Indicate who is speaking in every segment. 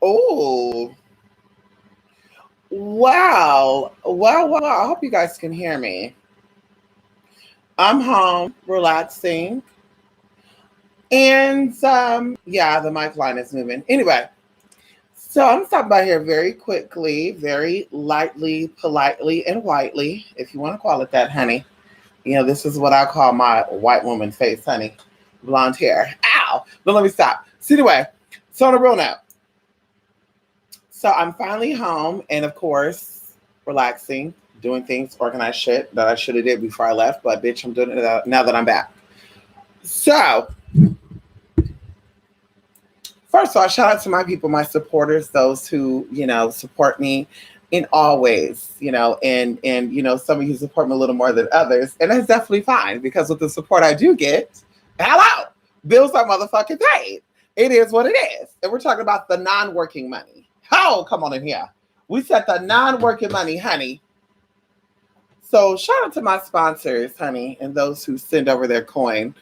Speaker 1: Oh, wow. Well. I hope you guys can hear me. I'm home, relaxing. And yeah, the mic line is moving. Anyway, so I'm stopping by here very quickly, very lightly, politely, and whitely, if you want to call it that, honey. This is what I call my white woman face, honey. Blonde hair. Ow! But let me stop. So anyway, so on a real note, so I'm finally home and of course relaxing, doing things, organized shit that I should have did before I left, but bitch, I'm doing it now that I'm back. So first of all, shout out to my people, my supporters, those who, support me in all ways, and some of you support me a little more than others. And that's definitely fine because with the support I do get, hello, bills are motherfucking paid. It is what it is. And we're talking about the non-working money. Oh, come on in here. We said the non-working money, honey. So shout out to my sponsors, honey, and those who send over their coin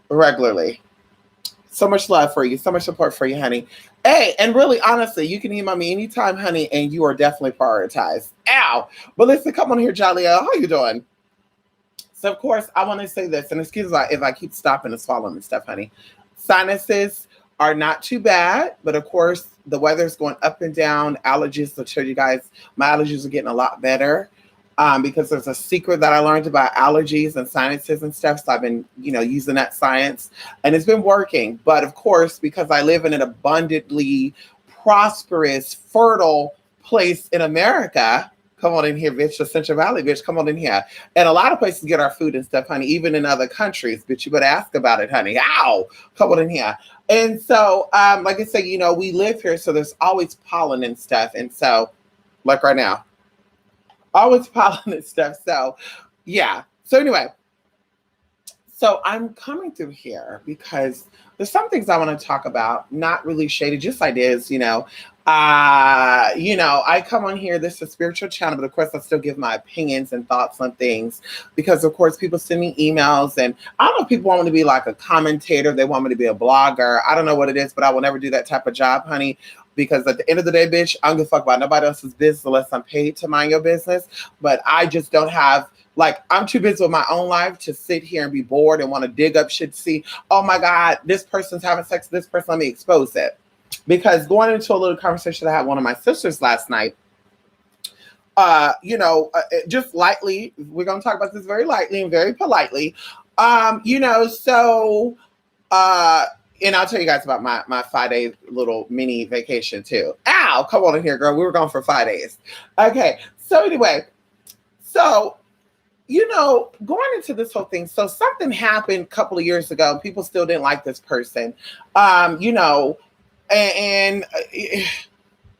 Speaker 1: regularly. So much love for you, so much support for you, honey. Hey, and really, honestly, you can email me anytime, honey, and you are definitely prioritized. Ow! But listen, come on here, Jalea. How you doing? So, of course, I want to say this, and excuse me if I keep stopping and swallowing and stuff, honey. Sinuses are not too bad, but of course, the weather's going up and down. Allergies, I'll show you guys, my allergies are getting a lot better. Because there's a secret that I learned about allergies and sinuses and stuff. So I've been, using that science and it's been working. But of course, because I live in an abundantly prosperous, fertile place in America, come on in here, bitch, the Central Valley, bitch, come on in here. And a lot of places get our food and stuff, honey, even in other countries, bitch, you better ask about it, honey. Ow, come on in here. And so, like I said, we live here, so there's always pollen and stuff. And so, like right now, always pollen and stuff. So, yeah. So anyway, so I'm coming through here because there's some things I want to talk about, not really shady, just ideas, I come on here, this is a spiritual channel, but of course I still give my opinions and thoughts on things because of course people send me emails and I don't know if people want me to be like a commentator, they want me to be a blogger. I don't know what it is, but I will never do that type of job, honey. Because at the end of the day, bitch, I don't give a fuck about nobody else's business unless I'm paid to mind your business. But I just don't have, I'm too busy with my own life to sit here and be bored and want to dig up shit to see, oh my God, this person's having sex with this person, let me expose it. Because going into a little conversation I had with one of my sisters last night, just lightly, we're going to talk about this very lightly and very politely. So and I'll tell you guys about my 5-day little mini vacation too. Ow, come on in here, girl. We were gone for 5 days. Okay. So anyway, so, going into this whole thing. So something happened a couple of years ago. People still didn't like this person. And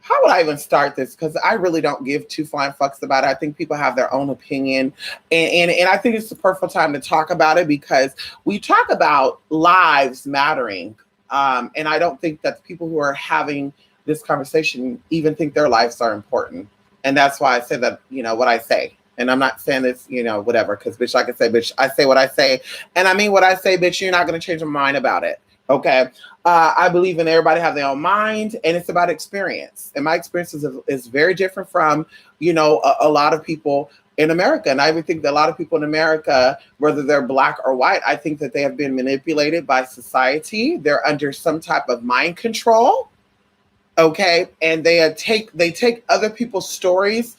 Speaker 1: how would I even start this? Because I really don't give two flying fucks about it. I think people have their own opinion. And I think it's the perfect time to talk about it because we talk about lives mattering. And I don't think that the people who are having this conversation even think their lives are important. And that's why I say that, what I say. And I'm not saying this, whatever, because bitch, like I say, bitch, I say what I say. And I mean what I say, bitch, you're not going to change your mind about it. Okay. I believe in everybody have their own mind and it's about experience. And my experience is very different from, a lot of people in America. And I would think that a lot of people in America, whether they're black or white, I think that they have been manipulated by society. They're under some type of mind control. Okay. And they take other people's stories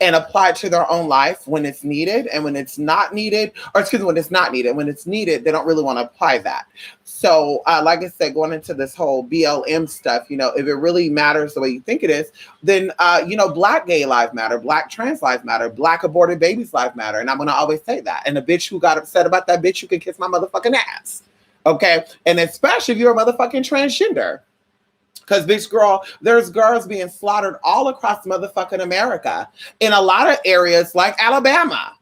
Speaker 1: and apply it to their own life when it's needed. And when it's not needed, or excuse me, when it's not needed, when it's needed, they don't really want to apply that. So like I said, going into this whole BLM stuff, if it really matters the way you think it is, then, black gay lives matter, black trans lives matter, black aborted babies lives matter. And I'm going to always say that. And a bitch who got upset about that, bitch, you can kiss my motherfucking ass. Okay. And especially if you're a motherfucking transgender. Because, bitch, girl, there's girls being slaughtered all across motherfucking America in a lot of areas like Alabama.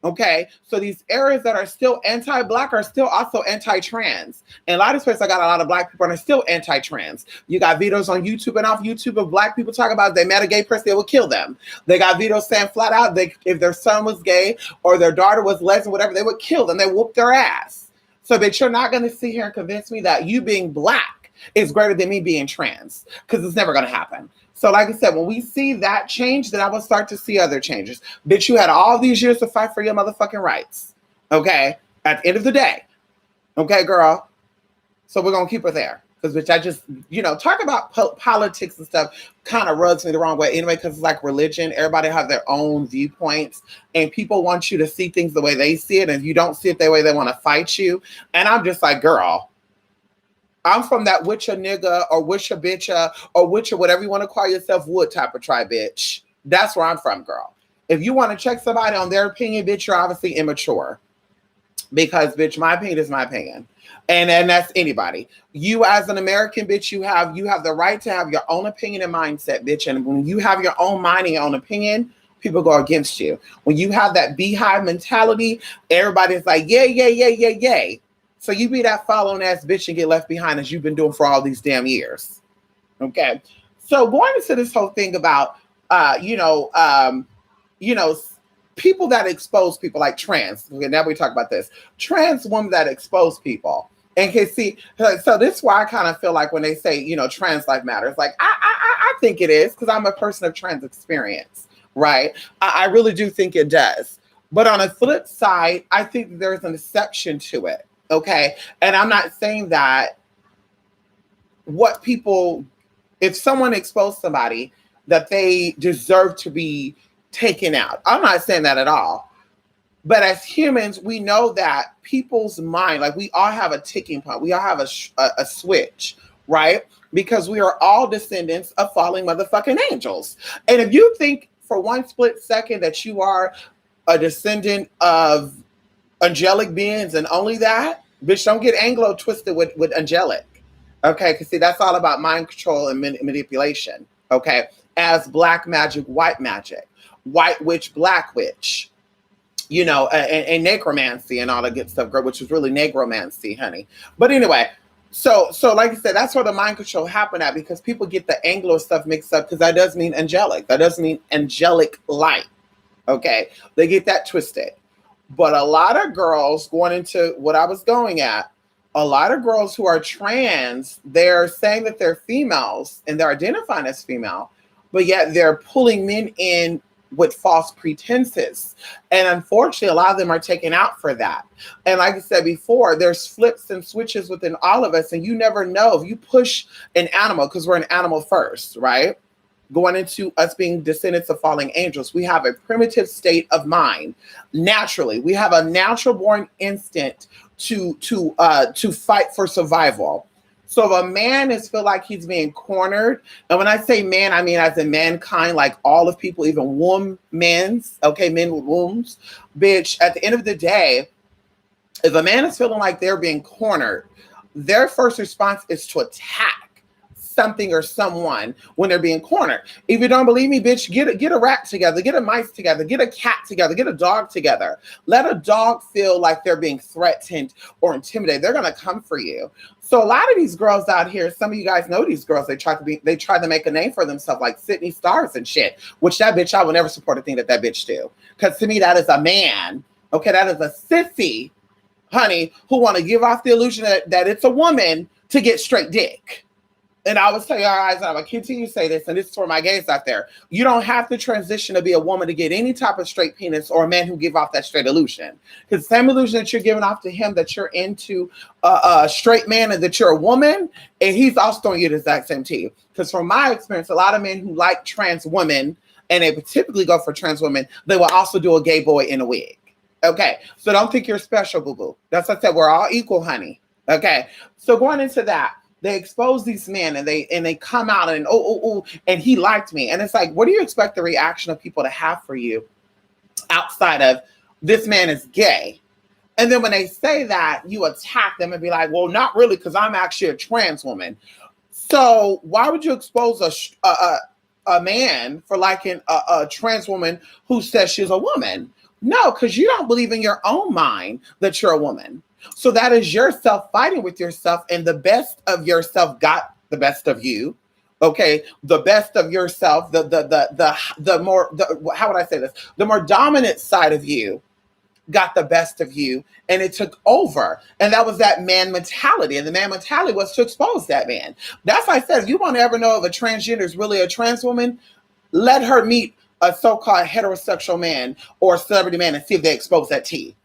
Speaker 1: Okay, so these areas that are still anti-black are still also anti-trans. And a lot of places I got a lot of black people and are still anti-trans. You got videos on YouTube and off YouTube of black people talking about if they met a gay person, they would kill them. They got videos saying flat out if their son was gay or their daughter was lesbian, whatever, they would kill them. They whoop their ass. So, bitch, you're not going to sit here and convince me that you being black is greater than me being trans, because it's never going to happen. So, like I said, when we see that change, then I will start to see other changes. Bitch, you had all these years to fight for your motherfucking rights. Okay? At the end of the day. Okay, girl? So we're going to keep her there. Because, bitch, I just, talk about politics and stuff kind of rubs me the wrong way anyway, because it's like religion. Everybody have their own viewpoints, and people want you to see things the way they see it, and if you don't see it the way they want to fight you. And I'm just like, girl, I'm from that witch a nigga or witch a bitch or witch or whatever you want to call yourself wood type of tribe, bitch. That's where I'm from, girl. If you want to check somebody on their opinion, bitch, you're obviously immature. Because, bitch, my opinion is my opinion. And that's anybody. You as an American, bitch, you have the right to have your own opinion and mindset, bitch. And when you have your own mind and your own opinion, people go against you. When you have that beehive mentality, everybody's like, yay. So you be that following ass bitch and get left behind as you've been doing for all these damn years. Okay. So going into this whole thing about, people that expose people like trans. Okay, now we talk about this. Trans women that expose people. And can see, so this is why I kind of feel like when they say, trans life matters, like I think it is, because I'm a person of trans experience, right? I really do think it does. But on a flip side, I think there's an exception to it, okay? And I'm not saying that if someone exposed somebody, that they deserve to be taken out. I'm not saying that at all. But as humans, we know that people's mind, like we all have a ticking point. We all have a switch, right? Because we are all descendants of falling motherfucking angels. And if you think for one split second that you are a descendant of angelic beings and only that, bitch, don't get Anglo twisted with angelic. Okay, because see, that's all about mind control and manipulation. Okay, as black magic, white witch, black witch, and necromancy and all that good stuff, girl, which is really negromancy, honey. But anyway, so like I said, that's where the mind control happened at, because people get the Anglo stuff mixed up, because that does mean angelic. That doesn't mean angelic light. Okay, they get that twisted. But a lot of girls, going into what I was going at, a lot of girls who are trans, they're saying that they're females and they're identifying as female, but yet they're pulling men in with false pretenses. And unfortunately, a lot of them are taken out for that. And like I said before, there's flips and switches within all of us. And you never know if you push an animal, because we're an animal first, right? Going into us being descendants of falling angels, we have a primitive state of mind. Naturally, we have a natural born instinct to fight for survival. So if a man feel like he's being cornered, and when I say man, I mean as in mankind, like all of people, even men with wombs, bitch, at the end of the day, if a man is feeling like they're being cornered, their first response is to attack something or someone when they're being cornered. If you don't believe me, bitch, get a rat together, get a mice together, get a cat together, get a dog together. Let a dog feel like they're being threatened or intimidated. They're gonna come for you. So a lot of these girls out here, some of you guys know these girls, they try to make a name for themselves, like Sydney Stars and shit, which that bitch, I will never support a thing that bitch do. Because to me, that is a man. Okay, that is a sissy, honey, who want to give off the illusion that it's a woman to get straight dick. And I always tell you guys, and I'm going to continue to say this, and this is for my gays out there. You don't have to transition to be a woman to get any type of straight penis or a man who give off that straight illusion. Because the same illusion that you're giving off to him, that you're into a straight man and that you're a woman, and he's also throwing you the exact same to you. Because from my experience, a lot of men who like trans women, and they typically go for trans women, they will also do a gay boy in a wig. Okay, so don't think you're special, boo-boo. That's what I said. We're all equal, honey. Okay, so going into that, they expose these men and they come out and and he liked me. And it's like, what do you expect the reaction of people to have for you outside of this man is gay? And then when they say that, you attack them and be like, well, not really, because I'm actually a trans woman. So why would you expose a man for liking a trans woman who says she's a woman? No, because you don't believe in your own mind that you're a woman. So that is yourself fighting with yourself, and the best of yourself got the best of you. Okay, the best of yourself, the more how would I say this? The more dominant side of you got the best of you and it took over. And that was that man mentality. And the man mentality was to expose that man. That's why I said, if you want to ever know if a transgender is really a trans woman, let her meet a so-called heterosexual man or celebrity man and see if they expose that tea.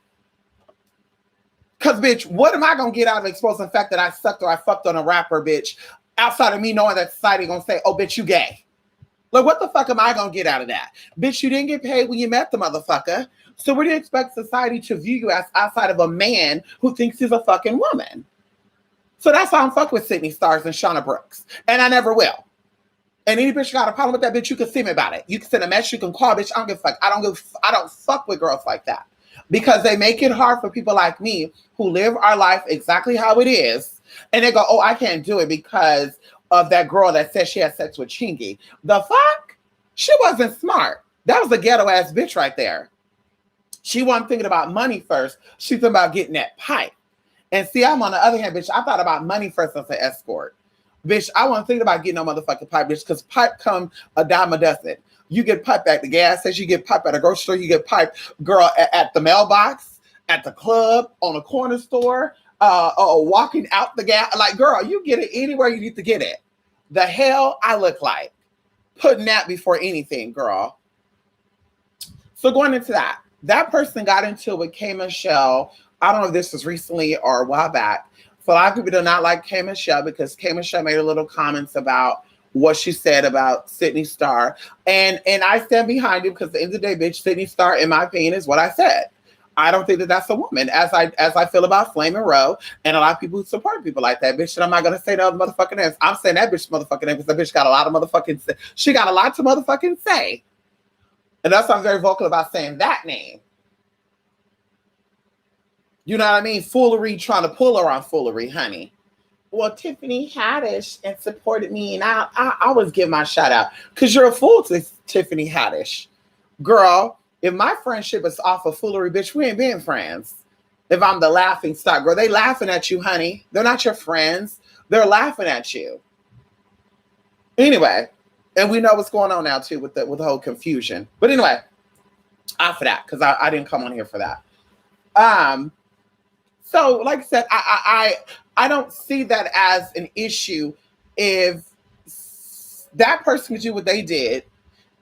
Speaker 1: Because, bitch, what am I going to get out of exposing the fact that I sucked or I fucked on a rapper, bitch, outside of me knowing that society going to say, oh, bitch, you gay? Like, what the fuck am I going to get out of that? Bitch, you didn't get paid when you met the motherfucker. So what do you expect society to view you as outside of a man who thinks he's a fucking woman? So that's why I'm fucking with Sydney Stars and Shauna Brooks. And I never will. And any bitch got a problem with that, bitch, you can see me about it. You can send a message, you can call, bitch. I don't give a fuck. I don't fuck with girls like that. Because they make it hard for people like me who live our life exactly how it is. And they go, oh, I can't do it because of that girl that said she had sex with Chingy. The fuck? She wasn't smart. That was a ghetto ass bitch right there. She wasn't thinking about money first. She's thinking about getting that pipe. And see, I'm on the other hand, bitch, I thought about money first as an escort. Bitch, I wasn't thinking about getting no motherfucking pipe, bitch, because pipe come a dime a dozen. You get pipe at the gas station, you get pipe at a grocery store, you get pipe, girl, at the mailbox, at the club, on a corner store, walking out the gas. Like, girl, you get it anywhere you need to get it. The hell I look like. Putting that before anything, girl. So going into that person got into it with K. Michelle. I don't know if this was recently or a while back. So a lot of people do not like K. Michelle because K. Michelle made a little comments about what she said about Sydney Star. And I stand behind it because at the end of the day, bitch, Sydney Star, in my opinion, is what I said. I don't think that that's a woman, as I feel about Flamin' Rowe and a lot of people who support people like that, bitch. And I'm not gonna say the other motherfucking names. I'm saying that bitch motherfucking name because that bitch got a lot of motherfucking. She got a lot to motherfucking say, and that's why I'm very vocal about saying that name. You know what I mean? Foolery, trying to pull her on foolery, honey. Well, Tiffany Haddish and supported me, and I always give my shout out because you're a fool to Tiffany Haddish, girl. If my friendship is off of foolery, bitch, we ain't being friends. If I'm the laughing stock, girl, they laughing at you, honey. They're not your friends. They're laughing at you. Anyway, and we know what's going on now too with the whole confusion. But anyway, off of that because I didn't come on here for that. So like I said, I don't see that as an issue if that person could do what they did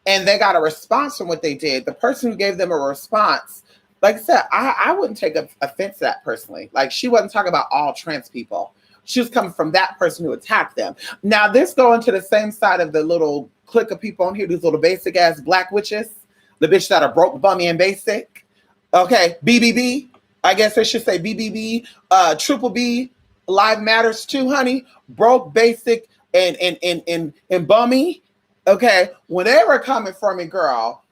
Speaker 1: and they got a response from what they did. The person who gave them a response, like I said, I wouldn't take offense to that personally. Like she wasn't talking about all trans people. She was coming from that person who attacked them. Now this going to the same side of the little clique of people on here, these little basic ass black witches, the bitch that are broke, bummy, and basic. Okay, BBB. I guess I should say BBB, Triple B, Live Matters too, honey. Broke, basic, and bummy. Okay, when they were coming for me, girl,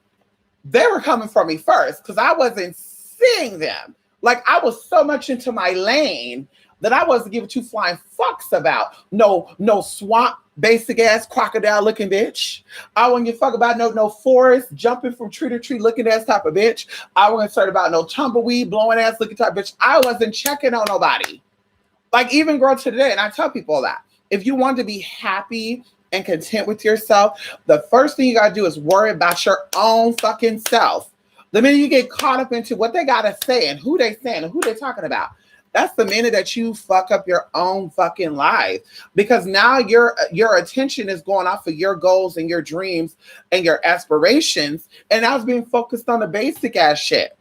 Speaker 1: they were coming for me first because I wasn't seeing them. Like I was so much into my lane that I wasn't giving two flying fucks about no swamp basic ass crocodile looking bitch. I wouldn't give a fuck about no forest jumping from tree to tree looking ass type of bitch. I wasn't concerned about no tumbleweed blowing ass looking type of bitch. I wasn't checking on nobody. Like even girl today, and I tell people that if you want to be happy and content with yourself, the first thing you gotta do is worry about your own fucking self. The minute you get caught up into what they gotta say and who they saying and who they talking about, that's the minute that you fuck up your own fucking life because now your attention is going off of your goals and your dreams and your aspirations, and I was being focused on the basic ass shit.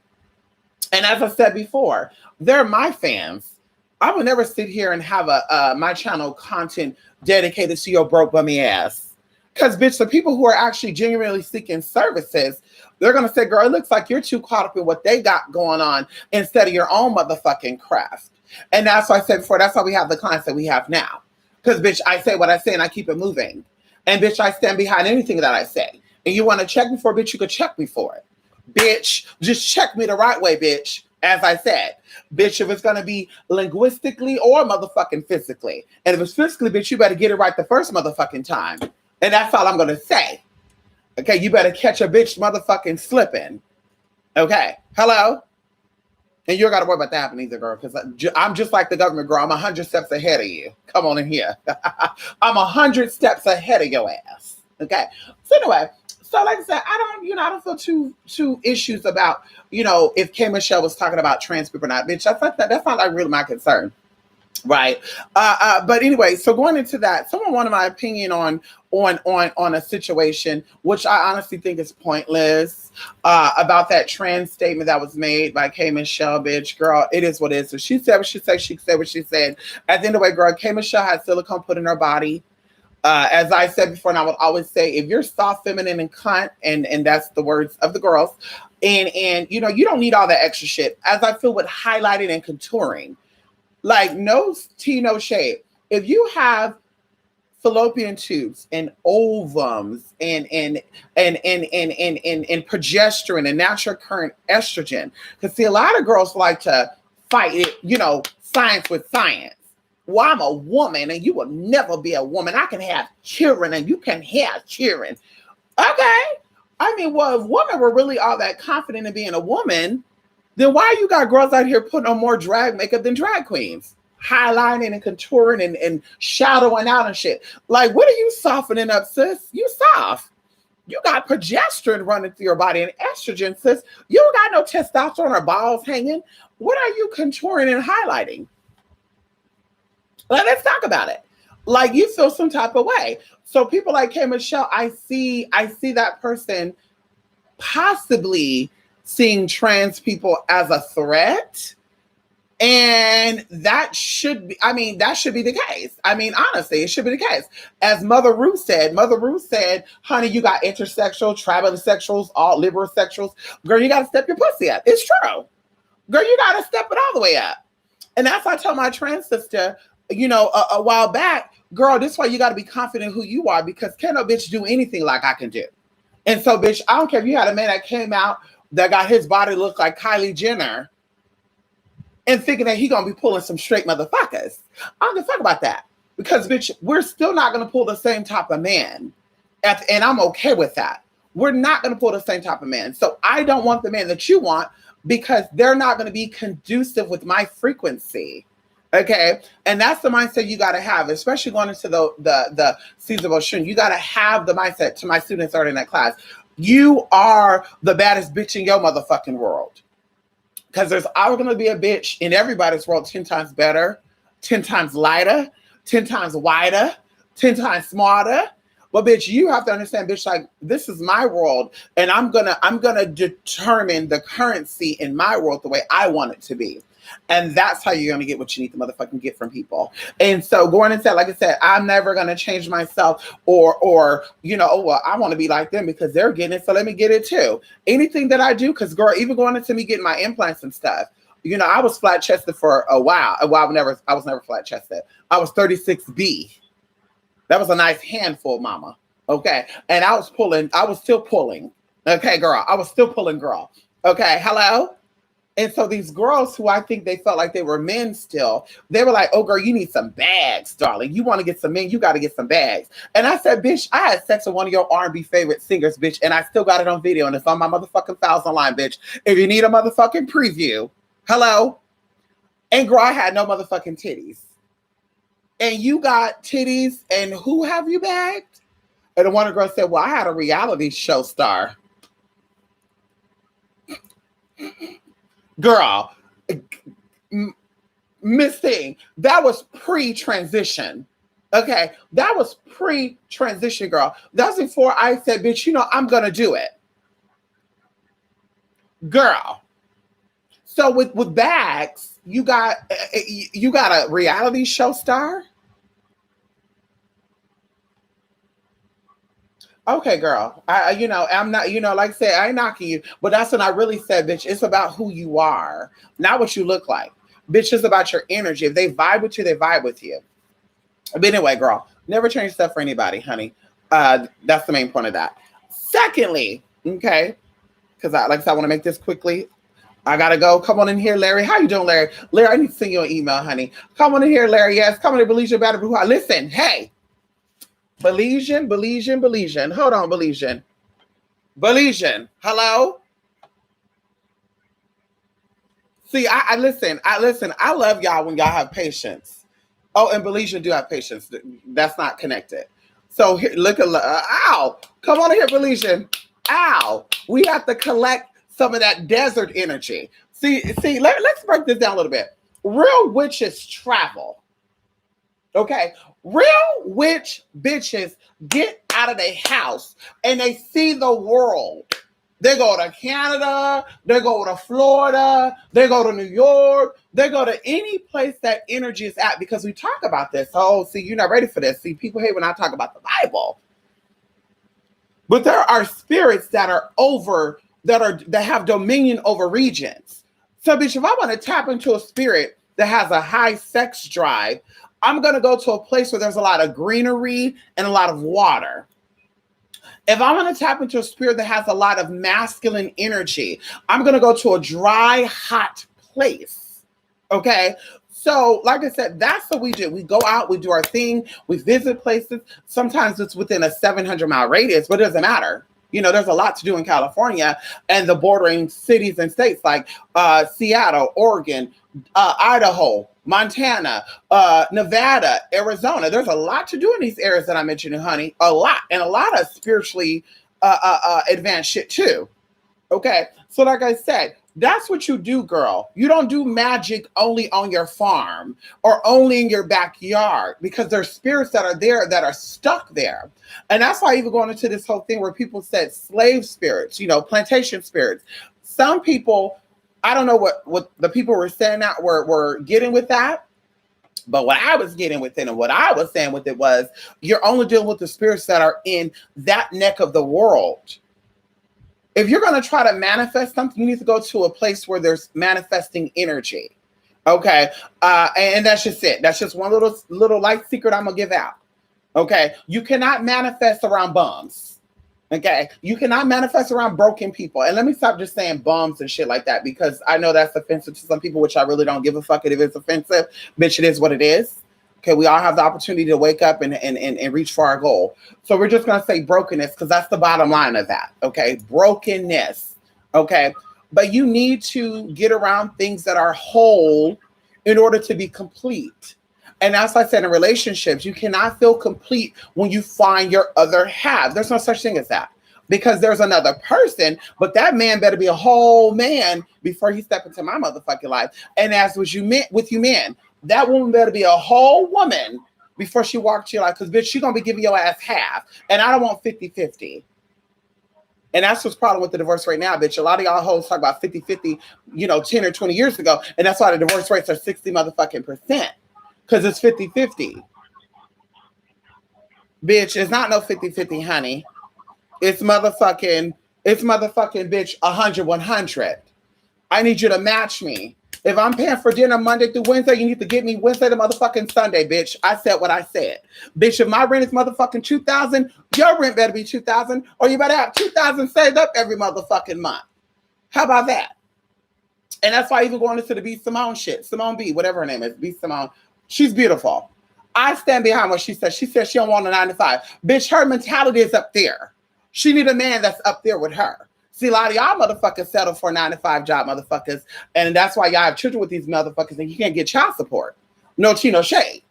Speaker 1: And as I said before, they're my fans. I would never sit here and have my channel content dedicated to your broke bummy ass. Because, bitch, the people who are actually genuinely seeking services, they're going to say, girl, it looks like you're too caught up in what they got going on instead of your own motherfucking craft. And that's why I said before, that's why we have the clients that we have now. Because, bitch, I say what I say and I keep it moving. And, bitch, I stand behind anything that I say. And you want to check me for it, bitch, you could check me for it. Bitch, just check me the right way, bitch. As I said, bitch, if it's going to be linguistically or motherfucking physically. And if it's physically, bitch, you better get it right the first motherfucking time. And that's all I'm going to say. Okay, you better catch a bitch motherfucking slipping. Okay, hello? And you don't got to worry about that happening either, girl, because I'm just like the government, girl. I'm 100 steps ahead of you. Come on in here. I'm 100 steps ahead of your ass. Okay, so anyway, So like I said, I don't feel two issues about, if K Michelle was talking about trans people or not, bitch. That's not like really my concern. Right. But anyway, so going into that, someone wanted my opinion on a situation, which I honestly think is pointless, about that trans statement that was made by K Michelle, bitch, girl, it is what it is. So she said what she said, she said what she said. At the end of the way, girl, K Michelle had silicone put in her body. As I said before, and I would always say, if you're soft, feminine, and cunt, and that's the words of the girls, and you don't need all that extra shit. As I feel with highlighting and contouring, like no tea, no shade. If you have fallopian tubes and ovums and progesterone and natural current estrogen, because see, a lot of girls like to fight it, science with science. Well, I'm a woman and you will never be a woman. I can have children and you can have children. Okay. I mean, well, if women were really all that confident in being a woman, then why you got girls out here putting on more drag makeup than drag queens? Highlighting and contouring and shadowing out and shit. Like, what are you softening up, sis? You soft. You got progesterone running through your body and estrogen, sis. You don't got no testosterone or balls hanging. What are you contouring and highlighting? Let's talk about it. Like, you feel some type of way. So people like K Michelle, I see that person possibly seeing trans people as a threat. And that should be the case. I mean, honestly, it should be the case. As Mother Ruth said, honey, you got intersexual, tribalisexuals, all liberal sexuals. Girl, you got to step your pussy up. It's true. Girl, you got to step it all the way up. And that's why I told my trans sister, a while back, girl, this is why you got to be confident who you are, because can't no bitch do anything like I can do. And so, bitch, I don't care if you had a man that came out that got his body look like Kylie Jenner and thinking that he gonna be pulling some straight motherfuckers. I don't give a fuck about that. Because, bitch, we're still not gonna pull the same type of man. And I'm okay with that. We're not gonna pull the same type of man. So I don't want the man that you want because they're not gonna be conducive with my frequency. Okay. And that's the mindset you gotta have, especially going into the season of Oshun. You gotta have the mindset, to my students already in that class. You are the baddest bitch in your motherfucking world. Because there's always going to be a bitch in everybody's world 10 times better, 10 times lighter, 10 times wider, 10 times smarter. But bitch, you have to understand, bitch, like, this is my world, and I'm gonna determine the currency in my world the way I want it to be. And that's how you're gonna get what you need to motherfucking get from people. And so going and said, like I said, I'm never gonna change myself or oh well, I want to be like them because they're getting it, so let me get it too. Anything that I do, because girl, even going into me getting my implants and stuff, I was flat chested for a while. I was never flat chested. I was 36B. That was a nice handful, mama. Okay. And I was still pulling. Okay, girl. I was still pulling, girl. Okay. Hello. And so these girls who I think they felt like they were men still, they were like, oh, girl, you need some bags, darling. You want to get some men, you got to get some bags. And I said, bitch, I had sex with one of your R&B favorite singers, bitch, and I still got it on video, and it's on my motherfucking files online, bitch. If you need a motherfucking preview, hello? And girl, I had no motherfucking titties. And you got titties, and who have you bagged? And the one girl said, well, I had a reality show star. Girl, Miss Thing, that was pre-transition. Okay, that was pre-transition, girl. That's before I said, bitch, I'm gonna do it. Girl. So with bags, you got a reality show star? Okay, girl. I'm not, like I said, I ain't knocking you, but that's when I really said, bitch, it's about who you are, not what you look like. Bitch, it's about your energy. If they vibe with you, they vibe with you. But anyway, girl, never change stuff for anybody, honey. That's the main point of that. Secondly, okay, because I want to make this quickly. I gotta go. Come on in here, Larry. How you doing, Larry? Larry, I need to send you an email, honey. Come on in here, Larry. Yes, come on in, Belize Better Bruja. Listen, hey. Belizean. Hold on, Belizean. Hello? See, I listen. I love y'all when y'all have patience. Oh, and Belizean do have patience. That's not connected. So here, look at, ow, come on here, Felician. Ow, we have to collect some of that desert energy. Let's break this down a little bit. Real witches travel. Okay, real witch bitches get out of their house and they see the world. They go to Canada, they go to Florida, they go to New York, they go to any place that energy is at, because we talk about this. Oh, see, you're not ready for this. See, people hate when I talk about the Bible. But there are spirits that are over, that have dominion over regions. So, bitch, if I want to tap into a spirit that has a high sex drive, I'm going to go to a place where there's a lot of greenery and a lot of water. If I want to tap into a spirit that has a lot of masculine energy, I'm going to go to a dry, hot place. Okay. So, like I said, that's what we do. We go out, we do our thing, we visit places. Sometimes it's within a 700-mile radius, but it doesn't matter. You know, there's a lot to do in California and the bordering cities and states like Seattle, Oregon, Idaho, Montana, Nevada, Arizona. There's a lot to do in these areas that I mentioned, honey. A lot. And a lot of spiritually advanced shit too. Okay. So like I said, that's what you do, girl. You don't do magic only on your farm or only in your backyard, because there's spirits that are there that are stuck there. And that's why even going into this whole thing where people said slave spirits, you know, plantation spirits. Some people, I don't know what the people were saying that were getting with that. But what I was getting with it and what I was saying with it was, you're only dealing with the spirits that are in that neck of the world. If you're going to try to manifest something, you need to go to a place where there's manifesting energy. Okay. And that's just it. That's just one little light secret I'm going to give out. Okay. You cannot manifest around bums. Okay. You cannot manifest around broken people. And let me stop just saying bums and shit like that, because I know that's offensive to some people, which I really don't give a fuck if it's offensive. Bitch, it is what it is. Okay, we all have the opportunity to wake up and reach for our goal. So we're just going to say brokenness, because that's the bottom line of that. Okay, brokenness. Okay, but you need to get around things that are whole in order to be complete. And as I said, in relationships, you cannot feel complete when you find your other half. There's no such thing as that, because there's another person, but that man better be a whole man before he step into my motherfucking life. And as with you men, that woman better be a whole woman before she walks to your life, because bitch, she gonna be giving your ass half. And I don't want 50-50. And that's what's problem with the divorce right now, bitch. A lot of y'all hoes talk about 50-50, 10 or 20 years ago. And that's why the divorce rates are 60 motherfucking percent. Because it's 50-50. Bitch, it's not no 50-50, honey. It's motherfucking bitch 100-100. I need you to match me. If I'm paying for dinner Monday through Wednesday, you need to get me Wednesday to motherfucking Sunday, bitch. I said what I said. Bitch, if my rent is motherfucking $2,000, your rent better be $2,000, or you better have $2,000 saved up every motherfucking month. How about that? And that's why even going into the B. Simone shit, Simone B, whatever her name is, B. Simone, she's beautiful. I stand behind what she said. She said she don't want a 9-to-5. Bitch, her mentality is up there. She need a man that's up there with her. See, a lot of y'all motherfuckers settle for a 9-to-5 job, motherfuckers. And that's why y'all have children with these motherfuckers and you can't get child support. No tea, no shade.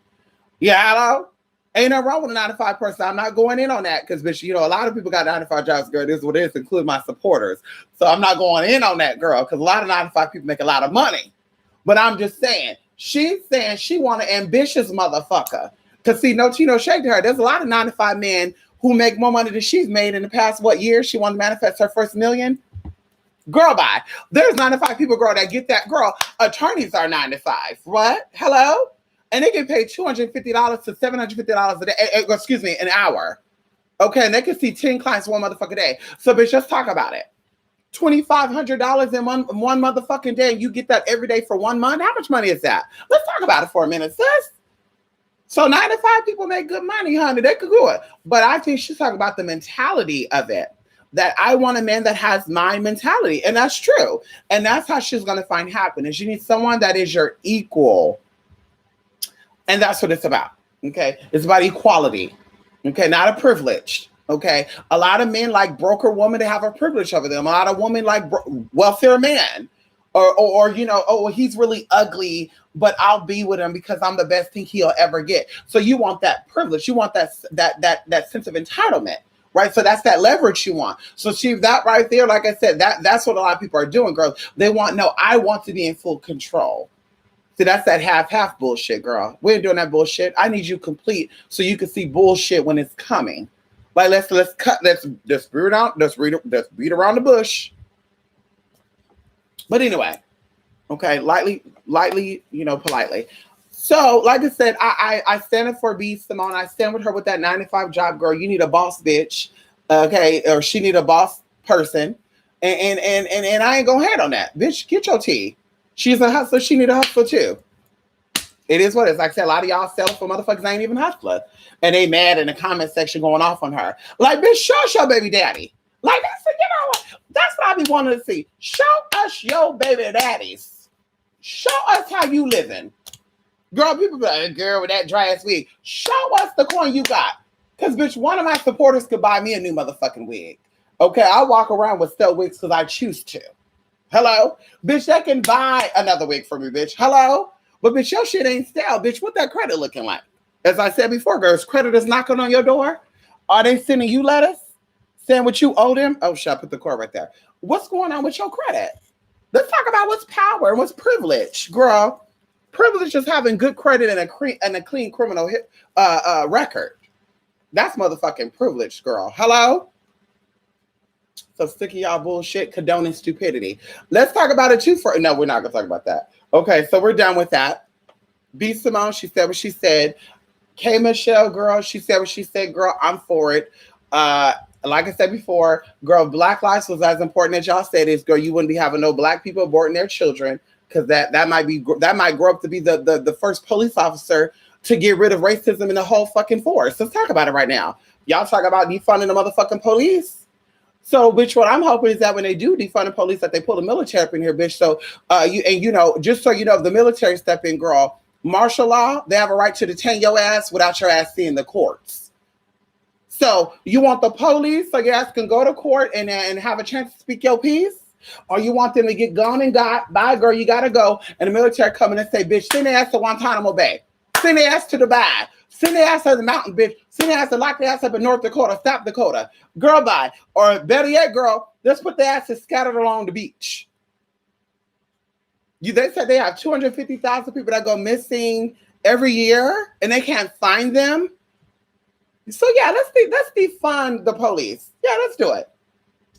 Speaker 1: Yeah, hello? Ain't nothing wrong with a 9-to-5 person. I'm not going in on that because, bitch, a lot of people got 9-to-5 jobs, girl. This is what it is, including my supporters. So I'm not going in on that, girl, because a lot of 9-to-5 people make a lot of money. But I'm just saying, she's saying she want an ambitious motherfucker. Because, see, no tea, no shade to her. There's a lot of 9-to-5 men who make more money than she's made in the past, year? She wanted to manifest her first $1 million? Girl, bye. There's 9-to-5 people, girl, that get that. Girl, attorneys are 9-to-5. What? Hello? And they get paid $250 to $750 a day. An hour. Okay, and they can see 10 clients one motherfucking day. So, bitch, let's talk about it. $2,500 in one motherfucking day, and you get that every day for 1 month? How much money is that? Let's talk about it for a minute, sis. So 9-to-5 people make good money, honey. They could do it. But I think she's talking about the mentality of it. That I want a man that has my mentality. And that's true. And that's how she's going to find happiness. You need someone that is your equal. And that's what it's about. Okay. It's about equality. Okay. Not a privilege. Okay. A lot of men like broker women to have a privilege over them. A lot of women like welfare man. Or you know, oh, well, he's really ugly, but I'll be with him because I'm the best thing he'll ever get. So you want that privilege, you want that sense of entitlement, right? So that's that leverage you want. So see that right there, like I said, that's what a lot of people are doing, girls. They want, no, I want to be in full control. See, that's that half bullshit, girl. We ain't doing that bullshit. I need you complete so you can see bullshit when it's coming. Like let's beat around the bush. But anyway, okay, lightly, you know, politely. So, like I said, I stand up for B Simone. I stand with her with that 9 to 5 job, girl. You need a boss bitch, okay, or she need a boss person, and I ain't gonna hate on that, bitch. Get your tea. She's a hustler. She need a hustler too. It is what it is. Like I said, a lot of y'all sell for motherfuckers ain't even hustler, and they mad in the comment section going off on her. Like, bitch, show us your baby daddy. Like that's, you know what? That's what I be wanting to see. Show us your baby daddies. Show us how you living. Girl, people be like, girl with that dry ass wig. Show us the coin you got. Because, bitch, one of my supporters could buy me a new motherfucking wig. Okay, I walk around with stale wigs because I choose to. Hello? Bitch, they can buy another wig for me, bitch. Hello? But, bitch, your shit ain't stale, bitch. What that credit looking like? As I said before, girls, creditors knocking on your door. Are they sending you letters? Saying what you owe them? Oh, shit, I put the cord right there. What's going on with your credit? Let's talk about what's power and what's privilege, girl. Privilege is having good credit and a clean criminal record. That's motherfucking privilege, girl. Hello? So sick of y'all bullshit, condoning stupidity. Let's talk about it too. No, we're not going to talk about that. Okay, so we're done with that. B Simone, she said what she said. K Michelle, girl, she said what she said. Girl, I'm for it. Like I said before, girl, Black lives was as important as y'all said is, girl, you wouldn't be having no Black people aborting their children. Because that might grow up to be the first police officer to get rid of racism in the whole fucking force. Let's talk about it right now. Y'all talk about defunding the motherfucking police. So, bitch, what I'm hoping is that when they do defund the police, that they pull the military up in here, bitch. So, just so you know, if the military step in, girl, martial law, they have a right to detain your ass without your ass seeing the courts. So, you want the police so your ass can go to court and have a chance to speak your piece? Or you want them to get gone and got, bye, girl, you got to go. And the military come in and say, bitch, send their ass to Guantanamo Bay. Send their ass to Dubai. Send their ass to the mountain, bitch. Send their ass to lock their ass up in North Dakota, South Dakota. Girl, bye. Or better yet, girl, let's put their asses scattered along the beach. They said they have 250,000 people that go missing every year and they can't find them. So, yeah, let's defund the police. Yeah, let's do it.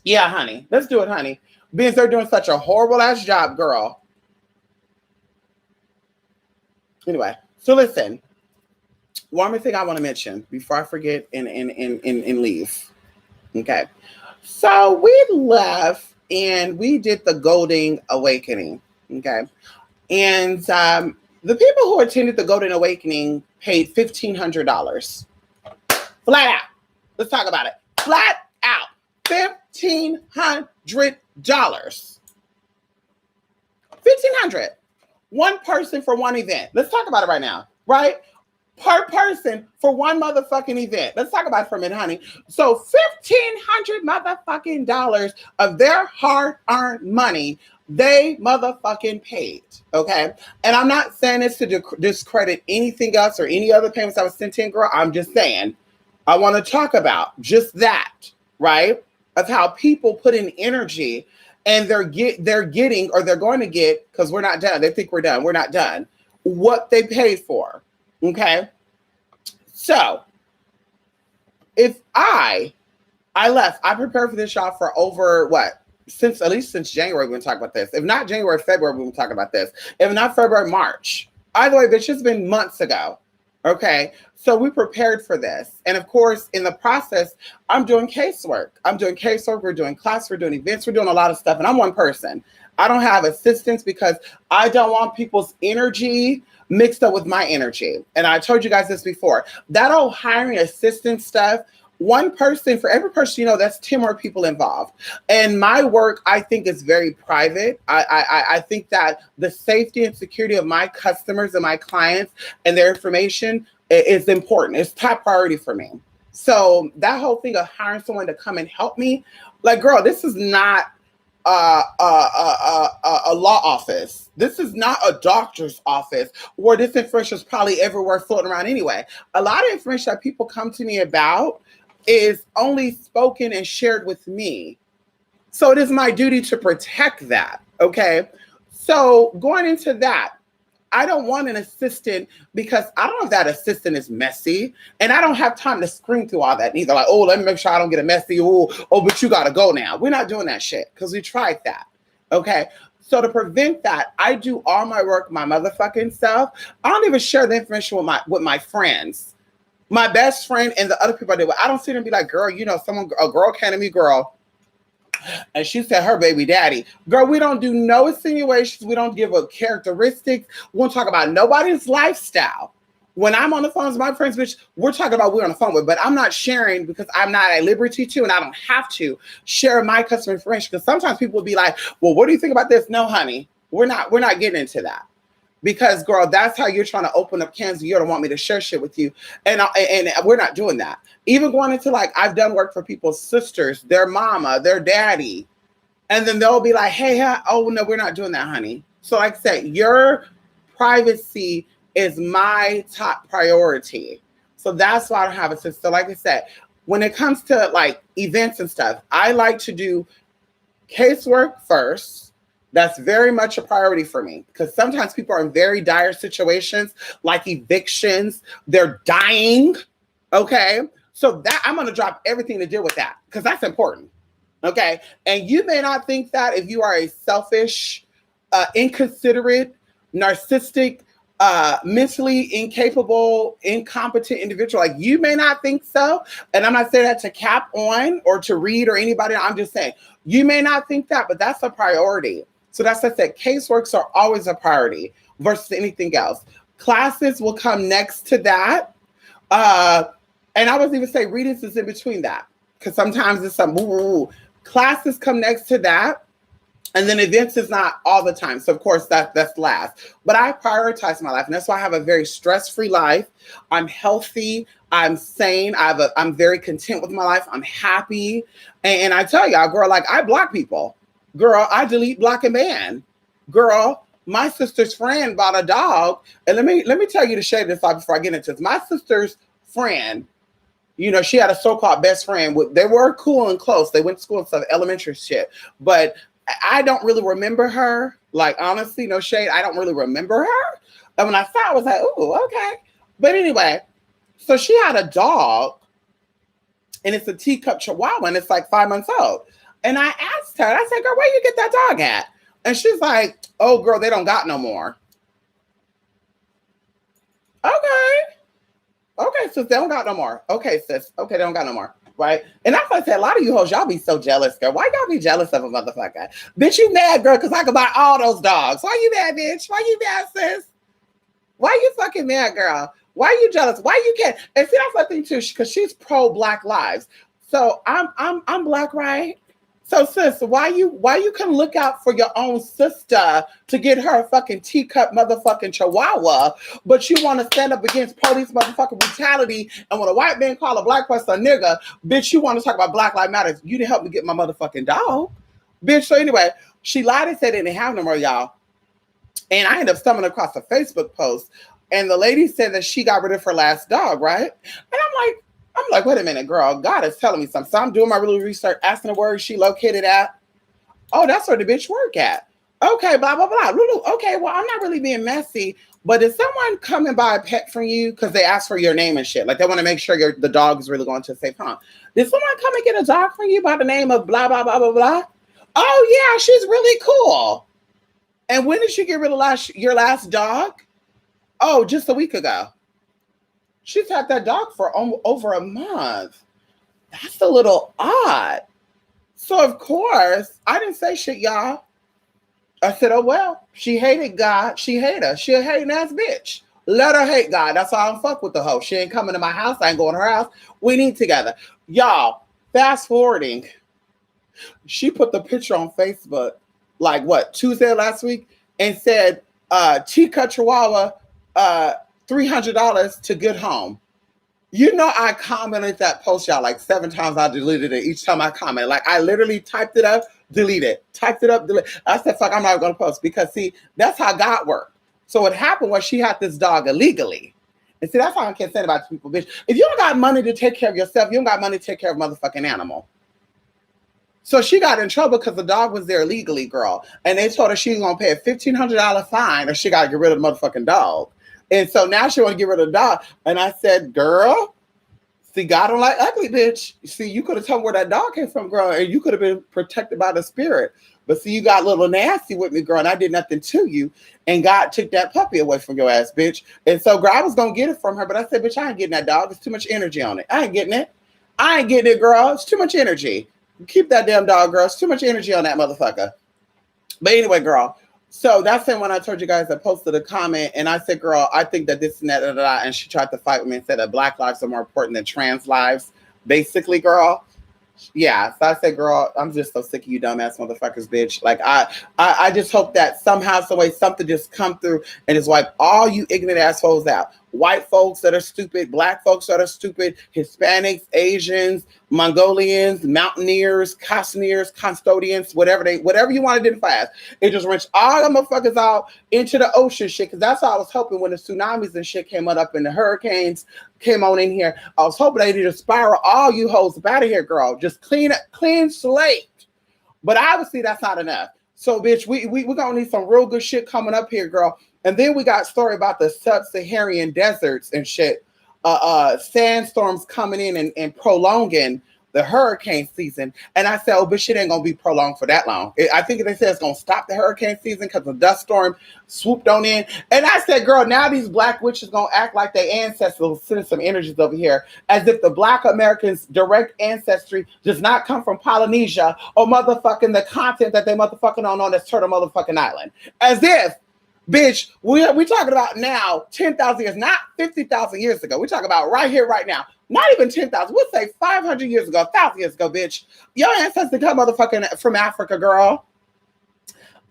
Speaker 1: Yeah, honey. Let's do it, honey. Because they're doing such a horrible ass job, girl. Anyway, so listen. One more thing I want to mention before I forget and leave. Okay. So we left and we did the Golden Awakening. Okay. And the people who attended the Golden Awakening paid $1,500. Flat out. Let's talk about it. Flat out. $1,500. $1,500. One person for one event. Let's talk about it right now, right? Per person for one motherfucking event. Let's talk about it for a minute, honey. So $1,500 motherfucking dollars of their hard-earned money they motherfucking paid, okay? And I'm not saying this to discredit anything else or any other payments I was sent in, girl. I'm just saying I want to talk about just that, right? Of how people put in energy and they're getting or they're going to get, because we're not done. They think we're done. We're not done. What they paid for. Okay. So if I left, I prepared for this shop for over at least since January, we're going to talk about this. If not January, February, we're going to talk about this. If not February, March. Either way, bitch, it's been months ago. Okay. So we prepared for this. And of course, in the process, I'm doing casework. We're doing class, we're doing events, we're doing a lot of stuff. And I'm one person. I don't have assistants because I don't want people's energy mixed up with my energy. And I told you guys this before. That old hiring assistant stuff, one person for every person, that's 10 more people involved. And my work, I think, is very private. I think that the safety and security of my customers and my clients and their information is important. It's top priority for me. So that whole thing of hiring someone to come and help me, like, girl, this is not a law office. This is not a doctor's office where this information is probably everywhere floating around anyway. A lot of information that people come to me about is only spoken and shared with me. So it is my duty to protect that. Okay. So going into that, I don't want an assistant because I don't know if that assistant is messy, and I don't have time to scream through all that either. Like, oh, let me make sure I don't get a messy. Oh, but you got to go now. We're not doing that shit because we tried that. Okay. So to prevent that, I do all my work, my motherfucking self. I don't even share the information with my friends, my best friend, and the other people I do. I don't sit and be like, girl, you know, a girl came to me, girl, and she said her baby daddy. Girl, we don't do no insinuations. We don't give a characteristics. We won't talk about nobody's lifestyle. When I'm on the phone with my friends, which we're talking about we're on the phone with, but I'm not sharing because I'm not at liberty to, and I don't have to share my customer information. Because sometimes people will be like, well, what do you think about this? No, honey, we're not getting into that. Because girl, that's how you're trying to open up cans. You don't want me to share shit with you. And we're not doing that. Even going into like, I've done work for people's sisters, their mama, their daddy. And then they'll be like, hey, oh no, we're not doing that, honey. So like I said, your privacy is my top priority. So that's why I don't have a sister. So like I said, when it comes to like events and stuff, I like to do casework first. That's very much a priority for me because sometimes people are in very dire situations like evictions. They're dying. Okay. So that I'm going to drop everything to deal with that because that's important. Okay. And you may not think that if you are a selfish, inconsiderate, narcissistic, mentally incapable, incompetent individual. Like you may not think so. And I'm not saying that to cap on or to read or anybody. I'm just saying you may not think that, but that's a priority. So that's what I said. Caseworks are always a priority versus anything else. Classes will come next to that. And I would even say readings is in between that because sometimes it's some classes come next to that. And then events is not all the time. So of course that's last. But I prioritize my life. And that's why I have a very stress-free life. I'm healthy. I'm sane. I'm very content with my life. I'm happy. And I tell y'all, girl, like I block people. Girl, I delete, block, and ban. Girl, my sister's friend bought a dog. And let me tell you the shade of this off before I get into this. My sister's friend, you know, she had a so-called best friend. They were cool and close. They went to school and stuff, elementary shit. But I don't really remember her. Like, honestly, no shade. I don't really remember her. And when I saw it, I was like, ooh, okay. But anyway, so she had a dog. And it's a teacup chihuahua. And it's like 5 months old. And I asked her, I said, girl, where you get that dog at? And she's like, oh, girl, they don't got no more. Okay, sis, they don't got no more. Okay, sis. Okay, they don't got no more. Right? And that's why I said, a lot of you hoes, y'all be so jealous, girl. Why y'all be jealous of a motherfucker? Bitch, you mad, girl, because I could buy all those dogs. Why you mad, bitch? Why you mad, sis? Why you fucking mad, girl? Why you jealous? Why you can't? And see, that's the thing, too, because she's pro-Black lives. So I'm Black, right? So sis, why you can look out for your own sister to get her a fucking teacup motherfucking chihuahua, but you want to stand up against police motherfucking brutality, and when a white man call a black person a nigga, bitch, you want to talk about Black Lives Matter. You didn't help me get my motherfucking dog. Bitch, so anyway, she lied and said they didn't have no more, y'all. And I ended up stumbling across a Facebook post, and the lady said that she got rid of her last dog, right? And I'm like, wait a minute, girl. God is telling me something. So I'm doing my real research, asking her where she located at. Oh, that's where the bitch work at. Okay, blah, blah, blah. Okay, well, I'm not really being messy, but is someone come and buy a pet from you because they ask for your name and shit? Like they want to make sure the dog is really going to a safe home. Did someone come and get a dog from you by the name of blah, blah, blah, blah, blah? Oh, yeah, she's really cool. And when did you get rid of your last dog? Oh, just a week ago. She's had that dog for over a month. That's a little odd. So, of course, I didn't say shit, y'all. I said, oh, well, she hated God. She hated her. She a hating ass bitch. Let her hate God. That's why I don't fuck with the hoe. She ain't coming to my house. I ain't going to her house. We need together. Y'all, fast forwarding. She put the picture on Facebook, like what, Tuesday last week, and said, teacup chihuahua, $300 to good home. You know, I commented that post, y'all, like 7 times. I deleted it each time I comment. Like, I literally typed it up, delete it, typed it up, delete. I said, fuck, I'm not going to post because, see, that's how God worked. So what happened was she had this dog illegally. And see, that's how I can't say about people, bitch. If you don't got money to take care of yourself, you don't got money to take care of a motherfucking animal. So she got in trouble because the dog was there illegally, girl. And they told her she was going to pay a $1,500 fine or she got to get rid of the motherfucking dog. And so now she want to get rid of the dog. And I said, girl, see, God don't like ugly, bitch. See, you could have told me where that dog came from, girl, and you could have been protected by the spirit. But see, you got a little nasty with me, girl, and I did nothing to you. And God took that puppy away from your ass, bitch. And so, girl, I was going to get it from her, but I said, bitch, I ain't getting that dog. There's too much energy on it. I ain't getting it. I ain't getting it, girl. It's too much energy. Keep that damn dog, girl. It's too much energy on that motherfucker. But anyway, girl. So that's it when I told you guys I posted a comment and I said, girl, I think that this and that, and she tried to fight with me and said that Black lives are more important than trans lives. Basically, girl. Yeah, so I said, girl, I'm just so sick of you dumbass motherfuckers, bitch. Like, I just hope that somehow, some way, something just come through and just wipe all you ignorant assholes out. White folks that are stupid, Black folks that are stupid, Hispanics, Asians, Mongolians, Mountaineers, Castaniers, Custodians, whatever you want to identify as. It just wrenched all the motherfuckers out into the ocean shit, because that's how I was hoping when the tsunamis and shit came on up and the hurricanes came on in here. I was hoping they did spiral all you hoes up out of here, girl. Just clean slate. But obviously that's not enough. So, bitch, we're going to need some real good shit coming up here, girl. And then we got a story about the sub-Saharan deserts and shit. Sandstorms coming in and prolonging the hurricane season. And I said, oh, but shit ain't going to be prolonged for that long. I think they said it's going to stop the hurricane season because the dust storm swooped on in. And I said, girl, now these Black witches going to act like their ancestors will send some energies over here as if the Black Americans' direct ancestry does not come from Polynesia or motherfucking the continent that they motherfucking don't know that's Turtle motherfucking Island. As if, bitch, we talking about now 10,000 years, not 50,000 years ago. We're talking about right here, right now. Not even 10,000. We'll say 500 years ago, 1,000 years ago, bitch. Your ancestors come motherfucking from Africa, girl.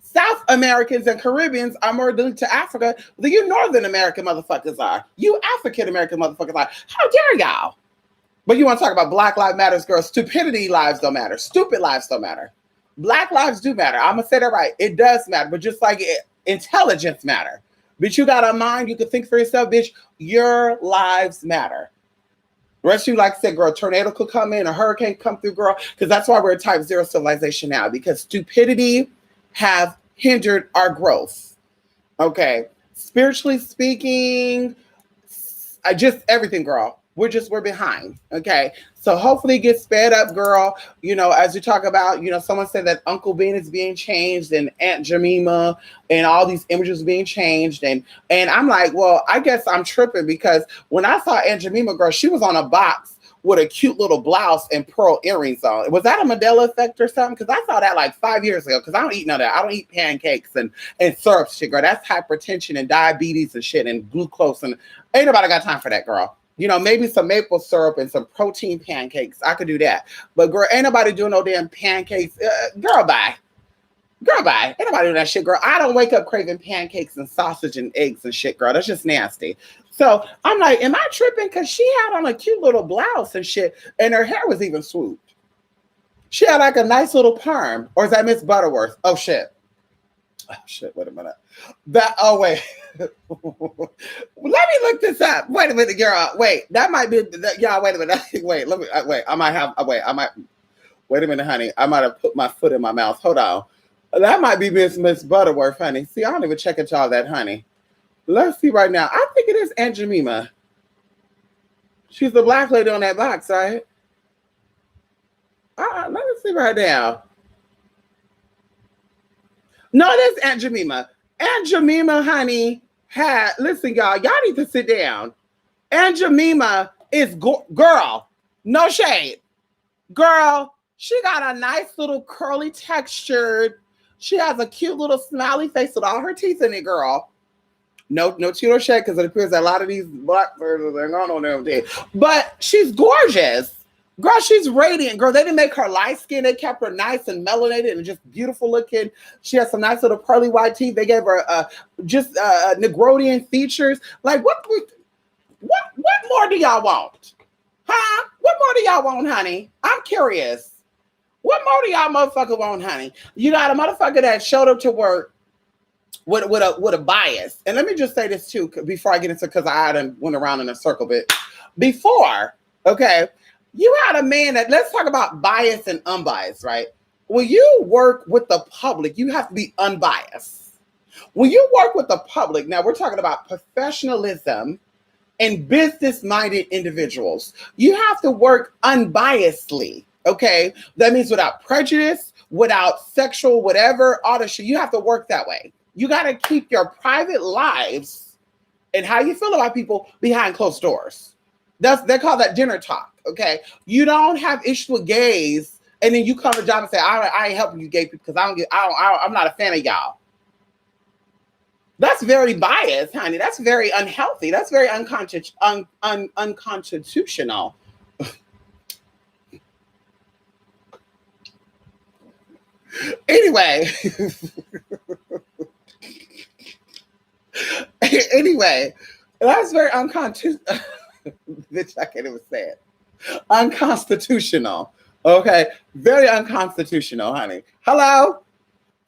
Speaker 1: South Americans and Caribbeans are more linked to Africa than you Northern American motherfuckers are. You African American motherfuckers are. How dare y'all? But you want to talk about Black Lives Matters, girl. Stupidity lives don't matter. Stupid lives don't matter. Black lives do matter. I'm going to say that right. It does matter. But just like intelligence matter. Bitch, you got a mind. You can think for yourself, bitch. Your lives matter. The rest of you, like I said, girl, a tornado could come in, a hurricane come through, girl, because that's why we're a type 0 civilization now, because stupidity have hindered our growth. Okay. Spiritually speaking, just everything, girl. We're behind. Okay. So hopefully it gets sped up, girl. You know, as you talk about, you know, someone said that Uncle Ben is being changed and Aunt Jemima and all these images being changed. And I'm like, well, I guess I'm tripping because when I saw Aunt Jemima, girl, she was on a box with a cute little blouse and pearl earrings on. Was that a Mandela effect or something? Because I saw that like 5 years ago. Because I don't eat none of that. I don't eat pancakes and syrup shit, girl. That's hypertension and diabetes and shit and glucose. And ain't nobody got time for that, girl. You know, maybe some maple syrup and some protein pancakes. I could do that. But girl, ain't nobody doing no damn pancakes. Girl, bye. Girl, bye. Ain't nobody doing that shit, girl. I don't wake up craving pancakes and sausage and eggs and shit, girl. That's just nasty. So I'm like, am I tripping? Because she had on a cute little blouse and shit. And her hair was even swooped. She had like a nice little perm. Or is that Miss Butterworth? Oh, shit. Oh, shit. Wait a minute. Wait. Let me look this up. Wait a minute, girl. Wait, that might be y'all. Wait a minute. Wait, let me. Wait, I might have. Wait, I might. Wait a minute, honey. I might have put my foot in my mouth. Hold on. That might be Miss Butterworth, honey. See, I don't even check into all that, honey. Let's see right now. I think it is Aunt Jemima. She's the Black lady on that box, right? Let me see right now. No, it is Aunt Jemima. Aunt Jemima, honey, listen, y'all need to sit down. Aunt Jemima is girl, no shade. Girl, she got a nice little curly textured. She has a cute little smiley face with all her teeth in it, girl. No tea or shade, because it appears that a lot of these Black persons are not on them day. But she's gorgeous. Girl, she's radiant. Girl, they didn't make her light skin. They kept her nice and melanated and just beautiful looking. She has some nice little pearly white teeth. They gave her just Negroidian features. Like, what? What more do y'all want? Huh? What more do y'all want, honey? I'm curious. What more do y'all motherfucker want, honey? You got a motherfucker that showed up to work with a bias. And let me just say this too before I get into, because I done went around in a circle bit. Before, okay, you had a man that, let's talk about bias and unbiased, right? When you work with the public, you have to be unbiased. When you work with the public, now we're talking about professionalism and business-minded individuals. You have to work unbiasedly, okay? That means without prejudice, without sexual whatever, all the shit. You have to work that way. You got to keep your private lives and how you feel about people behind closed doors. They call that dinner talk, okay? You don't have issues with gays, and then you come to the job and say, I ain't helping you gay people because I'm not a fan of y'all. That's very biased, honey. That's very unhealthy. That's very unconstitutional. Anyway. Anyway, that's very unconstitutional. Bitch, I can't even say it. Unconstitutional. Okay. Very unconstitutional, honey. Hello?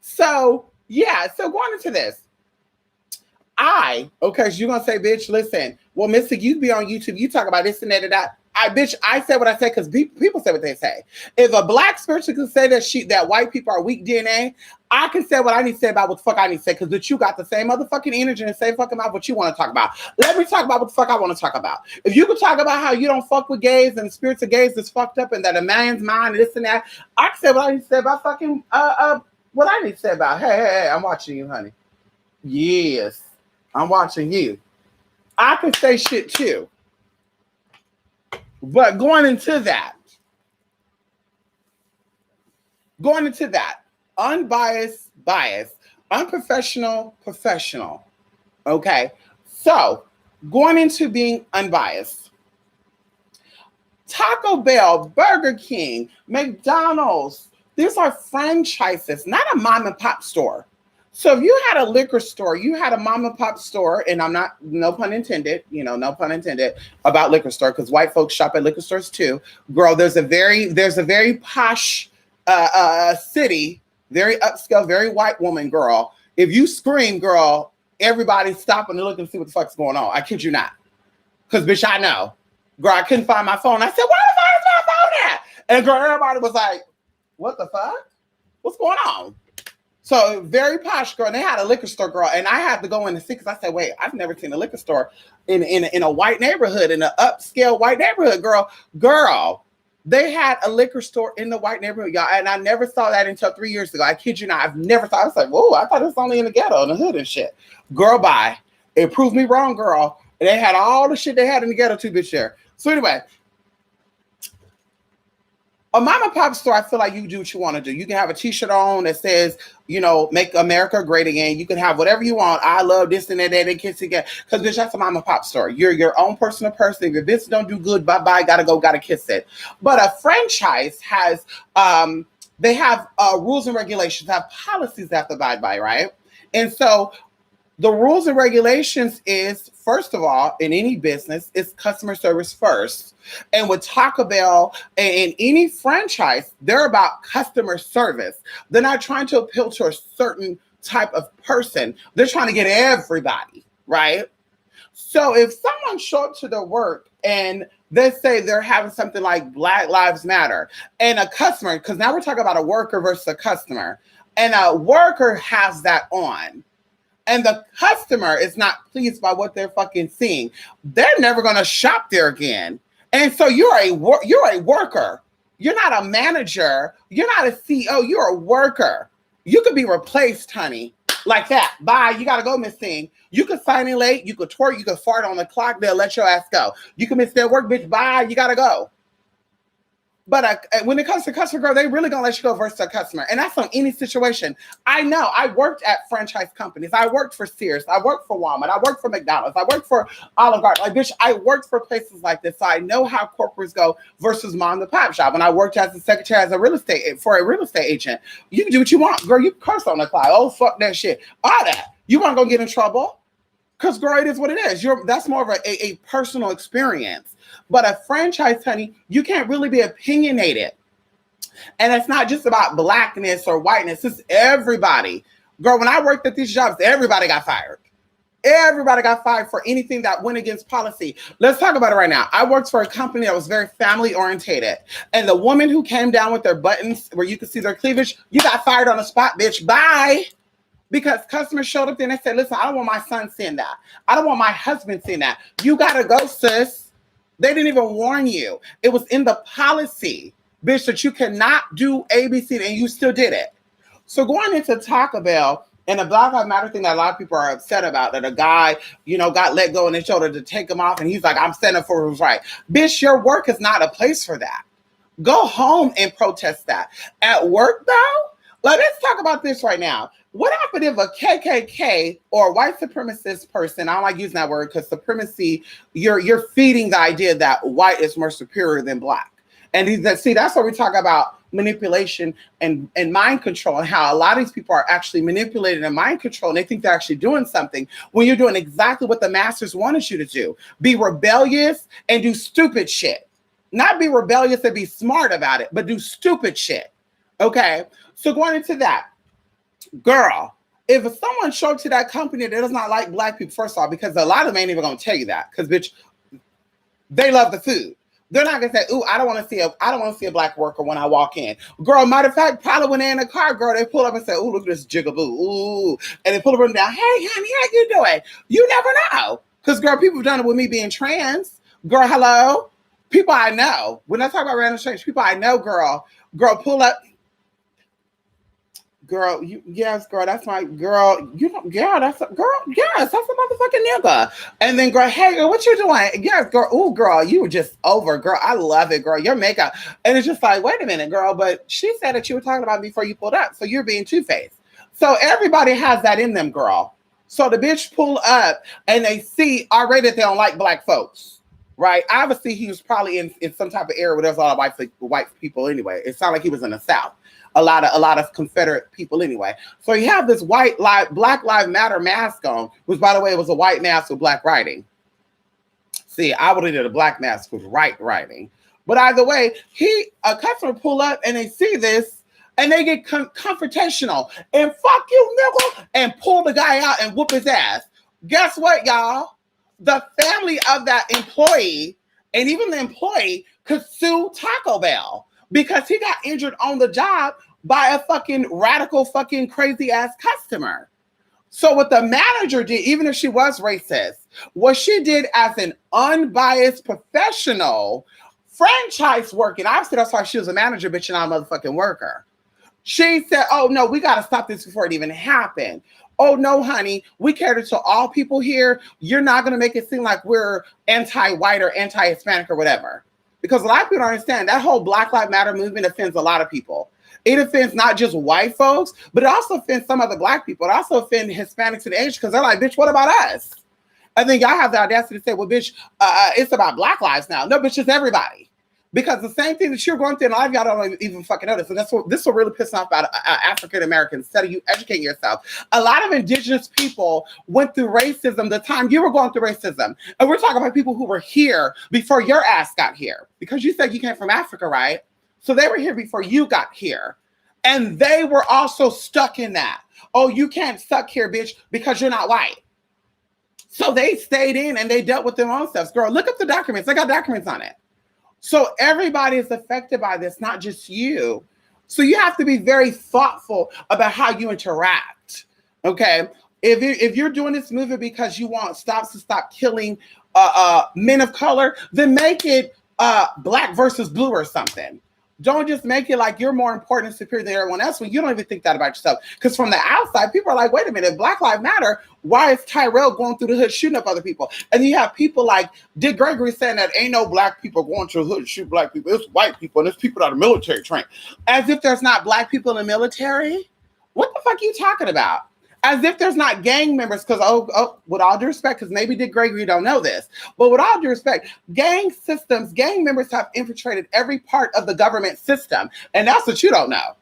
Speaker 1: So, yeah. So going into this. Okay, so you're going to say, bitch, listen, well, Mystic, you be on YouTube, you talk about this and that and that. I said what I said because people say what they say. If a black spiritual can say that white people are weak DNA, I can say what I need to say about what the fuck I need to say because you got the same motherfucking energy and the same fucking mouth what you want to talk about. Let me talk about what the fuck I want to talk about. If you can talk about how you don't fuck with gays and the spirits of gays is fucked up and that a man's mind and this and that, I can say what I need to say about fucking what I need to say about. Hey, I'm watching you, honey. Yes. I'm watching you. I can say shit too. But going into that, unbiased, biased, unprofessional, professional. Okay. So going into being unbiased, Taco Bell, Burger King, McDonald's, these are franchises, not a mom and pop store. So if you had a liquor store, you had a mom and pop store, and I'm not, no pun intended, no pun intended about liquor store, because white folks shop at liquor stores too. Girl, there's a very posh city, very upscale, very white woman, girl. If you scream, girl, everybody's stopping to look and see what the fuck's going on. I kid you not. Because, bitch, I know. Girl, I couldn't find my phone. I said, where the fuck is my phone at? And girl, everybody was like, what the fuck? What's going on? So very posh, girl. And they had a liquor store, girl, and I had to go in and see because I said, "Wait, I've never seen a liquor store in a white neighborhood, in an upscale white neighborhood, girl. Girl, they had a liquor store in the white neighborhood, y'all, and I never saw that until 3 years ago. I kid you not, I've never thought. I was like, whoa, I thought it was only in the ghetto, in the hood and shit. Girl, bye. It proved me wrong, girl. And they had all the shit they had in the ghetto too, bitch. There. So anyway. A mom and pop store, I feel like you do what you want to do. You can have a t-shirt on that says, make America great again. You can have whatever you want. I love this and that and kiss again. Because, bitch, that's a mom and pop store. You're your own personal person. If your business don't do good, bye-bye, gotta kiss it. But a franchise has, they have rules and regulations, have policies they have to abide by, right? And so the rules and regulations is, first of all, in any business, it's customer service first. And with Taco Bell and any franchise, they're about customer service. They're not trying to appeal to a certain type of person. They're trying to get everybody, right? So if someone show up to their work and they say they're having something like Black Lives Matter, and a customer, because now we're talking about a worker versus a customer, and a worker has that on, and the customer is not pleased by what they're fucking seeing, they're never going to shop there again. And so you're a worker. You're not a manager. You're not a CEO. You're a worker. You could be replaced, honey, like that. Bye. You got to go, Miss Thing. You could sign in late. You could twerk. You could fart on the clock. They'll let your ass go. You can miss their work, bitch. Bye. You got to go. But when it comes to customer, girl, they really gonna let you go versus a customer. And that's on any situation. I know. I worked at franchise companies. I worked for Sears. I worked for Walmart. I worked for McDonald's. I worked for Olive Garden. Like, bitch, I worked for places like this. So I know how corporates go versus mom and pop shop. When I worked as a secretary as a real estate agent, you can do what you want. Girl, you curse on the clock. Oh, fuck that shit. All that. You want to go get in trouble? Because girl, it is what it is. That's more of a personal experience. But a franchise, honey, you can't really be opinionated. And it's not just about blackness or whiteness. It's everybody. Girl, when I worked at these jobs, everybody got fired. Everybody got fired for anything that went against policy. Let's talk about it right now. I worked for a company that was very family orientated. And the woman who came down with their buttons where you could see their cleavage, you got fired on the spot, bitch. Bye. Because customers showed up there and they said, listen, I don't want my son seeing that. I don't want my husband seeing that. You got to go, sis. They didn't even warn you. It was in the policy, bitch, that you cannot do ABC, and you still did it. So going into Taco Bell, and the Black Lives Matter thing that a lot of people are upset about, that a guy, got let go and they showed her to take him off, and he's like, I'm standing for what's right. Bitch, your work is not a place for that. Go home and protest that. At work, though, let's talk about this right now. What happened if a KKK or a white supremacist person, I don't like using that word because supremacy, you're feeding the idea that white is more superior than black. And that's what we talk about manipulation and mind control, and how a lot of these people are actually manipulated and mind control, and they think they're actually doing something when you're doing exactly what the masters wanted you to do. Be rebellious and do stupid shit. Not be rebellious and be smart about it, but do stupid shit. Okay? So going into that, girl, if someone showed to that company that does not like black people, first of all, because a lot of them ain't even going to tell you that, because bitch, they love the food. They're not gonna say, "Ooh, I don't want to see a black worker when I walk in." Girl, matter of fact, probably when they're in the car, girl, they pull up and say, "Ooh, look at this jigaboo." Ooh, and they pull them down. Hey, honey, how you doing? You never know, because girl, people have done it with me being trans. Girl, hello, people I know. When I talk about random strangers, people I know, girl, pull up. Girl, yes, girl, that's my girl. Yes, that's a motherfucking nigga. And then, girl, hey, girl, what you doing? Yes, girl, ooh, girl, you were just over, girl. I love it, girl. Your makeup, and it's just like, wait a minute, girl. But she said that you were talking about me before you pulled up, so you're being two-faced. So everybody has that in them, girl. So the bitch pull up, and they see already that they don't like black folks, right? Obviously, he was probably in some type of area where there's a lot of white people anyway. It sounded like he was in the South. A lot of Confederate people anyway. So you have this Black Lives Matter mask on, which, by the way, was a white mask with black writing. See, I would have did a black mask with white writing. But either way, a customer pull up and they see this and they get confrontational and fuck you, nigga, and pull the guy out and whoop his ass. Guess what, y'all? The family of that employee and even the employee could sue Taco Bell, because he got injured on the job by a fucking radical, fucking crazy ass customer. So what the manager did, even if she was racist, what she did as an unbiased professional franchise working, obviously that's why she was a manager, bitch, and not a motherfucking worker. She said, oh no, we got to stop this before it even happened. Oh no, honey, we cater to all people here. You're not going to make it seem like we're anti-white or anti-Hispanic or whatever. Because a lot of people don't understand that whole Black Lives Matter movement offends a lot of people. It offends not just white folks, but it also offends some other black people. It also offends Hispanics and Asians, because they're like, bitch, what about us? I think y'all have the audacity to say, well, bitch, it's about black lives now. No, bitch, it's everybody. Because the same thing that you're going through, and a lot of y'all don't even fucking notice. And this will really piss off about African Americans. Instead of you educating yourself, a lot of indigenous people went through racism the time you were going through racism. And we're talking about people who were here before your ass got here. Because you said you came from Africa, right? So they were here before you got here. And they were also stuck in that. Oh, you can't suck here, bitch, because you're not white. So they stayed in and they dealt with their own stuff. Girl, look up the documents. They got documents on it. So everybody is affected by this, not just you. So you have to be very thoughtful about how you interact, okay? If you're doing this movie because you want stops to stop killing men of color, then make it black versus blue or something. Don't just make it like you're more important and superior than everyone else when you don't even think that about yourself. Because from the outside, people are like, wait a minute, if Black Lives Matter, why is Tyrell going through the hood shooting up other people? And you have people like Dick Gregory saying that ain't no black people going to the hood to shoot black people. It's white people and it's people that are military trained. As if there's not black people in the military? What the fuck are you talking about? As if there's not gang members, because, with all due respect, because maybe Dick Gregory don't know this, but with all due respect, gang members have infiltrated every part of the government system, and that's what you don't know.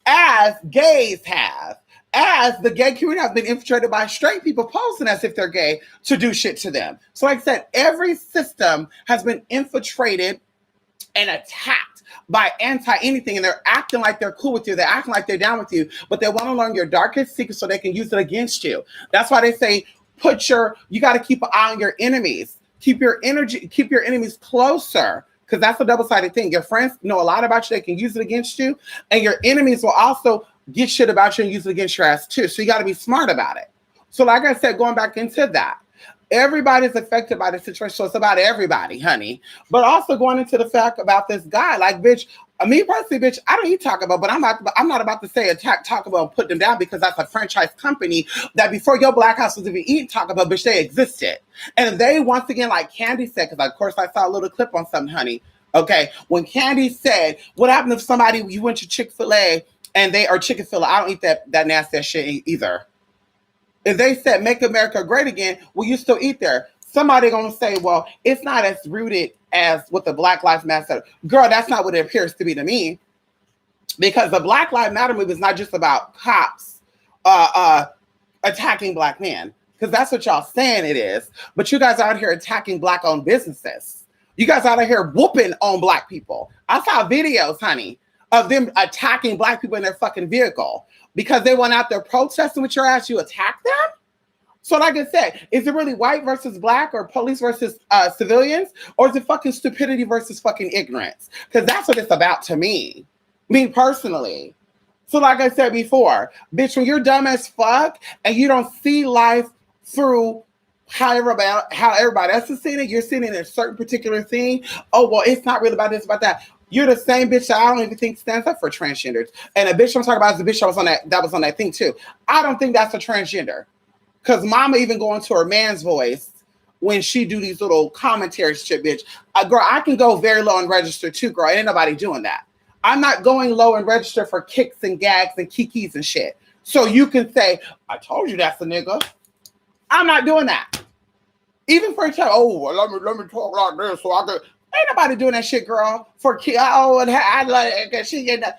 Speaker 1: As gays have, as the gay community has been infiltrated by straight people posing as if they're gay to do shit to them. So like I said, every system has been infiltrated and attacked by anti-anything, and they're acting like they're cool with you. They're acting like they're down with you, but they want to learn your darkest secrets so they can use it against you. That's why they say you got to keep an eye on your enemies. Keep your enemies closer, because that's a double-sided thing. Your friends know a lot about you. They can use it against you, and your enemies will also get shit about you and use it against your ass too. So you got to be smart about it. So like I said, going back into that, everybody's affected by the situation. So it's about everybody, honey. But also going into the fact about this guy, like, bitch, me personally, bitch, I don't eat Taco Bell, but I'm not about to say attack Taco Bell and put them down, because that's a franchise company that before your black house was even eating Taco Bell, bitch, they existed. And they, once again, like Candy said, because of course I saw a little clip on something, honey. Okay, when Candy said, what happened if you went to Chick-fil-A and or Chicken-fil-A, I don't eat that nasty shit either. If they said, make America great again, will you still eat there? Somebody gonna say, well, it's not as rooted as what the Black Lives Matter. Girl, that's not what it appears to be to me. Because the Black Lives Matter movement is not just about cops attacking black men. Because that's what y'all saying it is. But you guys are out here attacking black-owned businesses. You guys out here whooping on black people. I saw videos, honey, of them attacking black people in their fucking vehicle because they went out there protesting with your ass. You attack them? So like I said, is it really white versus black or police versus civilians? Or is it fucking stupidity versus fucking ignorance? Because that's what it's about to me personally. So like I said before, bitch, when you're dumb as fuck and you don't see life through how everybody else is seeing it, you're seeing it in a certain particular thing. Oh, well, it's not really about this, about that. You're the same bitch that I don't even think stands up for transgenders. And a bitch I'm talking about is the bitch that was on that thing too. I don't think that's a transgender. Because mama even go into her man's voice when she do these little commentaries shit, bitch. Girl, I can go very low and register too, girl. Ain't nobody doing that. I'm not going low and register for kicks and gags and kikis and shit. So you can say, I told you that's a nigga. I'm not doing that. Even for each other, oh, well, let me talk like this so I can. Ain't nobody doing that shit, girl. For kids, oh, and I like she get that.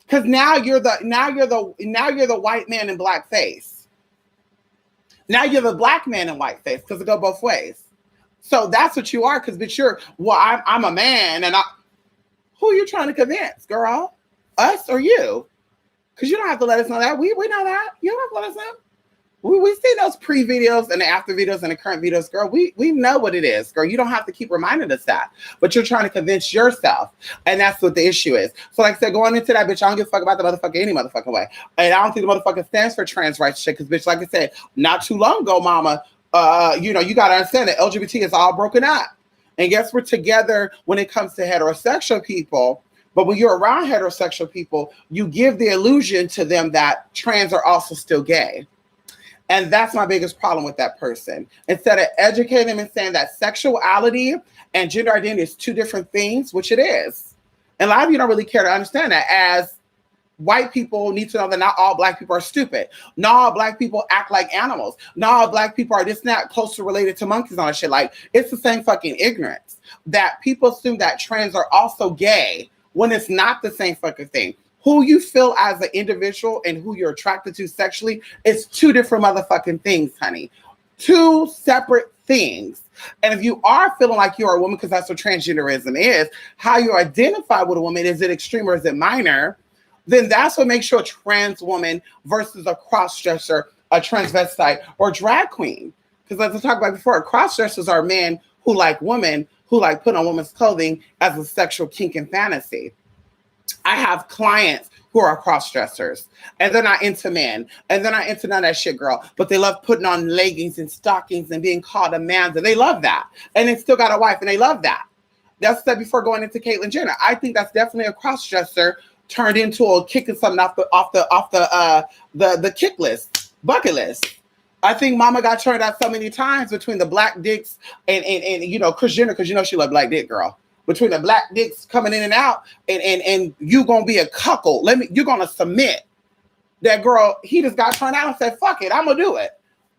Speaker 1: Because now you're the white man in blackface. Now you're the black man in whiteface, because it go both ways. So that's what you are, because bitch, I'm a man, and who are you trying to convince, girl? Us or you? Because you don't have to let us know that. We know that. You don't have to let us know. We see those pre-videos and the after videos and the current videos, girl. We know what it is, girl. You don't have to keep reminding us that. But you're trying to convince yourself. And that's what the issue is. So like I said, going into that, bitch, I don't give a fuck about the motherfucker any motherfucking way. And I don't think the motherfucker stands for trans rights shit. Because, bitch, like I said, not too long ago, mama, you got to understand that LGBT is all broken up. And yes, we're together when it comes to heterosexual people. But when you're around heterosexual people, you give the illusion to them that trans are also still gay. And that's my biggest problem with that person. Instead of educating them and saying that sexuality and gender identity is two different things, which it is. And a lot of you don't really care to understand that, as white people need to know that not all black people are stupid. Not all black people act like animals. Not all black people are just not closely related to monkeys on shit. Like, it's the same fucking ignorance that people assume that trans are also gay when it's not the same fucking thing. Who you feel as an individual and who you're attracted to sexually is two different motherfucking things, honey. Two separate things. And if you are feeling like you're a woman, because that's what transgenderism is, how you identify with a woman, is it extreme or is it minor? Then that's what makes you a trans woman versus a cross-dresser, a transvestite, or drag queen. Because as I talked about before, cross-dressers are men who like women, who like put on women's clothing as a sexual kink and fantasy. I have clients who are cross-dressers, and they're not into men, and they're not into none of that shit, girl, but they love putting on leggings and stockings and being called a man, and they love that. And they still got a wife, and they love that. That's said before going into Caitlyn Jenner. I think that's definitely a cross-dresser turned into a kicking something off the kick list, bucket list. I think mama got turned out so many times between the black dicks and Kris Jenner, because she love black dick, girl. Between the black dicks coming in and out, and you gonna be a cuckold. You're gonna submit. That girl, he just got turned out and said, fuck it, I'm gonna do it.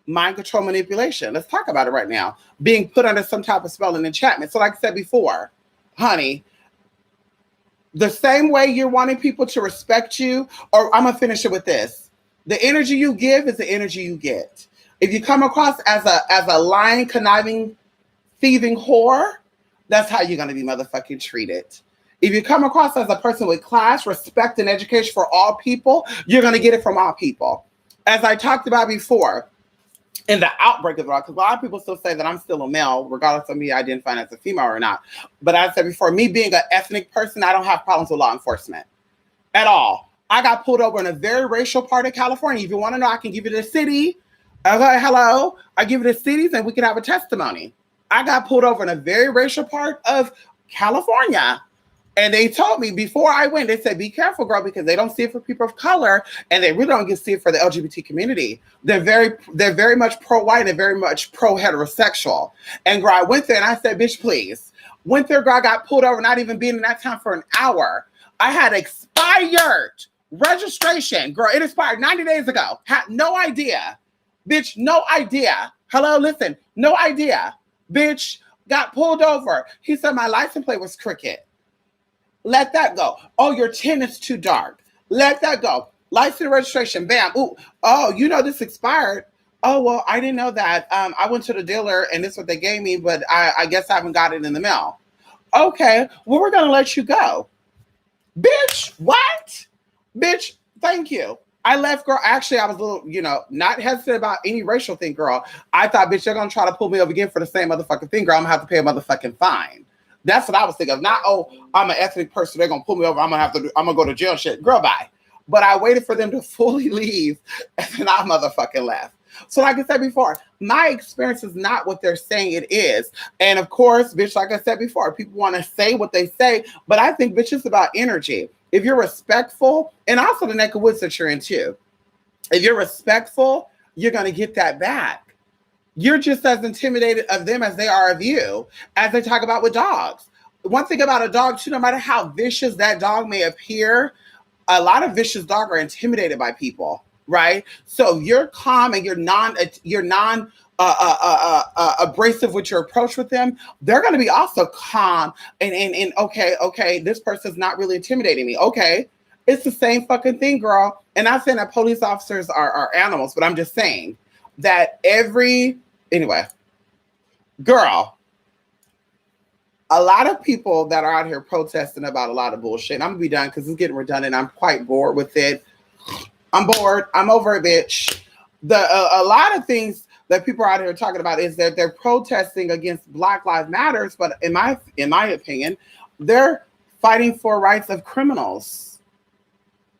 Speaker 1: Mind control manipulation. Let's talk about it right now. Being put under some type of spell and enchantment. So like I said before, honey, the same way you're wanting people to respect you, or I'm gonna finish it with this. The energy you give is the energy you get. If you come across as a lying, conniving, thieving whore, that's how you're gonna be motherfucking treated. If you come across as a person with class, respect, and education for all people, you're gonna get it from all people. As I talked about before, in the outbreak of it all, because a lot of people still say that I'm still a male, regardless of me identifying as a female or not. But as I said before, me being an ethnic person, I don't have problems with law enforcement at all. I got pulled over in a very racial part of California. If you want to know, I can give you the city. Okay, hello. I give you the cities and we can have a testimony. I got pulled over in a very racial part of California. And they told me before I went, they said, be careful, girl, because they don't see it for people of color and they really don't get see it for the LGBT community. They're very much pro-white and very much pro-heterosexual. And girl, I went there and I said, bitch, please. Went there, girl, I got pulled over, not even being in that town for an hour. I had expired registration. Girl, it expired 90 days ago. Had no idea. Bitch, no idea. Hello, listen, no idea. Bitch, got pulled over. He said my license plate was crooked. Let that go. Oh, your tin is too dark. Let that go. License registration. Bam. Ooh. Oh, you know this expired. Oh, well, I didn't know that. I went to the dealer and this is what they gave me, but I guess I haven't got it in the mail. Okay. Well, we're going to let you go. Bitch, what? Bitch, thank you. I left, girl. Actually, I was a little, not hesitant about any racial thing, girl. I thought, bitch, they're going to try to pull me over again for the same motherfucking thing, girl. I'm going to have to pay a motherfucking fine. That's what I was thinking of. Not, oh, I'm an ethnic person. They're going to pull me over. I'm going to go to jail shit. Girl, bye. But I waited for them to fully leave and then I motherfucking left. So like I said before, my experience is not what they're saying it is. And of course, bitch, like I said before, people want to say what they say, but I think, bitch, it's about energy. If you're respectful, and also the neck of woods that you're in too, if you're respectful, you're going to get that back. You're just as intimidated of them as they are of you, as they talk about with dogs. One thing about a dog too, no matter how vicious that dog may appear, a lot of vicious dogs are intimidated by people, right? So you're calm and you're non abrasive with your approach with them. They're going to be also calm and okay, this person's not really intimidating me. Okay, it's the same fucking thing, girl. And I'm saying that police officers are animals, but I'm just saying that anyway, girl, a lot of people that are out here protesting about a lot of bullshit. And I'm gonna be done because it's getting redundant. I'm quite bored with it. I'm bored. I'm over it, bitch. A lot of things that people are out here talking about is that they're protesting against Black Lives Matters, but in my opinion, they're fighting for rights of criminals.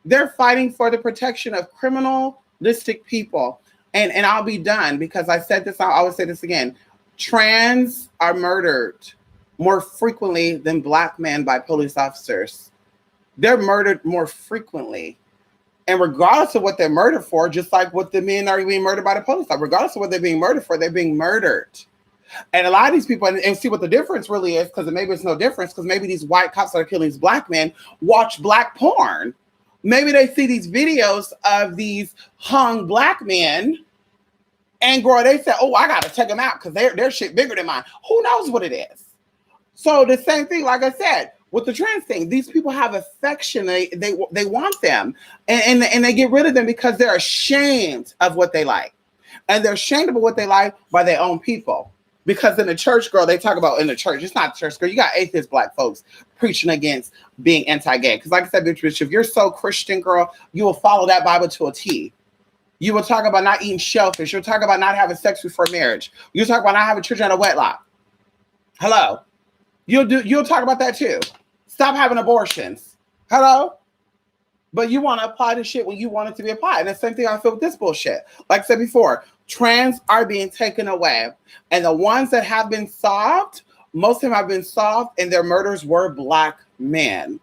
Speaker 1: They're fighting for the protection of criminalistic people. And I'll be done because I said this, I'll always say this again. Trans are murdered more frequently than Black men by police officers. They're murdered more frequently. And regardless of what they're murdered for, just like what the men are being murdered by the police, regardless of what they're being murdered for, they're being murdered. And a lot of these people, and see what the difference really is, because maybe it's no difference, because maybe these white cops that are killing these Black men watch Black porn. Maybe they see these videos of these hung Black men and girl, they say, oh, I got to check them out because their shit bigger than mine. Who knows what it is? So the same thing, like I said, with the trans thing, these people have affection. They want them and they get rid of them because they're ashamed of what they like. And they're ashamed of what they like by their own people. Because in the church, girl, they talk about in the church. It's not church, girl. You got atheist Black folks preaching against being anti-gay. Because like I said, bitch, if you're so Christian, girl, you will follow that Bible to a T. You will talk about not eating shellfish. You'll talk about not having sex before marriage. You'll talk about not having children out of wedlock. Hello. You'll talk about that too. Stop having abortions. Hello. But you want to apply the shit when you want it to be applied. And the same thing I feel with this bullshit. Like I said before, trans are being taken away. And the ones that have been solved, most of them have been solved and their murders were Black men.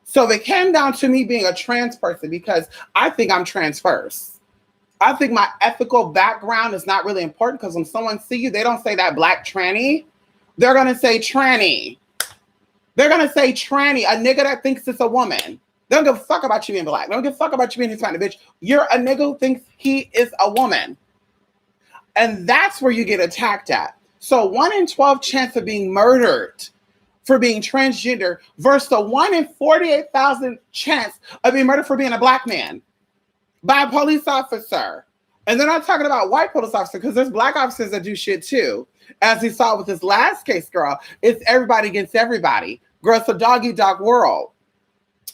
Speaker 1: So it came down to me being a trans person because I think I'm trans first. I think my ethical background is not really important because when someone see you, they don't say that Black tranny. They're going to say tranny. They're going to say tranny, a nigga that thinks it's a woman. They don't give a fuck about you being Black. They don't give a fuck about you being Hispanic, bitch. You're a nigga who thinks he is a woman. And that's where you get attacked at. So 1 in 12 chance of being murdered for being transgender versus the 1 in 48,000 chance of being murdered for being a Black man. by a police officer. And they're not talking about white police officers because there's black officers that do shit too. As we saw with this last case, girl, it's everybody against everybody. Girl, it's a dog-eat-dog world.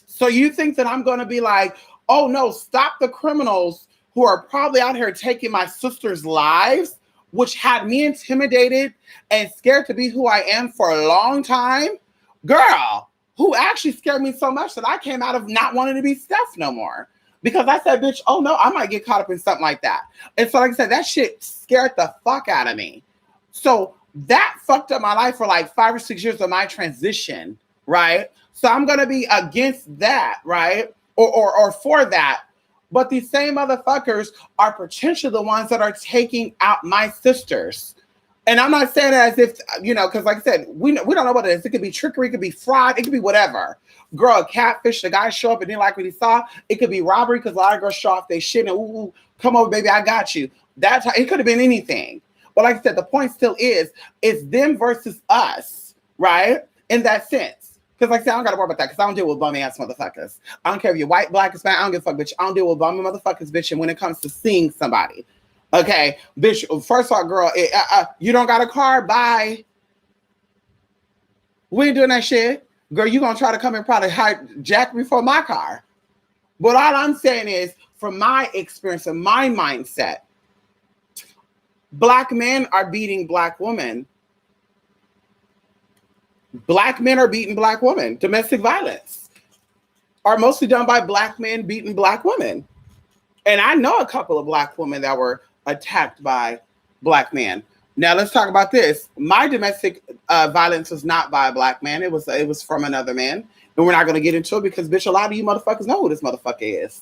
Speaker 1: So you think that I'm going to be like, oh no, stop the criminals who are probably out here taking my sister's lives, which had me intimidated and scared to be who I am for a long time? Girl, who actually scared me so much that I came out of not wanting to be Steph no more. Because I said, bitch, oh no, I might get caught up in something like that. And so like I said, that shit scared the fuck out of me. So that fucked up my life for like 5 or 6 years of my transition, right? So I'm going to be against that, right? Or for that. But these same motherfuckers are potentially the ones that are taking out my sisters. And I'm not saying that as if, you know, because like I said, we don't know what it is. It could be trickery, it could be fraud, it could be whatever. Girl, a catfish, the guy show up and didn't like what he saw. It could be robbery because a lot of girls show off their shit and, ooh, come over, baby, I got you. That's how, it could have been anything. But like I said, the point still is, it's them versus us, right? In that sense. Because like I said, I don't got to worry about that because I don't deal with bummy ass motherfuckers. I don't care if you're white, black, Hispanic, I don't give a fuck, bitch. I don't deal with bummy motherfuckers, bitch. And when it comes to seeing somebody, okay, bitch, first of all, girl, you don't got a car? Bye. We ain't doing that shit. Girl, you gonna try to come and probably hijack me for my car. But all I'm saying is, from my experience and my mindset, black men are beating black women. Black men are beating black women. Domestic violence are mostly done by black men beating black women. And I know a couple of black women that were attacked by black men. Now let's talk about this. My domestic violence was not by a black man. It was from another man. And we're not going to get into it because, bitch, a lot of you motherfuckers know who this motherfucker is.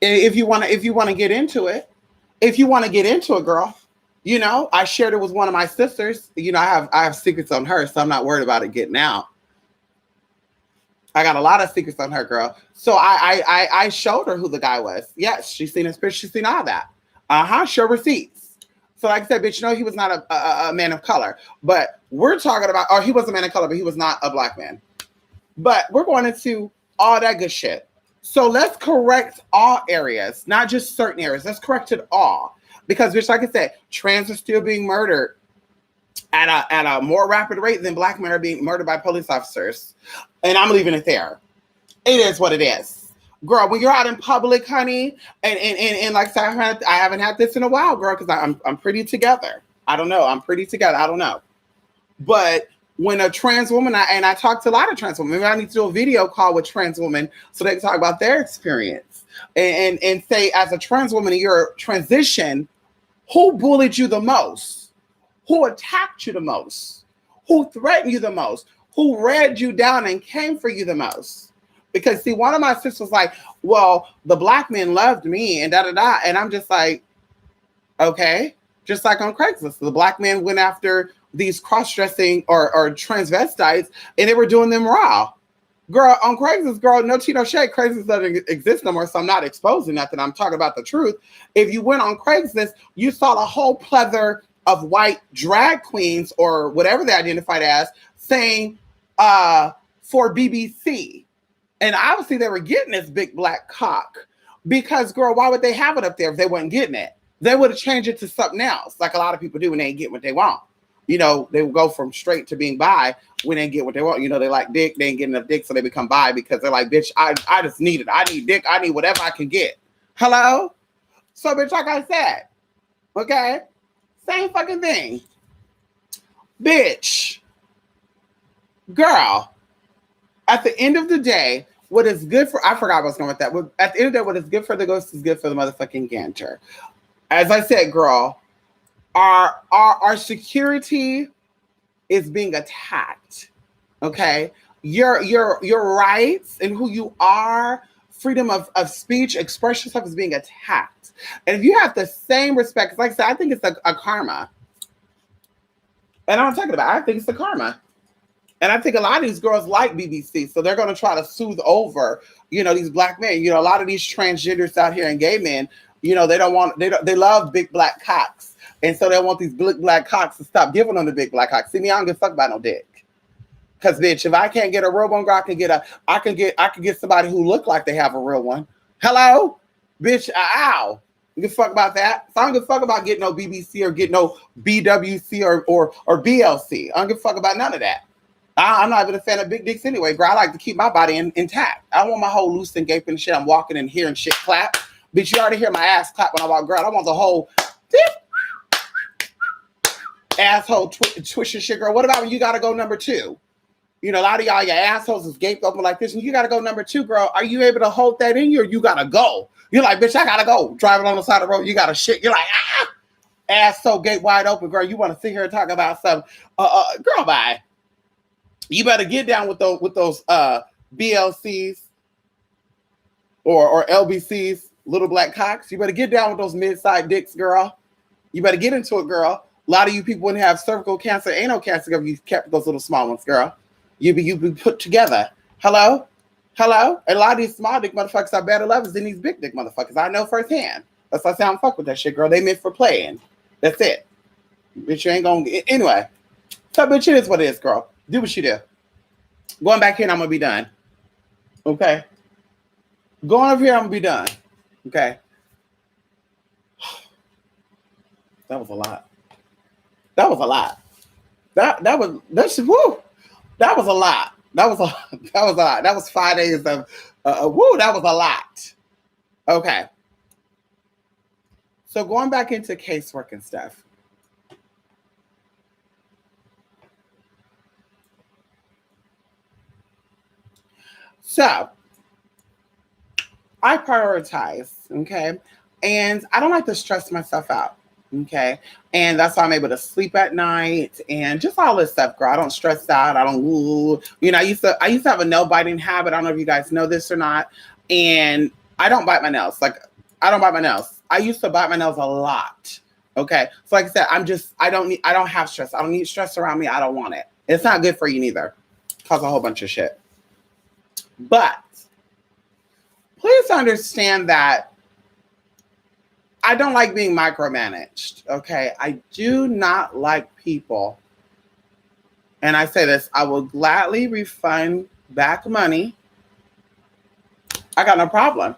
Speaker 1: If you want to get into it, girl, you know, I shared it with one of my sisters. You know, I have secrets on her, so I'm not worried about it getting out. I got a lot of secrets on her, girl. So I showed her who the guy was. Yes, she's seen his picture. She's seen all that. Show receipts. So like I said, bitch, no, he was not a man of color. But we're talking about, or he was a man of color, but he was not a black man. But we're going into all that good shit. So let's correct all areas, not just certain areas. Let's correct it all. Because, bitch, like I said, trans are still being murdered at a more rapid rate than black men are being murdered by police officers. And I'm leaving it there. It is what it is. Girl, when you're out in public, honey, and like I said, I haven't had this in a while, girl, because I'm pretty together. I don't know. I'm pretty together. I don't know. But when a trans woman, and I talk to a lot of trans women, maybe I need to do a video call with trans women so they can talk about their experience. And say, as a trans woman in your transition, who bullied you the most? Who attacked you the most? Who threatened you the most? Who read you down and came for you the most? Because, see, one of my sisters was like, well, the black men loved me and da-da-da. And I'm just like, okay. Just like on Craigslist. The black men went after these cross-dressing or transvestites and they were doing them raw. Girl, on Craigslist, girl, no tea, no shade. Craigslist doesn't exist no more, so I'm not exposing nothing. I'm talking about the truth. If you went on Craigslist, you saw a whole plethora of white drag queens or whatever they identified as saying for BBC. And obviously they were getting this big black cock because, girl, why would they have it up there if they weren't getting it? They would have changed it to something else, like a lot of people do when they ain't get what they want. You know, they will go from straight to being bi when they get what they want. You know, they like dick, they ain't getting enough dick, so they become bi because they're like, bitch, I just need it. I need dick. I need whatever I can get. Hello? So, bitch, like I said, okay? Same fucking thing. Bitch. Girl. At the end of the day, what is good for, I forgot what's going with that. At the end of the day, what is good for the ghost is good for the motherfucking ganter. As I said, girl, our security is being attacked. Okay? Your rights and who you are, freedom of speech, express yourself is being attacked. And if you have the same respect, like I said, I think it's a karma. And I'm talking about, I think it's the karma. And I think a lot of these girls like BBC, so they're going to try to soothe over, you know, these black men. You know, a lot of these transgenders out here and gay men, you know, they love big black cocks. And so they want these big black cocks to stop giving them the big black cocks. See me, I don't give a fuck about no dick. Because, bitch, if I can't get a real one, girl, I can get somebody who look like they have a real one. Hello? Bitch, ow. You give a fuck about that. So I don't give a fuck about getting no BBC or getting no BWC or BLC. I don't give a fuck about none of that. I'm not even a fan of big dicks anyway, girl. I like to keep my body intact. I don't want my whole loose and gaping shit. I'm walking in here and shit clap. Bitch, you already hear my ass clap when I walk, girl. I want the whole asshole twist your shit, girl. What about when you gotta go number 2? You know, a lot of y'all, your assholes is gaped open like this, and you gotta go number 2, girl. Are you able to hold that in you, or you gotta go? You're like, bitch, I gotta go. Driving on the side of the road, you gotta shit. You're like, ass so gape wide open, girl. You want to sit here and talk about something? Girl, bye. You better get down with those BLCs or LBCs, little black cocks. You better get down with those mid-side dicks, girl. You better get into it, girl. A lot of you people wouldn't have cervical cancer, anal cancer if you kept those little small ones, girl. You be put together. Hello? And a lot of these small dick motherfuckers are better lovers than these big dick motherfuckers. I know firsthand. That's why I say I don't fuck with that shit, girl. They meant for playing. That's it. Bitch, you ain't gonna get anyway. So bitch, it is what it is, girl. Do what you do. Going back here and I'm gonna be done. Okay. Going over here, I'm gonna be done. Okay. That was a lot. That was a lot. That was woo. That was a lot. That was a lot. That was 5 days of woo, that was a lot. Okay. So going back into casework and stuff. So I prioritize, okay? And I don't like to stress myself out, okay? And that's why I'm able to sleep at night and just all this stuff, girl. I don't stress out. I don't, you know, I used to have a nail biting habit. I don't know if you guys know this or not. And I don't bite my nails. Like, I don't bite my nails. I used to bite my nails a lot, okay? So like I said, I don't have stress. I don't need stress around me. I don't want it. It's not good for you neither. Cause a whole bunch of shit. But please understand that I don't like being micromanaged, okay? I do not like people. And I say this, I will gladly refund back money. I got no problem.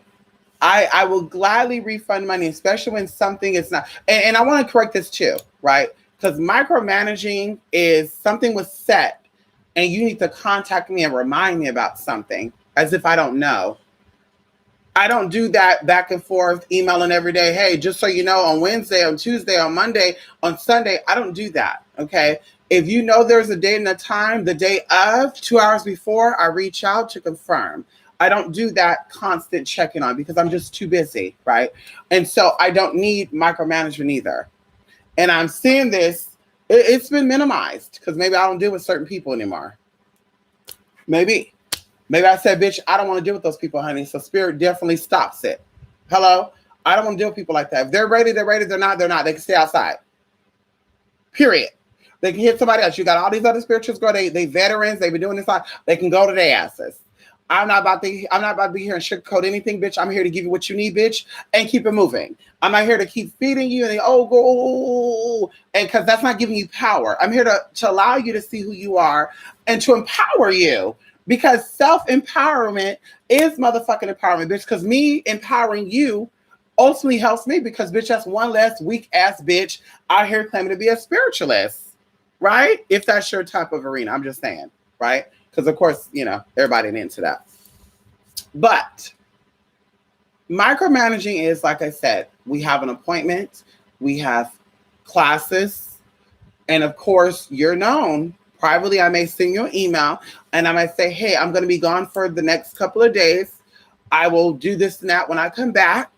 Speaker 1: I will gladly refund money, especially when something is not. And I want to correct this too, right? Because micromanaging is something was set and you need to contact me and remind me about something as if I don't know. I don't do that back and forth, emailing every day. Hey, just so you know, on Wednesday, on Tuesday, on Monday, on Sunday, I don't do that, okay? If you know there's a date and a time, the day of, 2 hours before, I reach out to confirm. I don't do that constant checking on because I'm just too busy, right? And so I don't need micromanagement either. And I'm seeing this, it's been minimized because maybe I don't deal with certain people anymore. Maybe I said, bitch, I don't want to deal with those people, honey. So spirit definitely stops it. Hello? I don't want to deal with people like that. If they're ready, they're ready. They're not, they're not. They can stay outside. Period. They can hit somebody else. You got all these other spirituals, girl. They veterans. They've been doing this. They can go to their asses. I'm not about to be here and sugarcoat anything, bitch. I'm here to give you what you need, bitch, and keep it moving. I'm not here to keep feeding you and go, and because that's not giving you power. I'm here to allow you to see who you are and to empower you. Because self-empowerment is motherfucking empowerment, bitch. Because me empowering you ultimately helps me because, bitch, that's one less weak-ass bitch out here claiming to be a spiritualist, right? If that's your type of arena. I'm just saying, right? Because, of course, you know, everybody ain't into that. But micromanaging is, like I said, we have an appointment, we have classes, and, of course, you're known. Privately, I may send you an email and I might say, hey, I'm going to be gone for the next couple of days. I will do this and that when I come back.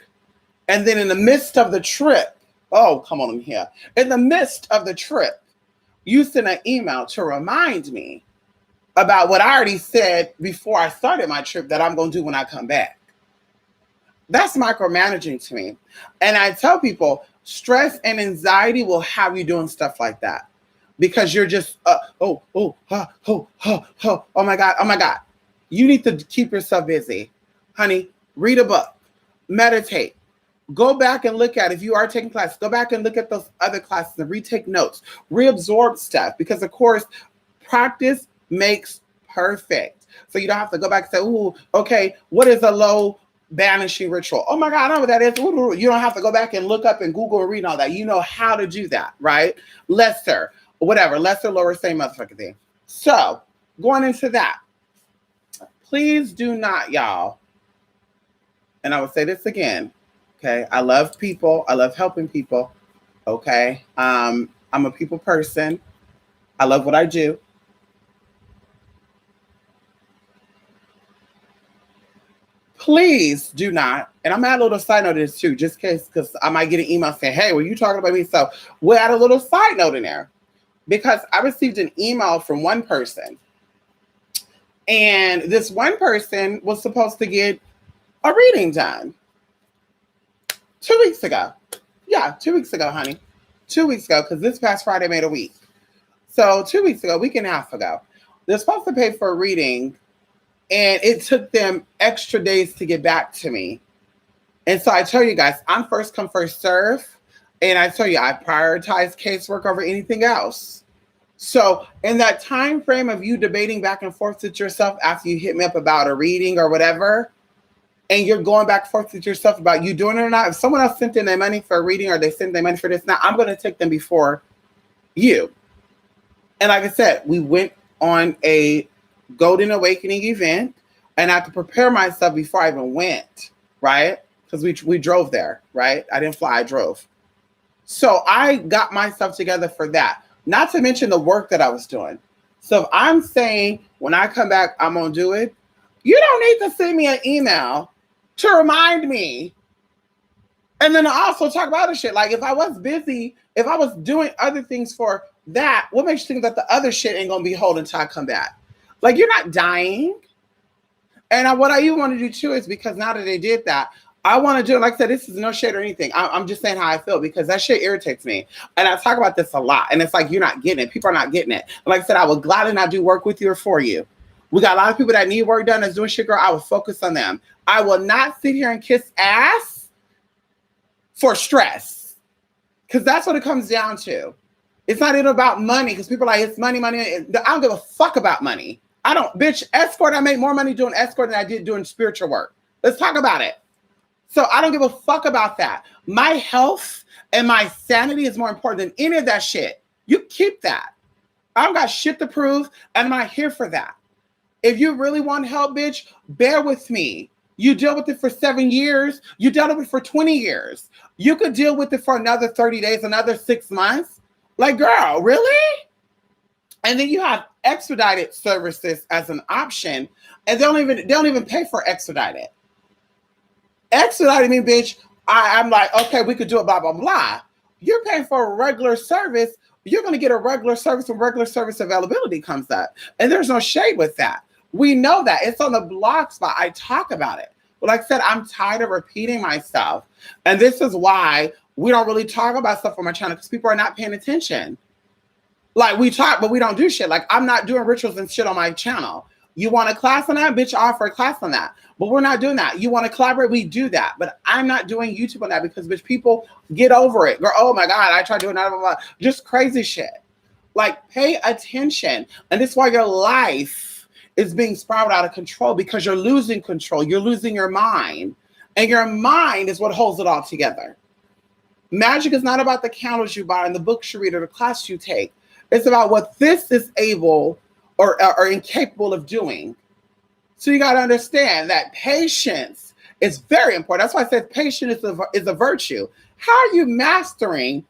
Speaker 1: And then in the midst of the trip, oh, come on in here. In the midst of the trip, you send an email to remind me about what I already said before I started my trip that I'm going to do when I come back. That's micromanaging to me. And I tell people, stress and anxiety will have you doing stuff like that. Because you're just, oh my God. You need to keep yourself busy. Honey, read a book, meditate, go back and look at, if you are taking classes, go back and look at those other classes and retake notes, reabsorb stuff. Because of course, practice makes perfect. So you don't have to go back and say, ooh, okay, what is a low banishing ritual. Oh my God, I know what that is. You don't have to go back and look up and Google and read all that. You know how to do that, right? Lesser, whatever, lesser, lower, same motherfucking thing. So going into that, please do not, y'all. And I will say this again. Okay. I love people. I love helping people. Okay. I'm a people person. I love what I do. Please do not, and I'm at a little side note of this too, just in case, because I might get an email saying, hey, were you talking about me? So we'll add a little side note in there, because I received an email from one person, and this one person was supposed to get a reading done 2 weeks ago. Yeah, 2 weeks ago, honey. 2 weeks ago, because this past Friday made a week. So 2 weeks ago, week and a half ago, they're supposed to pay for a reading, and it took them extra days to get back to me. And so I tell you guys, I'm first come, first serve. And I tell you, I prioritize casework over anything else. So in that time frame of you debating back and forth with yourself after you hit me up about a reading or whatever, and you're going back and forth with yourself about you doing it or not, if someone else sent in their money for a reading or they sent their money for this, now I'm going to take them before you. And like I said, we went on a Golden Awakening event, and I had to prepare myself before I even went, right? Because we drove there, right? I didn't fly, I drove. So I got myself together for that. Not to mention the work that I was doing. So if I'm saying when I come back, I'm going to do it, you don't need to send me an email to remind me. And then I also talk about other shit. Like if I was busy, if I was doing other things for that, what makes you think that the other shit ain't going to be holding until I come back? Like, you're not dying. And what I even want to do too is, because now that they did that, I want to do, like I said, this is no shit or anything. I'm just saying how I feel, because that shit irritates me. And I talk about this a lot. And it's like, you're not getting it. People are not getting it. And like I said, I would gladly not do work with you or for you. We got a lot of people that need work done that's doing shit, girl. I will focus on them. I will not sit here and kiss ass for stress. Because that's what it comes down to. It's not even about money, because people are like, it's money, money. I don't give a fuck about money. I don't, bitch, escort, I make more money doing escort than I did doing spiritual work. Let's talk about it. So I don't give a fuck about that. My health and my sanity is more important than any of that shit. You keep that. I don't got shit to prove, and I'm not here for that. If you really want help, bitch, bear with me. You deal with it for 7 years. You dealt with it for 20 years. You could deal with it for another 30 days, another 6 months. Like, girl, really? And then you have expedited services as an option, and they don't even pay for expedited. Expedited mean, bitch, I'm like, okay, we could do it, blah, blah, blah. You're paying for a regular service. You're going to get a regular service when regular service availability comes up. And there's no shade with that. We know that. It's on the blog spot. I talk about it. But like I said, I'm tired of repeating myself. And this is why we don't really talk about stuff on my channel, because people are not paying attention. Like, we talk, but we don't do shit. Like, I'm not doing rituals and shit on my channel. You want a class on that? Bitch, offer a class on that. But we're not doing that. You want to collaborate? We do that. But I'm not doing YouTube on that, because, bitch, people get over it. Girl, oh my God, I tried doing that, blah, blah, blah. Just crazy shit. Like, pay attention. And this is why your life is being spiraled out of control, because you're losing control. You're losing your mind. And your mind is what holds it all together. Magic is not about the candles you buy and the books you read or the class you take. It's about what this is able or incapable of doing. So you got to understand that patience is very important. That's why I said patience is a virtue. How are you mastering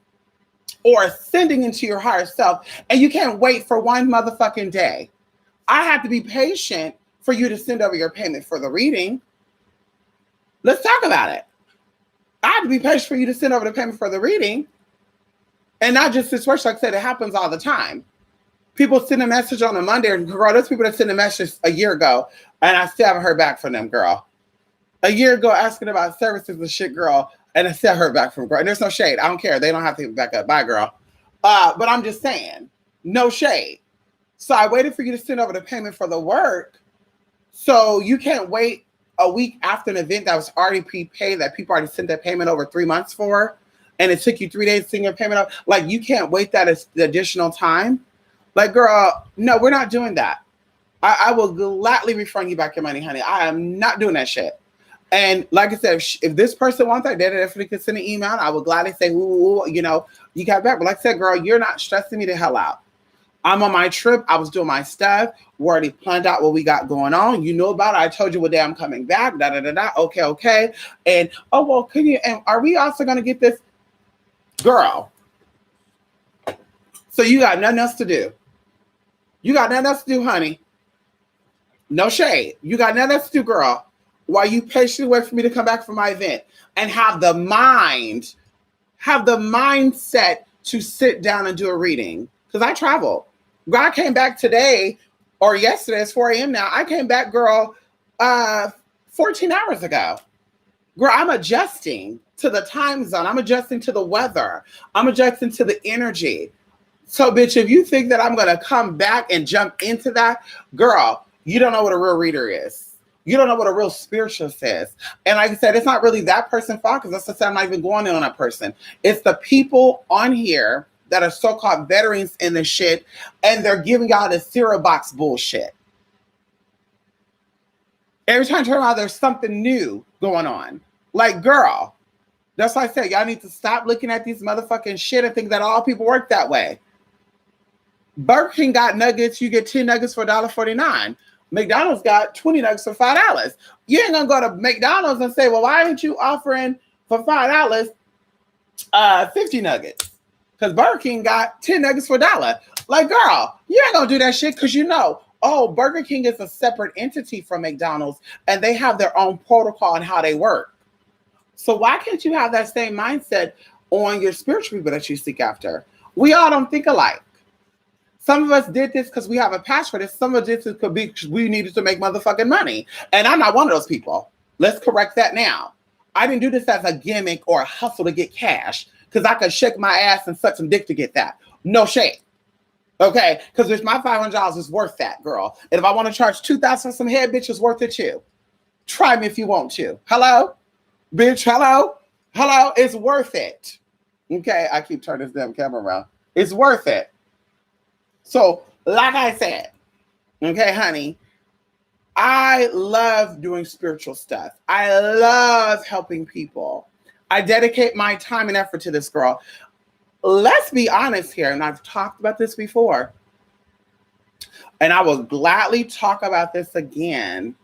Speaker 1: or ascending into your higher self, and you can't wait for one motherfucking day? I have to be patient for you to send over your payment for the reading. Let's talk about it. I have to be patient for you to send over the payment for the reading. And not just this work, like I said, it happens all the time. People send a message on a Monday, and girl, there's people that sent a message a year ago, and I still haven't heard back from them, girl. A year ago, asking about services and shit, girl, and I still heard back from girl. And there's no shade. I don't care. They don't have to get back up. Bye, girl. But I'm just saying, no shade. So I waited for you to send over the payment for the work. So you can't wait a week after an event that was already prepaid, that people already sent that payment over 3 months for, and it took you 3 days to send your payment up. Like, you can't wait that as the additional time. Like, girl, no, we're not doing that. I will gladly refund you back your money, honey. I am not doing that shit. And like I said, if this person wants that, they definitely can send an email. I would gladly say, ooh, you know, you got back. But like I said, girl, you're not stressing me the hell out. I'm on my trip. I was doing my stuff. We already planned out what we got going on. You know about it. I told you what day I'm coming back. Da da da da. Okay, okay. And oh well, can you? And are we also gonna get this, girl? So you got nothing else to do. You got nothing else to do, honey. No shade. You got nothing else to do, girl. While you patiently wait for me to come back from my event and have the mindset to sit down and do a reading. Because I travel. I came back today or yesterday. It's 4 a.m. now. I came back, girl, 14 hours ago. Girl, I'm adjusting to the time zone. I'm adjusting to the weather. I'm adjusting to the energy. So, bitch, if you think that I'm going to come back and jump into that, girl, you don't know what a real reader is. You don't know what a real spiritualist is. And like I said, it's not really that person's fault because that's I'm not even going in on that person. It's the people on here that are so-called veterans in the shit, and they're giving y'all the cereal box bullshit. Every time I turn around, there's something new going on. Like, girl, that's why I said y'all need to stop looking at these motherfucking shit and think that all people work that way. Burger King got nuggets. You get 10 nuggets for $1.49. McDonald's got 20 nuggets for $5. You ain't gonna go to McDonald's and say, well, why aren't you offering for $5 50 nuggets? Because Burger King got 10 nuggets for $1. Like, girl, you ain't gonna do that shit because you know, oh, Burger King is a separate entity from McDonald's and they have their own protocol and how they work. So why can't you have that same mindset on your spiritual people that you seek after? We all don't think alike. Some of us did this because we have a passion for this. Some of this could be we needed to make motherfucking money. And I'm not one of those people. Let's correct that now. I didn't do this as a gimmick or a hustle to get cash because I could shake my ass and suck some dick to get that. No shade. Okay? Because if my $500 is worth that, girl. And if I want to charge $2,000 for some head, bitch, it's worth it too. Try me if you want to. Hello? Bitch, hello? Hello? It's worth it. Okay? I keep turning this damn camera around. It's worth it. So, like I said, okay, honey, I love doing spiritual stuff. I love helping people. I dedicate my time and effort to this, girl. Let's be honest here, and I've talked about this before, and I will gladly talk about this again,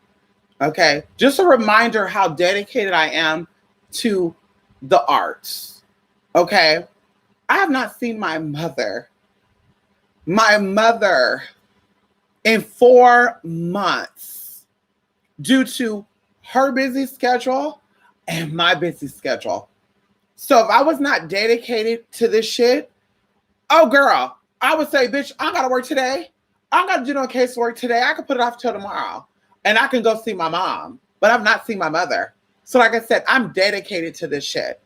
Speaker 1: okay? Just a reminder how dedicated I am to the arts, okay? I have not seen my mother in 4 months due to her busy schedule and my busy schedule. So if I was not dedicated to this shit, oh girl, I would say, bitch, I gotta work today. I gotta do no casework today. I can put it off till tomorrow and I can go see my mom, but I've not seen my mother. So like I said, I'm dedicated to this shit.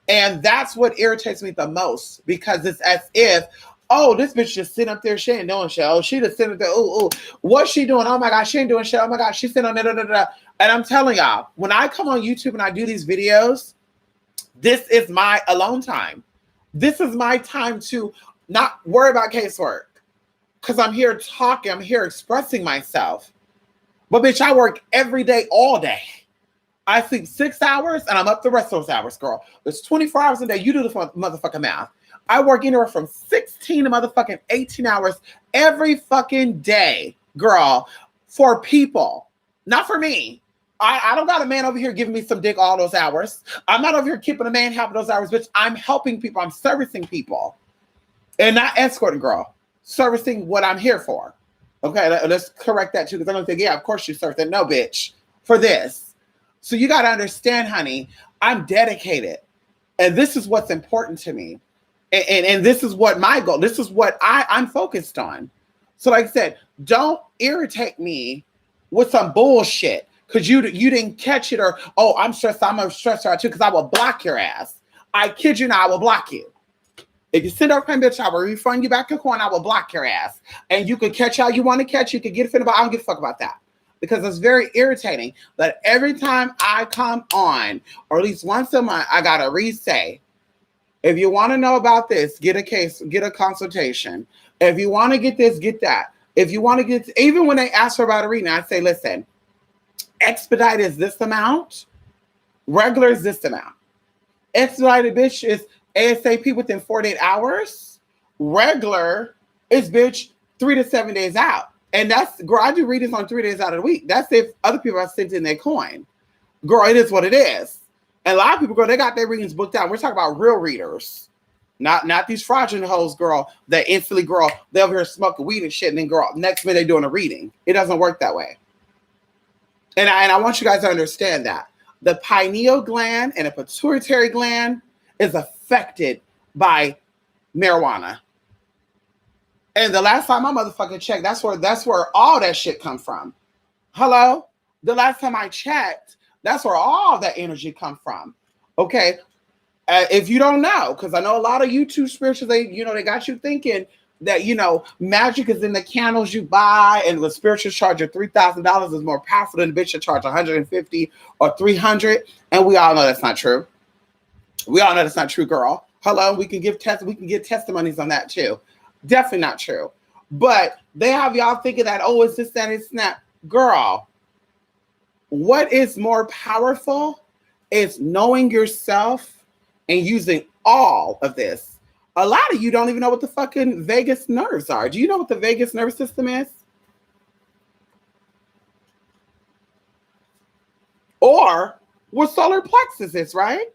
Speaker 1: And that's what irritates me the most because it's as if, oh, this bitch just sitting up there, she ain't doing shit. Oh, she just sitting up there, ooh, what's she doing? Oh my God, she ain't doing shit. Oh my God, she's sitting on da. And I'm telling y'all, when I come on YouTube and I do these videos, this is my alone time. This is my time to not worry about casework because I'm here talking, I'm here expressing myself. But bitch, I work every day, all day. I sleep 6 hours and I'm up the rest of those hours, girl. There's 24 hours a day. You do the motherfucking math. I work anywhere from 16 to motherfucking 18 hours every fucking day, girl, for people, not for me. I don't got a man over here giving me some dick all those hours. I'm not over here keeping a man half of those hours, bitch. I'm helping people. I'm servicing people and not escorting, girl. Servicing what I'm here for. Okay, let's correct that too because I'm going to think, yeah, of course you serve that. No, bitch, for this. So you got to understand, honey, I'm dedicated and this is what's important to me. And this is what my goal, this is what I'm focused on. So like I said, don't irritate me with some bullshit because you didn't catch it or, oh, I'm stressed, I'm a stressor too because I will block your ass. I kid you not, I will block you. If you send out a bitch, I will refund you back to coin, I will block your ass. And you can catch how you want to catch, you can get offended, but I don't give a fuck about that. Because it's very irritating that every time I come on, or at least once a month, I gotta re-say, if you want to know about this, get a consultation. If you want to get this, get that. If you want to get, even when they ask for about a reading, I say, listen, expedite is this amount. Regular is this amount. Expedited, bitch, is ASAP within 48 hours. Regular is, bitch, 3 to 7 days out. And that's, girl, I do readings on 3 days out of the week. That's if other people have sent in their coin. Girl, it is what it is. And a lot of people, girl, they got their readings booked out. We're talking about real readers. Not these fraudulent hoes, girl, that instantly, girl, they're over here smoking weed and shit, and then, girl, next minute they're doing a reading. It doesn't work that way. And I want you guys to understand that. The pineal gland and the pituitary gland is affected by marijuana. And the last time I motherfucking checked, that's where all that shit come from. Hello? The last time I checked, that's where all that energy come from. Okay? If you don't know, because I know a lot of YouTube spirituals, they got you thinking that, magic is in the candles you buy, and the spiritual charge of $3,000 is more powerful than the bitch that charge $150 or $300. And we all know that's not true. We all know that's not true, girl. Hello, we can give testimonies on that too. Definitely not true. But they have y'all thinking that, oh, it's this, that, it's not. Girl, what is more powerful is knowing yourself and using all of this. A lot of you don't even know what the fucking vagus nerves are. Do you know what the vagus nerve system is? Or what solar plexus is, right?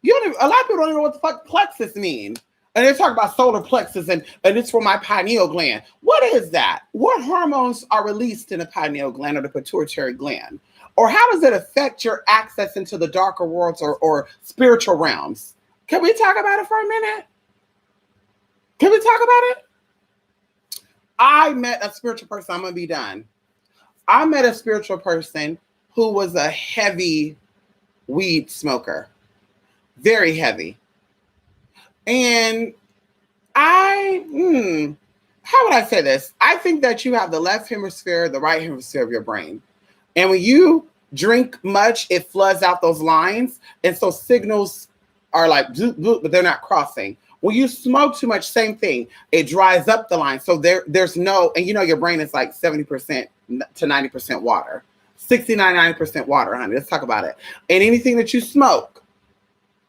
Speaker 1: A lot of people don't even know what the fuck plexus means. And they talk about solar plexus and it's for my pineal gland. What is that? What hormones are released in the pineal gland or the pituitary gland? Or how does it affect your access into the darker worlds or spiritual realms? Can we talk about it for a minute? Can we talk about it? I met a spiritual person. I'm going to be done. I met a spiritual person who was a heavy weed smoker. Very heavy. And how would I say this? I think that you have the left hemisphere, the right hemisphere of your brain. And when you drink much, it floods out those lines. And so signals are like, but they're not crossing. When you smoke too much, same thing. It dries up the line. So there's no, and your brain is like 70% to 90% water. 69, 90% water, honey. Let's talk about it. And anything that you smoke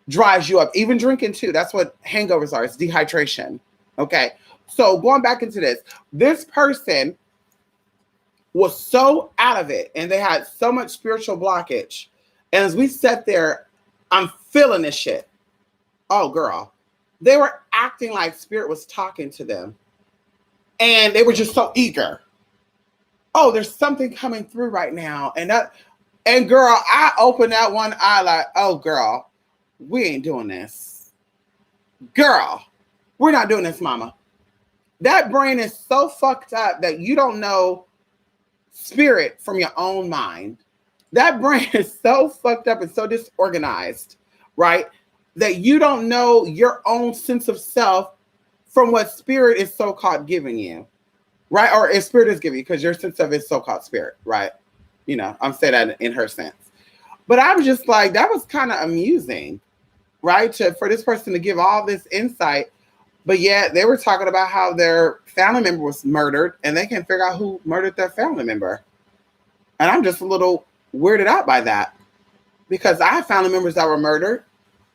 Speaker 1: dries you up. Even drinking too. That's what hangovers are. It's dehydration. Okay. So going back into this person was so out of it and they had so much spiritual blockage. And as we sat there, I'm feeling this shit. Oh, girl. They were acting like spirit was talking to them. And they were just so eager. Oh, there's something coming through right now. And girl, I opened that one eye like, oh, girl, we ain't doing this. Girl, we're not doing this, mama. That brain is so fucked up that you don't know spirit from your own mind. That brain is so fucked up and so disorganized, right? That you don't know your own sense of self from what spirit is so-called giving you, right? Or if spirit is giving you, because your sense of it is so-called spirit, right? I'm saying that in her sense. But I was just like, that was kind of amusing, right? For this person to give all this insight, but yet they were talking about how their family member was murdered and they can't figure out who murdered their family member. And I'm just a little weirded out by that because I have family members that were murdered.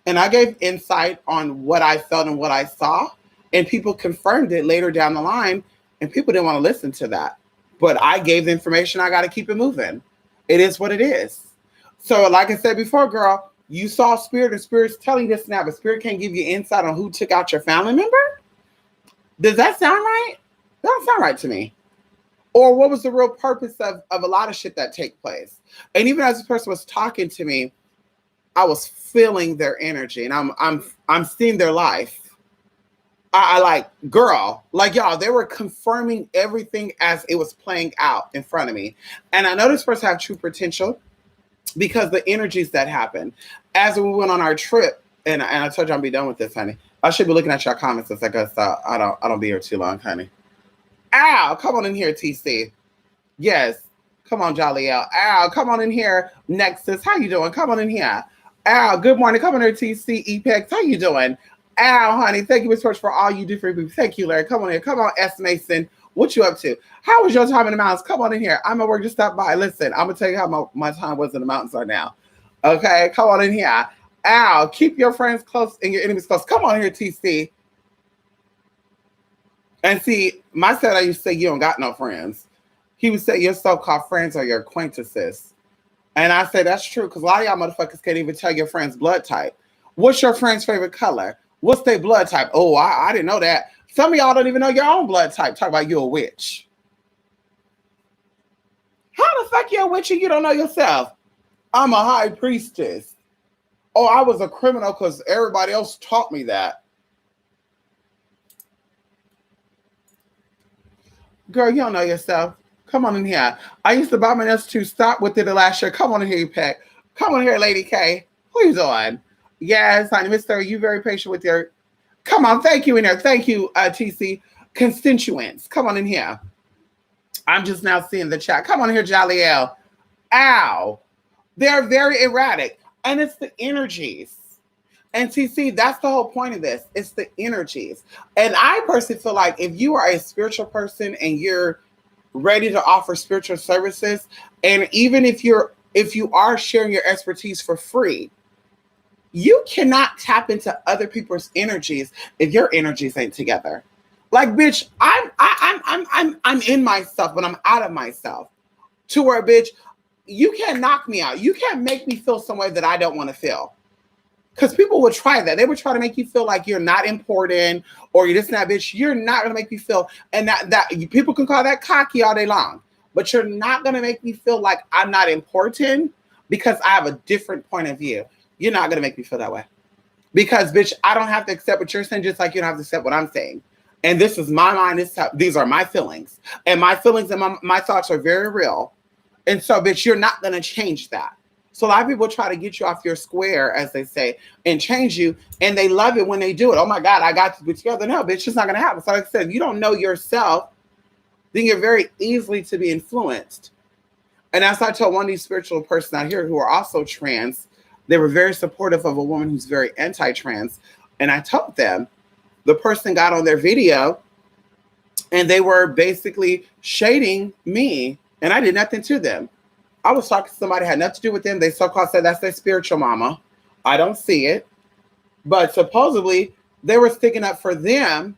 Speaker 1: And I gave insight on what I felt and what I saw. And people confirmed it later down the line. And people didn't want to listen to that. But I gave the information. I got to keep it moving. It is what it is. So like I said before, girl, you saw spirit and spirit's telling this now. But spirit can't give you insight on who took out your family member? Does that sound right? That don't sound right to me. Or what was the real purpose of a lot of shit that take place? And even as this person was talking to me, I was feeling their energy and I'm seeing their life. I like, girl, like y'all, they were confirming everything as it was playing out in front of me. And I know this person have true potential because the energies that happened as we went on our trip. And I told you I'll be done with this, honey. I should be looking at your comments a second. So I don't be here too long, honey. Ow, come on in here, TC. Yes. Come on, Jolly L. Ow, come on in here, Nexus. How you doing? Come on in here. Al, good morning. Come on here, TC Epex. How you doing? Al, honey, thank you so much for all you do for people. Thank you, Larry. Come on here. Come on, S. Mason. What you up to? How was your time in the mountains? Come on in here. I'm at work. Just stop by. Listen, I'm going to tell you how my time was in the mountains are now. Okay, come on in here. Al, keep your friends close and your enemies close. Come on here, TC. And see, my son, I used to say, you don't got no friends. He would say, your so-called friends are your acquaintances. And I say, that's true, because a lot of y'all motherfuckers can't even tell your friend's blood type. What's your friend's favorite color? What's their blood type? Oh, I didn't know that. Some of y'all don't even know your own blood type. Talk about you a witch. How the fuck you a witch and you don't know yourself? I'm a high priestess. Oh, I was a criminal because everybody else taught me that. Girl, you don't know yourself. Come on in here. I used to buy my nails to stop with it last year. Come on in here, you pack. Come on here, Lady K. Who you doing? Yes, honey, Mr. You very patient with your... Come on, thank you in there. Thank you, TC. Constituents, come on in here. I'm just now seeing the chat. Come on here, Jaliel. Ow. They're very erratic. And it's the energies. And TC, that's the whole point of this. It's the energies. And I personally feel like if you are a spiritual person and you're ready to offer spiritual services, and even if you are sharing your expertise for free, you cannot tap into other people's energies if your energies ain't together. Like, bitch, I'm in myself, but I'm out of myself. To where, bitch, you can't knock me out. You can't make me feel some way that I don't want to feel. Because people would try that. They would try to make you feel like you're not important or you're this and that, bitch. You're not going to make me feel, and that people can call that cocky all day long, but you're not going to make me feel like I'm not important because I have a different point of view. You're not going to make me feel that way. Because, bitch, I don't have to accept what you're saying just like you don't have to accept what I'm saying. And this is my mind. These are my feelings. And my feelings and my thoughts are very real. And so, bitch, you're not going to change that. So a lot of people try to get you off your square, as they say, and change you. And they love it when they do it. Oh, my God, I got to be together. No, bitch, it's not going to happen. So like I said, if you don't know yourself, then you're very easily to be influenced. And as I told one of these spiritual persons out here who are also trans, they were very supportive of a woman who's very anti-trans. And I told them, the person got on their video and they were basically shading me. And I did nothing to them. I was talking to somebody, had nothing to do with them. They so-called said that's their spiritual mama. I don't see it. But supposedly they were sticking up for them.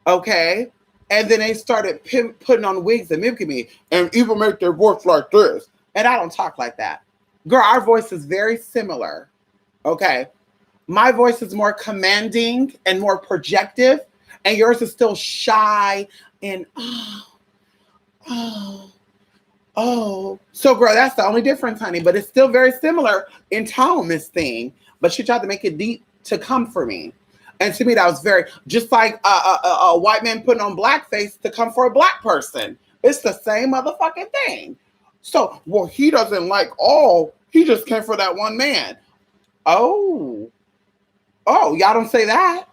Speaker 1: Okay. And then they started putting on wigs and mimicking me and even make their voice like this. And I don't talk like that. Girl, our voice is very similar. Okay. My voice is more commanding and more projective. And yours is still shy and oh. So, girl, that's the only difference, honey. But it's still very similar in tone, this thing. But she tried to make it deep to come for me. And to me, that was very, just like a white man putting on blackface to come for a black person. It's the same motherfucking thing. So, well, he doesn't like all. He just came for that one man. Oh, y'all don't say that.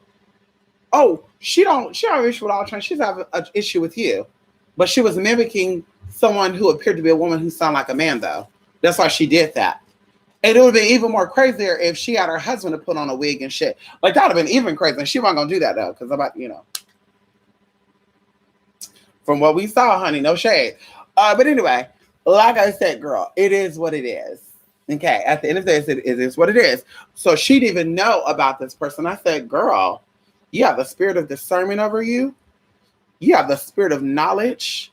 Speaker 1: Oh, she don't have an issue with all trans. She's have an issue with you. But she was mimicking someone who appeared to be a woman who sounded like a man, though. That's why she did that. And it would have been even more crazier if she had her husband to put on a wig and shit. Like, that would have been even crazier. She wasn't going to do that, though, because about, from what we saw, honey, no shade. But anyway, like I said, girl, it is what it is. Okay, at the end of the day, it is what it is. So she didn't even know about this person. I said, girl, you have the spirit of discernment over you. You have the spirit of knowledge.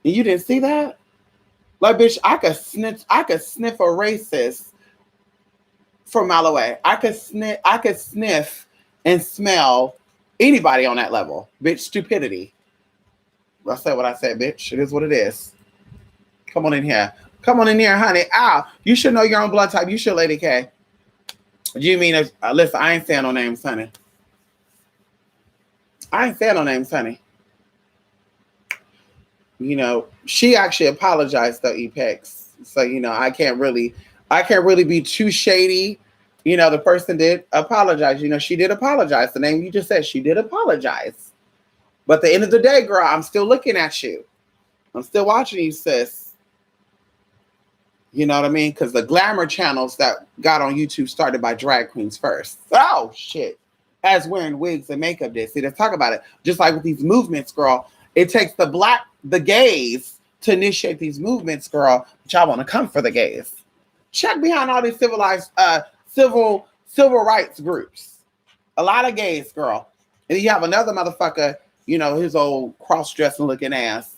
Speaker 1: And you didn't see that? Like, bitch, I could sniff a racist from a mile away. I could sniff and smell anybody on that level. Bitch, stupidity. I said what I said, bitch. It is what it is. Come on in here. Come on in here, honey. Ow. You should know your own blood type. You should, Lady K. You mean, listen, I ain't saying no names, honey. I ain't saying no names, honey. She actually apologized though, Epex. So, I can't really be too shady. The person did apologize. She did apologize. The name you just said, she did apologize. But at the end of the day, girl, I'm still looking at you. I'm still watching you, sis. You know what I mean? Because the glamour channels that got on YouTube started by drag queens first. Oh, shit. As wearing wigs and makeup did. See, let's talk about it. Just like with these movements, girl. It takes the gays to initiate these movements, girl. But y'all want to come for the gays. Check behind all these civil rights groups. A lot of gays, girl. And you have another motherfucker, you know, his old cross-dressing looking ass,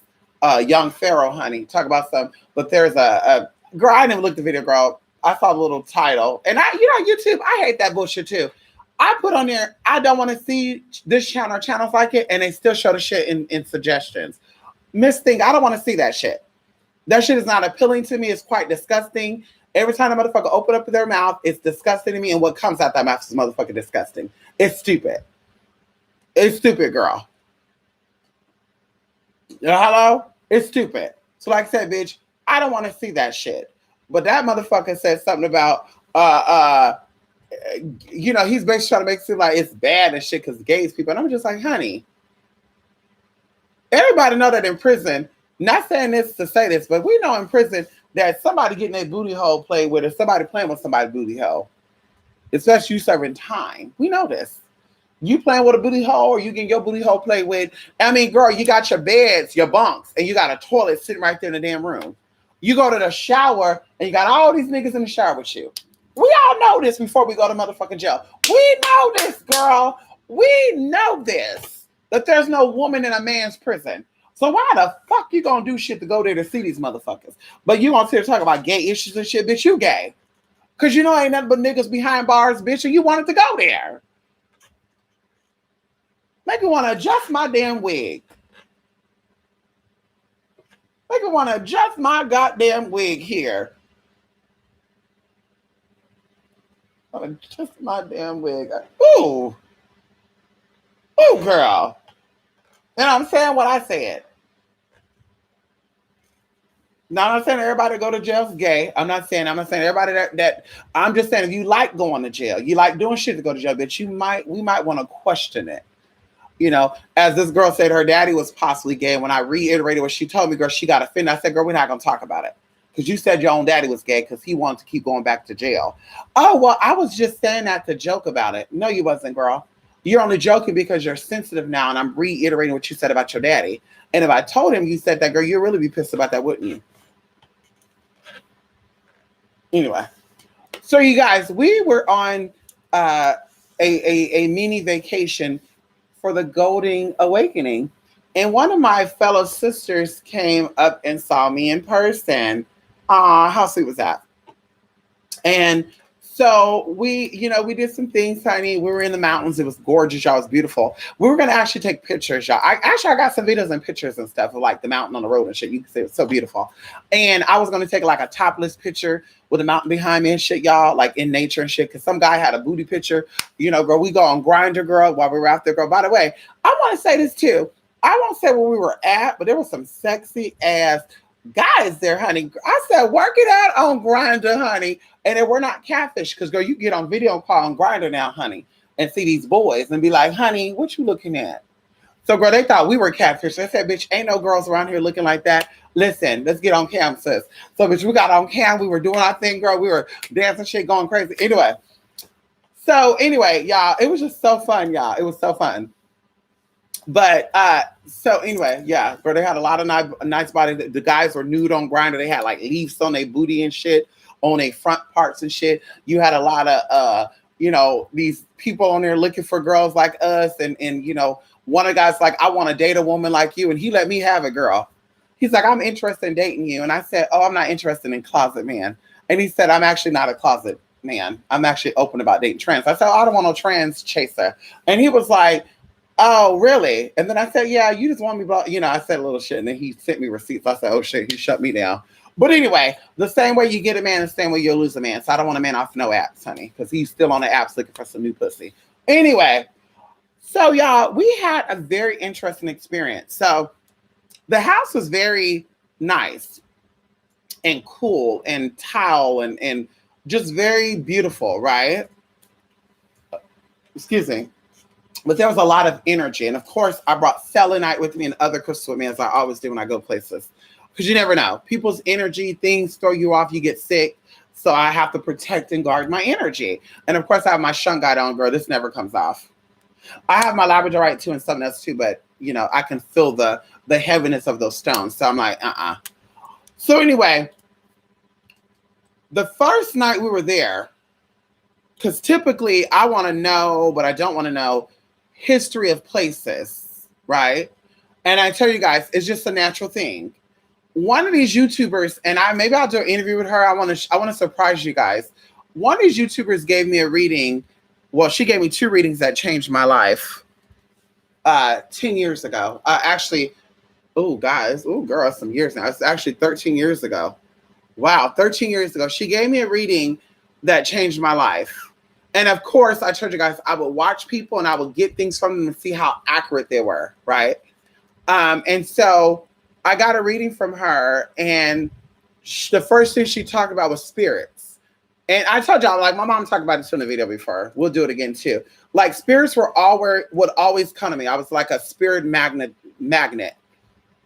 Speaker 1: young Pharaoh, honey. Talk about some. But there's a girl. I never looked at the video, girl. I saw the little title, and YouTube. I hate that bullshit too. I put on there, I don't want to see this channel or channels like it, and they still show the shit in suggestions. Miss Thing, I don't want to see that shit. That shit is not appealing to me. It's quite disgusting. Every time a motherfucker open up their mouth, it's disgusting to me, and what comes out that mouth is motherfucking disgusting. It's stupid. It's stupid, girl. Hello? It's stupid. So like I said, bitch, I don't want to see that shit. But that motherfucker said something about he's basically trying to make it seem like it's bad and shit because gays people. And I'm just like, honey, everybody know that in prison, not saying this to say this, but we know in prison that somebody getting their booty hole played with or somebody playing with somebody's booty hole. Especially you serving time. We know this. You playing with a booty hole or you getting your booty hole played with. I mean, girl, you got your beds, your bunks, and you got a toilet sitting right there in the damn room. You go to the shower and you got all these niggas in the shower with you. We all know this before we go to motherfucking jail. We know this, girl. We know this. That there's no woman in a man's prison. So why the fuck you gonna do shit to go there to see these motherfuckers? But you gonna sit here talk about gay issues and shit, bitch, you gay. Cause you know ain't nothing but niggas behind bars, bitch, and you wanted to go there. Make me want to adjust my damn wig. Make me want to adjust my goddamn wig here. Adjust my damn wig. Ooh. Ooh, girl. And I'm saying what I said. Now, I'm not saying everybody go to jail is gay. I'm not saying everybody that I'm just saying if you like going to jail, you like doing shit to go to jail, but we might want to question it. You know, as this girl said, her daddy was possibly gay. And when I reiterated what she told me, girl, she got offended. I said, girl, we're not going to talk about it. Because you said your own daddy was gay because he wanted to keep going back to jail. Oh, well, I was just saying that to joke about it. No, you wasn't, girl. You're only joking because you're sensitive now. And I'm reiterating what you said about your daddy. And if I told him you said that, girl, you'd really be pissed about that, wouldn't you? Anyway. So, you guys, we were on a mini vacation for the Golden Awakening. And one of my fellow sisters came up and saw me in person. How sweet was that? And so we did some things, honey. We were in the mountains. It was gorgeous, y'all. It was beautiful. We were going to actually take pictures, y'all. I got some videos and pictures and stuff of like the mountain on the road and shit. You can see it was so beautiful. And I was going to take like a topless picture with a mountain behind me and shit, y'all, like in nature and shit. Because some guy had a booty picture. You know, girl, we go on Grindr, girl, while we were out there, girl. By the way, I want to say this too. I won't say where we were at, but there was some sexy ass guys there, honey. I said, work it out on Grindr, honey. And then we're not catfish because, girl, you get on video call on Grindr now, honey, and see these boys and be like, honey, what you looking at? So, girl, they thought we were catfish. I said, bitch, ain't no girls around here looking like that. Listen, let's get on cam, sis. So, bitch, we got on cam. We were doing our thing, girl. We were dancing shit, going crazy. Anyway, y'all, it was just so fun, y'all. It was so fun. But so anyway, yeah, girl, they had a lot of nice body. The guys were nude on Grindr. They had like leaves on their booty and shit, on their front parts and shit. You had a lot of these people on there looking for girls like us, and one of the guys like, I want to date a woman like you, and he let me have it, girl. He's like, I'm interested in dating you, and I said, oh, I'm not interested in closet man. And he said, I'm actually not a closet man. I'm actually open about dating trans. I said, oh, I don't want no trans chaser. And he was like, oh, really? And then I said, yeah, you just want me, blah. I said a little shit, and then he sent me receipts. I said, oh, shit, he shut me down. But anyway, the same way you get a man, the same way you'll lose a man. So I don't want a man off no apps, honey, because he's still on the apps looking for some new pussy. Anyway, so, y'all, we had a very interesting experience. So the house was very nice and cool and tile and just very beautiful, right? Excuse me. But there was a lot of energy. And of course, I brought selenite with me and other crystals with me, as I always do when I go places. Because you never know. People's energy, things throw you off, you get sick. So I have to protect and guard my energy. And of course, I have my shungite on, girl. This never comes off. I have my labradorite too and something else too, but I can feel the heaviness of those stones. So I'm like, So anyway, The first night we were there, because typically I want to know, but I don't want to know history of places, right? And I tell you guys, it's just a natural thing. One of these YouTubers, and maybe I'll do an interview with her. I want to surprise you guys. One of these YouTubers gave me a reading. Well, she gave me 2 readings that changed my life 10 years ago. Actually, oh guys, oh girl, some years now. It's actually 13 years ago. Wow, 13 years ago. She gave me a reading that changed my life. And of course, I told you guys, I would watch people and I would get things from them and see how accurate they were, right? And so I got a reading from her, and the first thing she talked about was spirits. And I told y'all, like my mom talked about this in the video before. We'll do it again too. Like spirits would always come to me. I was like a spirit magnet.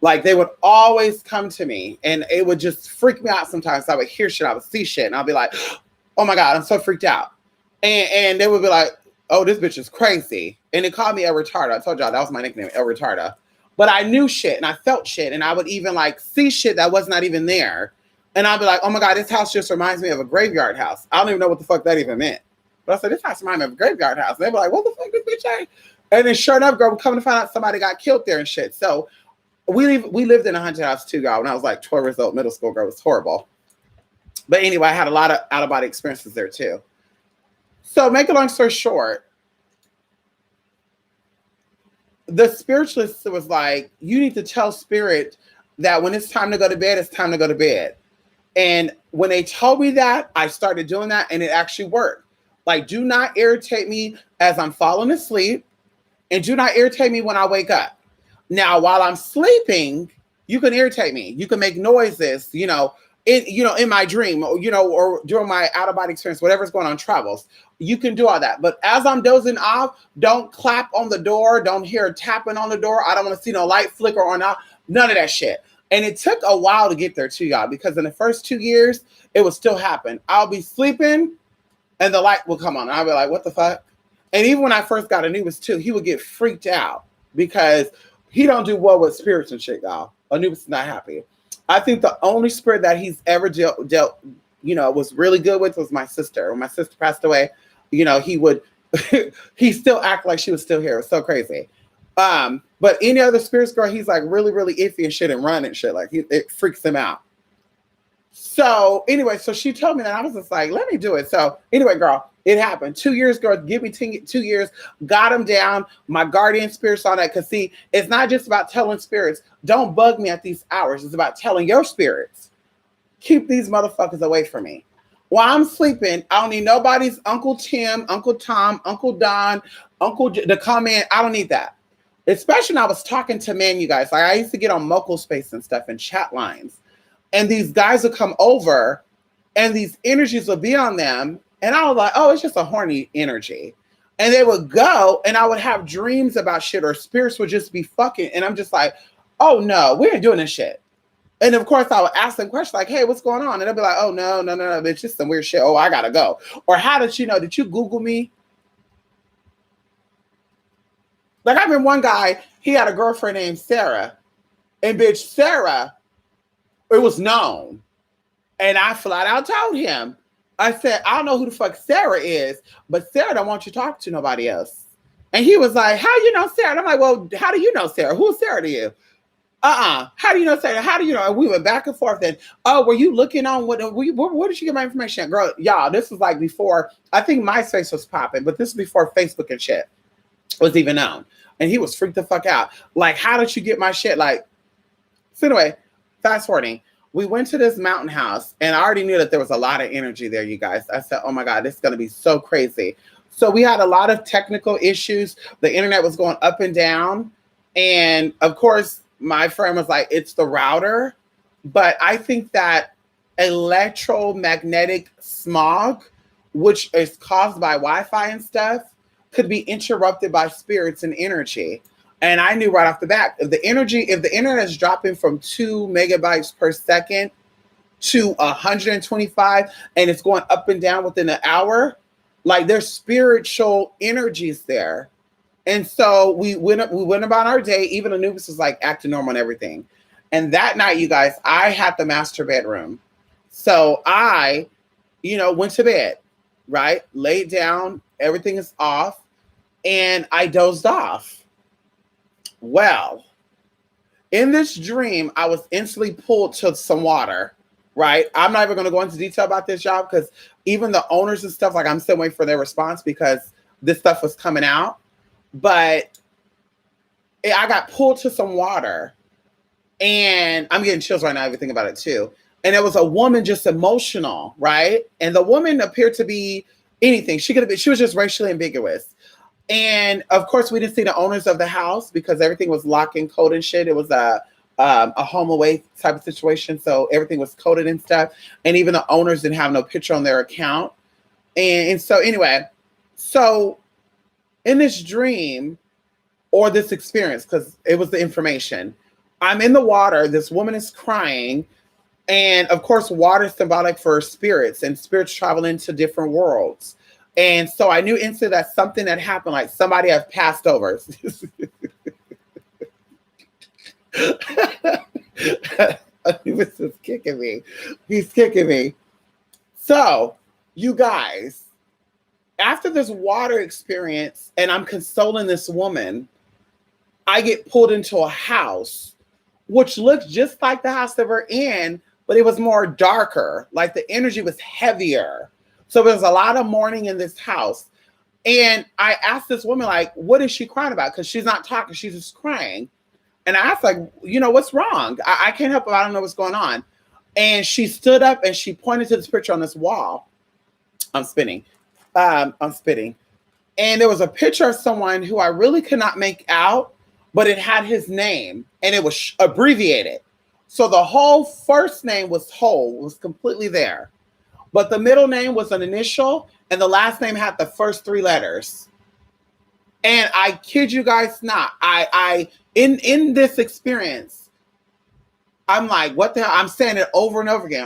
Speaker 1: Like they would always come to me, and it would just freak me out sometimes. I would hear shit, I would see shit, and I'll be like, oh my God, I'm so freaked out. And they would be like, oh, this bitch is crazy. And they called me El Retardo. I told y'all that was my nickname, El Retardo. But I knew shit and I felt shit, and I would even like see shit that was not even there. And I'd be like, oh my God, this house just reminds me of a graveyard house. I don't even know what the fuck that even meant. But I said, this house reminds me of a graveyard house. And they'd be like, what the fuck this bitch ain't? And then sure enough, girl, we're coming to find out somebody got killed there and shit. So we lived in a haunted house too, girl. When I was like 12 years old, middle school, girl, it was horrible. But anyway, I had a lot of out-of-body experiences there too. So make a long story short, the spiritualist was like, you need to tell spirit that when it's time to go to bed, it's time to go to bed. And when they told me that, I started doing that, and it actually worked. Like, do not irritate me as I'm falling asleep, and do not irritate me when I wake up. Now, while I'm sleeping, you can irritate me. You can make noises, in my dream, or during my out-of-body experience, whatever's going on travels. You can do all that. But as I'm dozing off, don't clap on the door. Don't hear tapping on the door. I don't want to see no light flicker or not. None of that shit. And it took a while to get there too, y'all, because in the first 2 years, it would still happen. I'll be sleeping and the light will come on. And I'll be like, what the fuck? And even when I first got Anubis too, he would get freaked out because he don't do well with spirits and shit, y'all. Anubis is not happy. I think the only spirit that he's ever dealt, was really good with was my sister. When my sister passed away, he would, he still act like she was still here. It was so crazy. But any other spirits, girl, he's like really, really iffy and shit and run and shit. Like it freaks him out. So anyway, so she told me that. I was just like, let me do it. So anyway, girl, it happened. 2 years, girl, give me 2 years, got him down. My guardian spirits on that. Cause see, it's not just about telling spirits, don't bug me at these hours. It's about telling your spirits, keep these motherfuckers away from me. While I'm sleeping, I don't need nobody's Uncle Tim, Uncle Tom, Uncle Don, to come in. I don't need that. Especially when I was talking to men, you guys. Like I used to get on Moco Space and stuff and chat lines. And these guys would come over and these energies would be on them. And I was like, oh, it's just a horny energy. And they would go and I would have dreams about shit, or spirits would just be fucking. And I'm just like, oh no, we ain't doing this shit. And of course I would ask them questions like, hey, what's going on? And they'll be like, oh, no, it's just some weird shit. Oh, I gotta go. Or how did you know? Did you Google me? Like I remember one guy, he had a girlfriend named Sarah. And bitch, Sarah, it was known. And I flat out told him, I said, I don't know who the fuck Sarah is, but Sarah don't want you to talk to nobody else. And he was like, how you know Sarah? And I'm like, well, how do you know Sarah? Who's Sarah to you? How do you know Sarah? How do you know? And we went back and forth. And were you looking on where did you get my information? Girl, y'all, this was like before, I think MySpace was popping, but this was before Facebook and shit was even known. And he was freaked the fuck out. Like, how did you get my shit? Like, so anyway, fast forwarding. We went to this mountain house and I already knew that there was a lot of energy there, you guys. I said, oh my God, this is going to be so crazy. So we had a lot of technical issues. The internet was going up and down. And of course, my friend was like, it's the router. But I think that electromagnetic smog, which is caused by Wi-Fi and stuff, could be interrupted by spirits and energy. And I knew right off the bat, if the internet is dropping from 2 megabytes per second to 125, and it's going up and down within an hour, like there's spiritual energies there. And so we went about our day. Even Anubis was like acting normal and everything. And that night, you guys, I had the master bedroom. So I went to bed, right? Laid down, everything is off, and I dozed off. Well, in this dream, I was instantly pulled to some water, right? I'm not even going to go into detail about this, y'all, because even the owners and stuff, like I'm still waiting for their response because this stuff was coming out. But I got pulled to some water, and I'm getting chills right now, even thinking about it too. And it was a woman just emotional, right? And the woman appeared to be anything. She was just racially ambiguous. And of course, we didn't see the owners of the house because everything was locked and coded and shit. It was a home away type of situation, so everything was coded and stuff. And even the owners didn't have no picture on their account. And so anyway, so in this dream or this experience, because it was the information, I'm in the water. This woman is crying. And of course, water is symbolic for spirits, and spirits travel into different worlds. And so I knew instantly that something had happened, like somebody had passed over. This is kicking me. He's kicking me. So, you guys, after this water experience, and I'm consoling this woman, I get pulled into a house, which looked just like the house that we're in, but it was more darker. Like the energy was heavier. So there's a lot of mourning in this house. And I asked this woman, like, what is she crying about? Because she's not talking, she's just crying. And I asked, like, what's wrong? I can't help it. I don't know what's going on. And she stood up and she pointed to this picture on this wall. I'm spitting. And there was a picture of someone who I really could not make out, but it had his name and it was abbreviated. So the whole first name was whole, was completely there. But the middle name was an initial and the last name had the first 3 letters. And I kid you guys not, I in this experience, I'm like, what the hell? I'm saying it over and over again.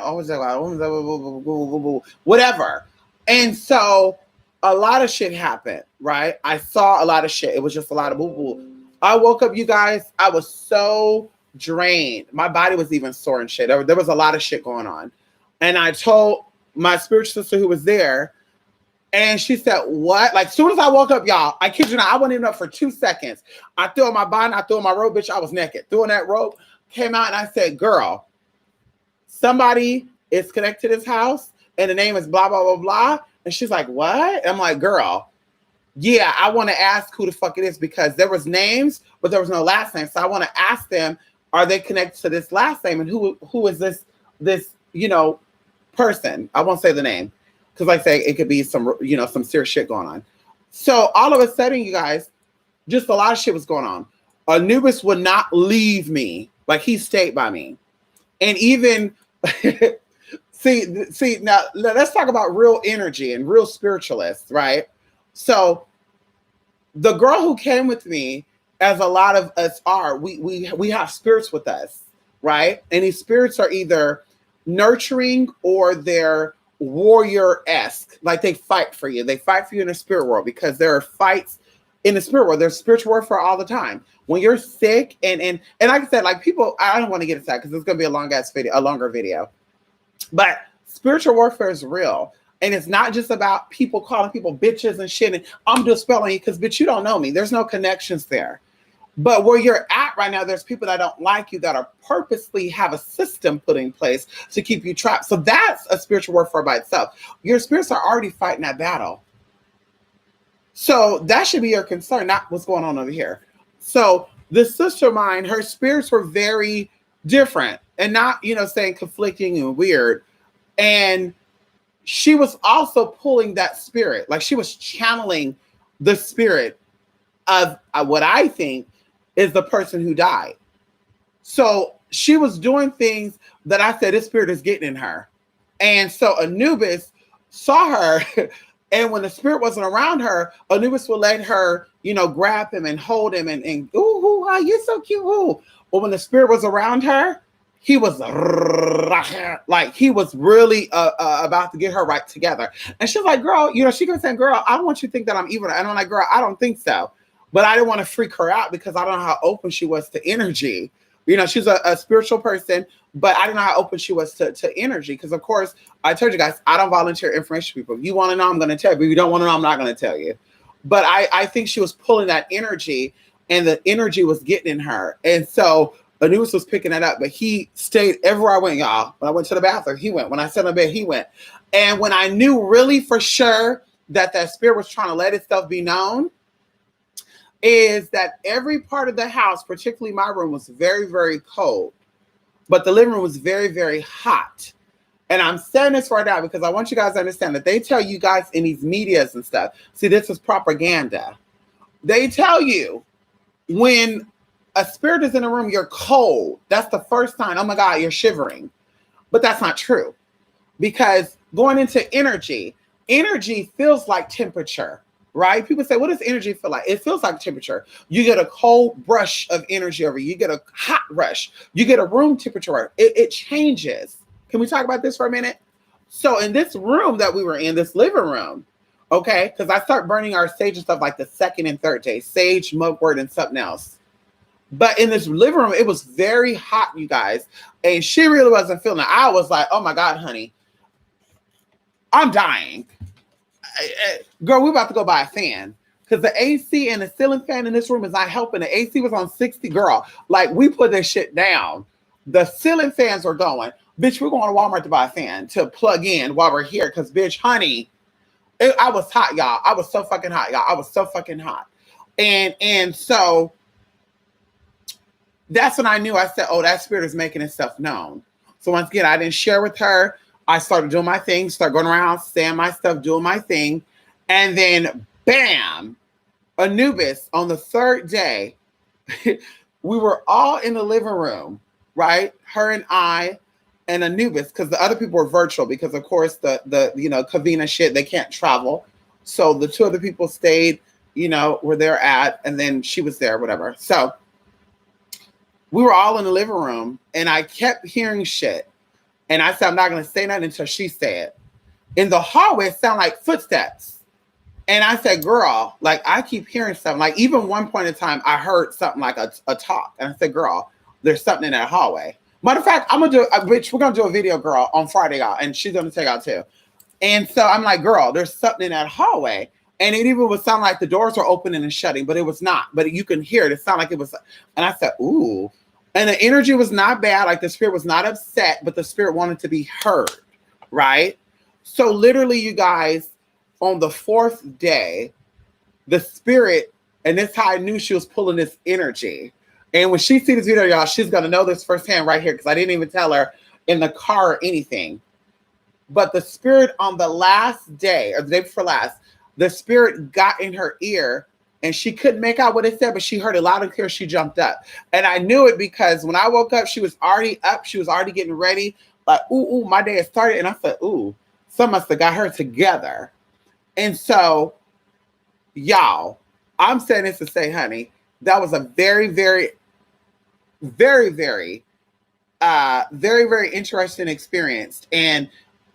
Speaker 1: Whatever. And so a lot of shit happened, right? I saw a lot of shit. It was just a lot of boo-boo. I woke up, you guys, I was so drained. My body was even sore and shit. There was a lot of shit going on. And I told my spiritual sister who was there, and she said, what? Like, as soon as I woke up, y'all, I kid you not, I wasn't even up for 2 seconds. I threw on my bonnet, I threw on my robe, bitch, I was naked. Threw on that robe, came out, and I said, girl, somebody is connected to this house, and the name is blah, blah, blah, blah. And she's like, what? And I'm like, girl, yeah, I want to ask who the fuck it is because there was names, but there was no last name. So I want to ask them, are they connected to this last name? And who is this person? I won't say the name. Because like I say, it could be some serious shit going on. So all of a sudden, you guys, just a lot of shit was going on. Anubis would not leave me. Like he stayed by me. And even, see, now let's talk about real energy and real spiritualists, right? So the girl who came with me, as a lot of us are, we have spirits with us, right? And these spirits are either nurturing or they're warrior-esque, like they fight for you. They fight for you in the spirit world because there are fights in the spirit world. There's spiritual warfare all the time. When you're sick and like I said, like people, I don't want to get into that because it's gonna be a longer video. But spiritual warfare is real. And it's not just about people calling people bitches and shit. And I'm just spelling you because bitch, you don't know me. There's no connections there. But where you're at right now, there's people that don't like you that are purposely have a system put in place to keep you trapped. So that's a spiritual warfare by itself. Your spirits are already fighting that battle. So that should be your concern, not what's going on over here. So the sister of mine, her spirits were very different and not, saying conflicting and weird. And she was also pulling that spirit, like she was channeling the spirit of what I think is the person who died. So she was doing things that I said, this spirit is getting in her. And so Anubis saw her, and when the spirit wasn't around her, Anubis would let her, grab him and hold him and ooh, you're so cute. Ooh. But when the spirit was around her, he was like, he was really about to get her right together. And she's like, girl, she kept saying, girl, I don't want you to think that I'm evil. And I'm like, girl, I don't think so. But I didn't want to freak her out because I don't know how open she was to energy. You know, she's a spiritual person, but I didn't know how open she was to energy. Because, of course, I told you guys, I don't volunteer information to people. If you want to know, I'm going to tell you. But if you don't want to know, I'm not going to tell you. But I think she was pulling that energy, and the energy was getting in her. And so Anubis was picking that up, but he stayed everywhere I went, y'all. When I went to the bathroom, he went. When I sat in bed, he went. And when I knew really for sure that that spirit was trying to let itself be known, is that every part of the house, particularly my room, was very, very cold. But the living room was very, very hot. And I'm saying this right now because I want you guys to understand that they tell you guys in these medias and stuff, see, this is propaganda. They tell you when a spirit is in a room, you're cold. That's the first sign. Oh my God, you're shivering. But that's not true. Because going into energy feels like temperature, right? People say, what does energy feel like? It feels like temperature. You get a cold rush of energy over you. You get a hot rush. You get a room temperature. It changes. Can we talk about this for a minute? So in this room that we were in, this living room, okay, because I start burning our sage and stuff like the second and third day, sage, mugwort, and something else. But in this living room, it was very hot, you guys. And she really wasn't feeling it. I was like, oh my God, honey, I'm dying. Girl, we're about to go buy a fan. Because the AC and the ceiling fan in this room is not helping. The AC was on 60, girl. Like, we put this shit down. The ceiling fans are going. Bitch, we're going to Walmart to buy a fan to plug in while we're here. Because, bitch, honey, I was hot, y'all. I was so fucking hot, y'all. I was so fucking hot. And so that's when I knew. I said, oh, that spirit is making itself known. So once again, I didn't share with her. I started doing my thing, start going around, saying my stuff, doing my thing. And then, bam, Anubis on the third day, we were all in the living room, right? Her and I and Anubis, because the other people were virtual because, of course, the you know, Kavina shit, they can't travel. So the two other people stayed, you know, where they're at, and then she was there, whatever. So we were all in the living room, and I kept hearing shit. And I said, I'm not going to say nothing until she said. In the hallway, it sounded like footsteps. And I said, girl, like, I keep hearing something. Like, even one point in time, I heard something like a talk. And I said, girl, there's something in that hallway. Matter of fact, I'm going to do, bitch, we're going to do a video, girl, on Friday, y'all. And she's going to take out too. And so I'm like, girl, there's something in that hallway. And it even would sound like the doors were opening and shutting, but it was not. But you can hear it. It sounded like it was. And I said, ooh. And the energy was not bad. Like, the spirit was not upset, but the spirit wanted to be heard, right? So literally, you guys, on the fourth day, the spirit, and that's how I knew she was pulling this energy. And when she sees this video, y'all, she's going to know this firsthand right here because I didn't even tell her in the car or anything. But the spirit on the last day, or the day before last, the spirit got in her ear. And she couldn't make out what it said, but she heard it loud and clear. She jumped up. And I knew it because when I woke up, she was already up. She was already getting ready. Like, ooh, my day had started. And I said, ooh, some must have got her together. And so, y'all, I'm saying this to say, honey, that was a very, very, very, very, very, very interesting experience. And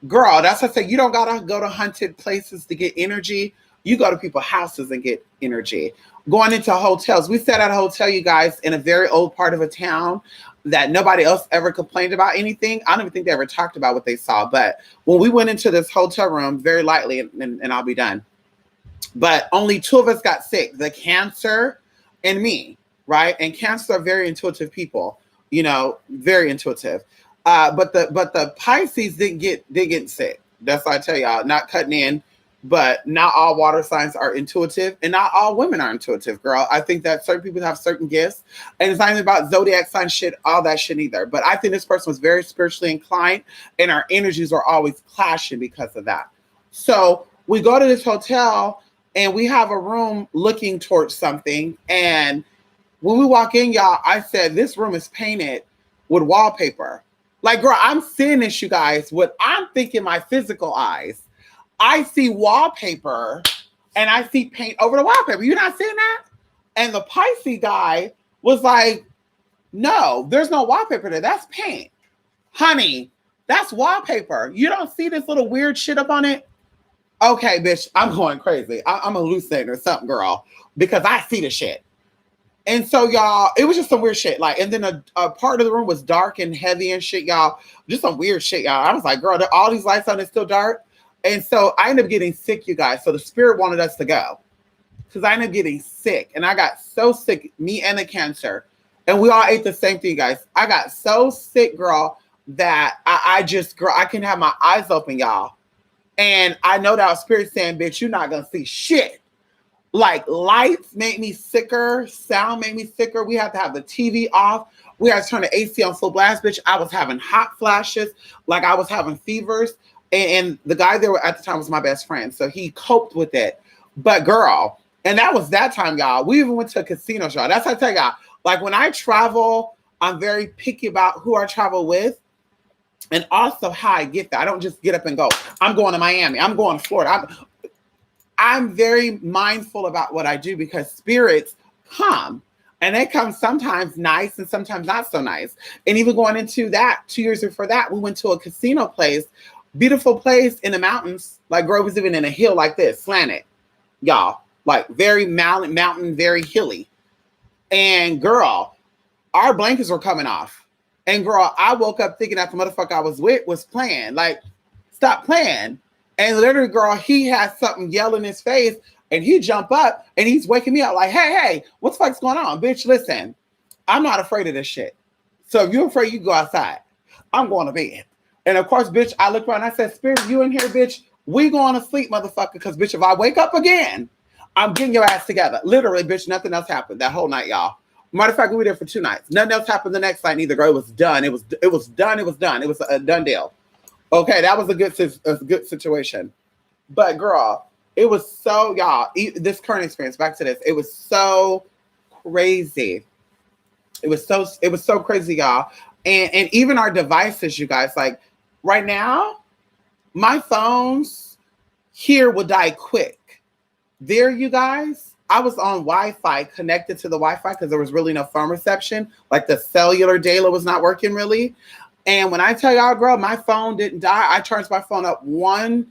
Speaker 1: girl, that's what I say. You don't got to go to haunted places to get energy. You go to people's houses and get energy. Going into hotels. We sat at a hotel, you guys, in a very old part of a town that nobody else ever complained about anything. I don't even think they ever talked about what they saw. But when we went into this hotel room, very lightly, and I'll be done. But only two of us got sick, the cancer and me, right? And cancer are very intuitive people, you know, very intuitive. But the Pisces didn't get sick. That's what I tell y'all, not cutting in. But not all water signs are intuitive, and not all women are intuitive, girl. I think that certain people have certain gifts, and it's not even about zodiac sign shit, all that shit either. But I think this person was very spiritually inclined, and our energies are always clashing because of that. So we go to this hotel, and we have a room looking towards something. And when we walk in, y'all, I said, this room is painted with wallpaper. Like, girl, I'm seeing this, you guys, what I'm thinking my physical eyes. I see wallpaper and I see paint over the wallpaper. You're not seeing that? And the Pisces guy was like, no, there's no wallpaper there. That's paint. Honey, that's wallpaper. You don't see this little weird shit up on it? Okay, bitch, I'm going crazy. I'm hallucinating or something, girl, because I see the shit. And so y'all, it was just some weird shit. Like, and then a part of the room was dark and heavy and shit, y'all. Just some weird shit, y'all. I was like, girl, all these lights on, it's still dark. And so I ended up getting sick, you guys. So the spirit wanted us to go. Because I ended up getting sick. And I got so sick, me and the cancer. And we all ate the same thing, guys. I got so sick, girl, that I just, girl, I can have my eyes open, y'all. And I know that spirit saying, bitch, you're not going to see shit. Like lights made me sicker, sound made me sicker. We had to have the TV off. We had to turn the AC on full blast, bitch. I was having hot flashes, like I was having fevers. And the guy there at the time was my best friend. So he coped with it. But girl, and that was that time, y'all. We even went to a casino, y'all. That's how I tell y'all. Like when I travel, I'm very picky about who I travel with. And also how I get there. I don't just get up and go. I'm going to Miami. I'm going to Florida. I'm very mindful about what I do because spirits come and they come sometimes nice and sometimes not so nice. And even going into that 2 years before that, we went to a casino place, beautiful place in the mountains. Like Grove was even in a hill like this, slanted, y'all, like very mountain, very hilly. And girl, our blankets were coming off. And girl, I woke up thinking that the motherfucker I was with was playing. Like, stop playing. And literally, girl, he had something yell in his face and he jump up and he's waking me up like, hey, what the fuck's going on? Bitch, listen, I'm not afraid of this shit. So if you're afraid, you go outside. I'm going to bed. And of course, bitch, I looked around and I said, Spirit, you in here, bitch, we going to sleep, motherfucker. Because, bitch, if I wake up again, I'm getting your ass together. Literally, bitch, nothing else happened that whole night, y'all. Matter of fact, we were there for 2 nights. Nothing else happened the next night either, girl. It was done. It was done. It was a done deal. Okay, that was a good situation. But girl, it was so, y'all, this current experience, back to this, it was so crazy. It was so crazy, y'all. And even our devices, you guys, like right now, my phones here will die quick. There, you guys, I was on Wi-Fi connected to the Wi-Fi because there was really no phone reception. Like the cellular data was not working really. And when I tell y'all, girl, my phone didn't die. I charged my phone up one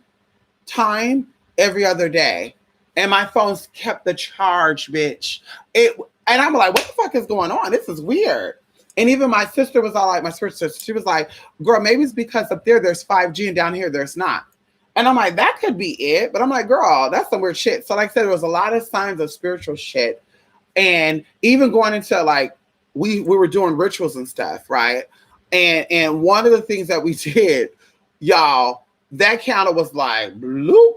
Speaker 1: time every other day. And my phone's kept the charge, bitch. And I'm like, what the fuck is going on? This is weird. And even my sister was all like, my sister, she was like, girl, maybe it's because up there there's 5G and down here there's not. And I'm like, that could be it. But I'm like, girl, that's some weird shit. So like I said, there was a lot of signs of spiritual shit. And even going into like, we were doing rituals and stuff, right? And one of the things that we did, y'all, that counter was like, bloop.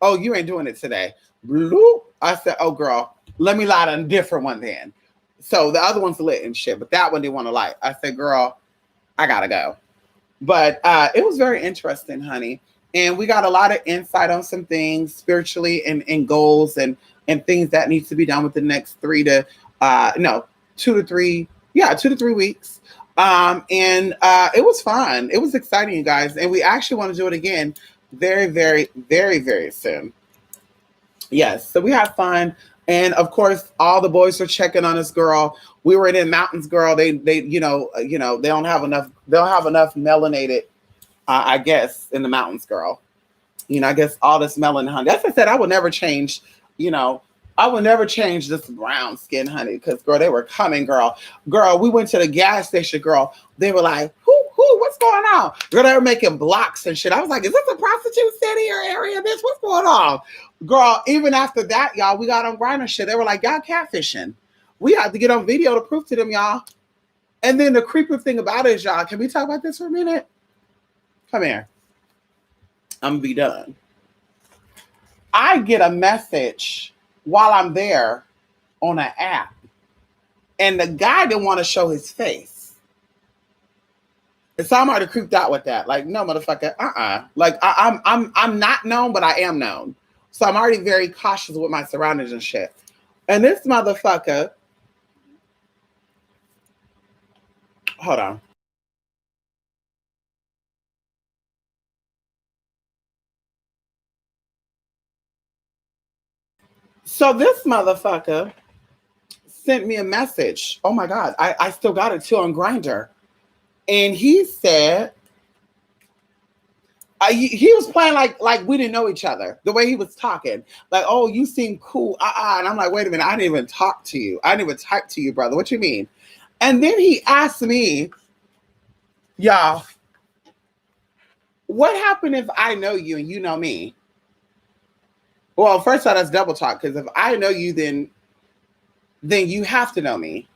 Speaker 1: Oh, you ain't doing it today. Bloop. I said, oh, girl, let me light a different one then. So the other one's lit and shit, but that one didn't want to light. I said, girl, I got to go. But it was very interesting, honey. And we got a lot of insight on some things spiritually and goals and things that needs to be done with the next 2 to 3 weeks. And it was fun. It was exciting, you guys. And we actually want to do it again very, very, very, very soon. Yes. So we had fun. And of course, all the boys are checking on us, girl. We were in the mountains, girl. They they don't have enough melanated, I guess, in the mountains, girl. I guess all this melanin, honey. That's what I said. I would never change, I would never change this brown skin, honey, because, girl, they were coming, girl. Girl, we went to the gas station, girl. They were like, what's going on? Girl, they were making blocks and shit. I was like, is this a prostitute city or area, bitch? What's going on? Girl, even after that, y'all, we got on Grindr shit. They were like, y'all catfishing. We had to get on video to prove to them, y'all. And then the creepy thing about it is, y'all, can we talk about this for a minute? Come here. I'm going to be done. I get a message while I'm there on an app, and the guy didn't want to show his face. And so I'm already creeped out with that. Like, no, motherfucker, Like, I'm not known, but I am known. So I'm already very cautious with my surroundings and shit. And this motherfucker, hold on. So this motherfucker sent me a message. Oh my God, I still got it too on Grindr. And he said, He was playing like we didn't know each other. The way he was talking, like, oh, you seem cool, and I'm like, wait a minute, I didn't even talk to you. I didn't even type to you, brother. What you mean? And then he asked me, y'all, what happened if I know you and you know me? Well, first of all, that's double talk, because if I know you, then you have to know me.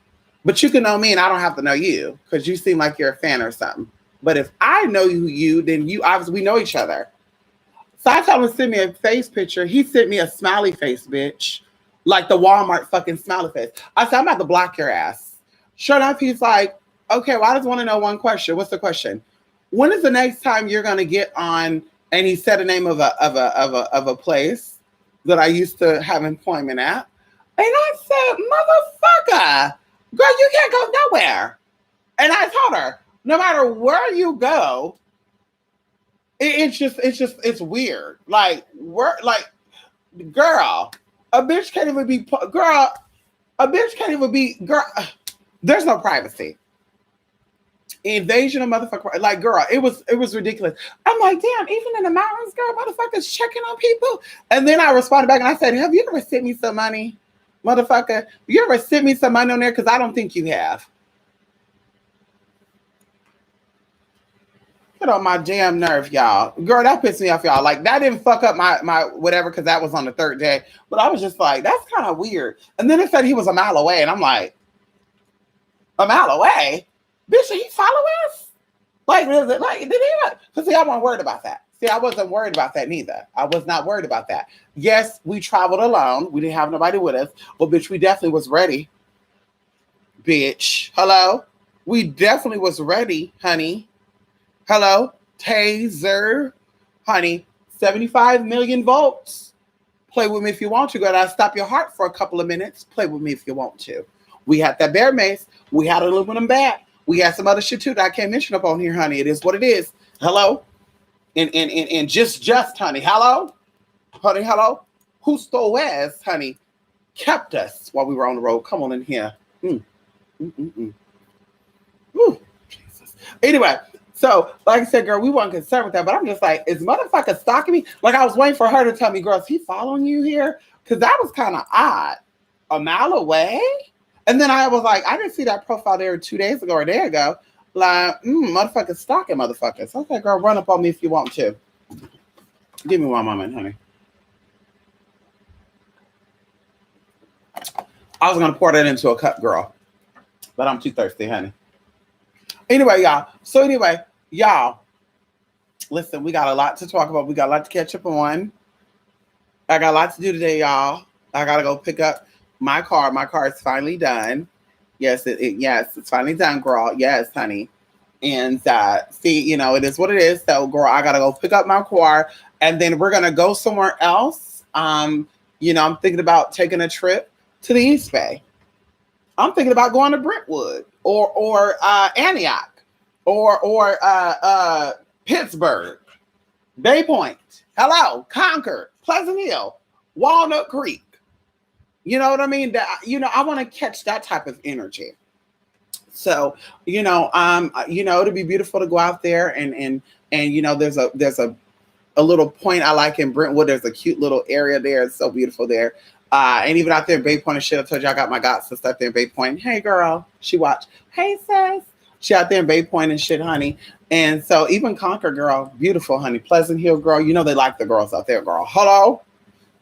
Speaker 1: But you can know me and I don't have to know you because you seem like you're a fan or something. But if I know you, then you obviously we know each other. So I told him to send me a face picture. He sent me a smiley face, bitch. Like the Walmart fucking smiley face. I said, I'm about to block your ass. Sure enough, he's like, okay, well, I just want to know one question. What's the question? When is the next time you're gonna get on? And he said the name of a place that I used to have employment at. And I said, motherfucker, girl, you can't go nowhere. And I told her, no matter where you go, it's weird. Like, girl, a bitch can't even be, girl, there's no privacy. Invasion of motherfucker, like, girl, it was ridiculous. I'm like, damn, even in the mountains, girl, motherfuckers checking on people. And then I responded back and I said, have you ever sent me some money, motherfucker? You ever sent me some money on there? Because I don't think you have. Get on my damn nerve, y'all. Girl, that pissed me off, y'all. Like, that didn't fuck up my whatever, because that was on the third day. But I was just like, that's kind of weird. And then it said he was a mile away, and I'm like, a mile away? Bitch, did he follow us? Like, did he? Because see, I wasn't worried about that. See, I wasn't worried about that neither. I was not worried about that. Yes, we traveled alone. We didn't have nobody with us. But bitch, we definitely was ready. Bitch, hello? We definitely was ready, honey. Hello? Taser, honey. 75 million volts. Play with me if you want to. Gotta stop your heart for a couple of minutes. Play with me if you want to. We had that bear mace. We had an aluminum bat. We had some other shit too that I can't mention up on here, honey. It is what it is. Hello? And just, honey. Hello? Honey, hello? Who stole us, honey? Kept us while we were on the road. Come on in here. Ooh, Jesus. Anyway, so like I said, girl, we weren't concerned with that, but I'm just like, is motherfucker stalking me? Like, I was waiting for her to tell me, girl, is he following you here? Because that was kind of odd. A mile away? And then I was like, I didn't see that profile there 2 days ago or a day ago. Like, motherfucker stalking motherfuckers. Okay, girl, run up on me if you want to. Give me one moment, honey. I was going to pour that into a cup, girl. But I'm too thirsty, honey. Anyway, y'all. So anyway, y'all. Listen, we got a lot to talk about. We got a lot to catch up on. I got a lot to do today, y'all. I got to go pick up my car. My car is finally done. Yes, it's finally done, girl. Yes, honey. And see, you know, it is what it is. So, girl, I gotta go pick up my car, and then we're gonna go somewhere else. You know, I'm thinking about taking a trip to the East Bay. I'm thinking about going to Brentwood or Antioch or Pittsburgh, Bay Point. Hello, Concord, Pleasant Hill, Walnut Creek. You know what I mean? I want to catch that type of energy. So, it'd be beautiful to go out there and there's a little point I like in Brentwood. There's a cute little area there. It's so beautiful there. And even out there in Bay Point and shit, I told you I got my god sister out there in Bay Point. Hey girl, she watched. Hey sis, she out there in Bay Point and shit, honey. And so even Concord, girl, beautiful, honey. Pleasant Hill, girl. You know they like the girls out there, girl. Hello.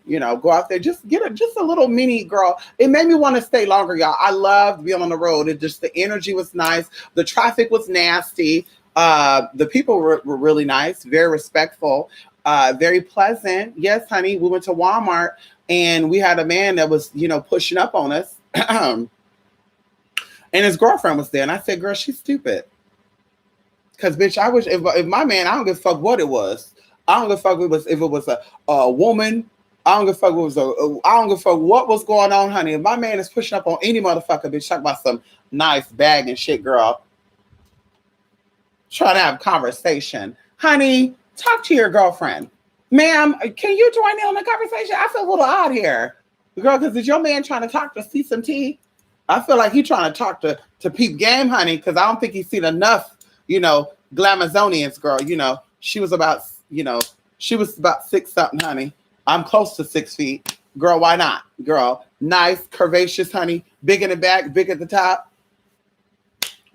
Speaker 1: Go out there, just get a little mini, girl. It made me want to stay longer, y'all. I loved being on the road. The energy was nice. The traffic was nasty. The people were really nice, very respectful, very pleasant. Yes, honey. We went to Walmart and we had a man that was, pushing up on us. And his girlfriend was there. And I said, girl, she's stupid. Because, bitch, I wish if my man, I don't give a fuck what it was. I don't give a fuck if it was a woman. I don't give a fuck I don't give a fuck what was going on, honey. If my man is pushing up on any motherfucker, bitch, talk about some nice bag and shit, girl. Trying to have conversation. Honey, talk to your girlfriend. Ma'am, can you join in on the conversation? I feel a little odd here. Girl, because is your man trying to talk to see some tea? I feel like he's trying to talk to peep game, honey, because I don't think he's seen enough, Glamazonians, girl. She was about you know, she was about 6 something, honey. I'm close to 6 feet. Girl, why not? Girl, nice, curvaceous, honey. Big in the back, big at the top.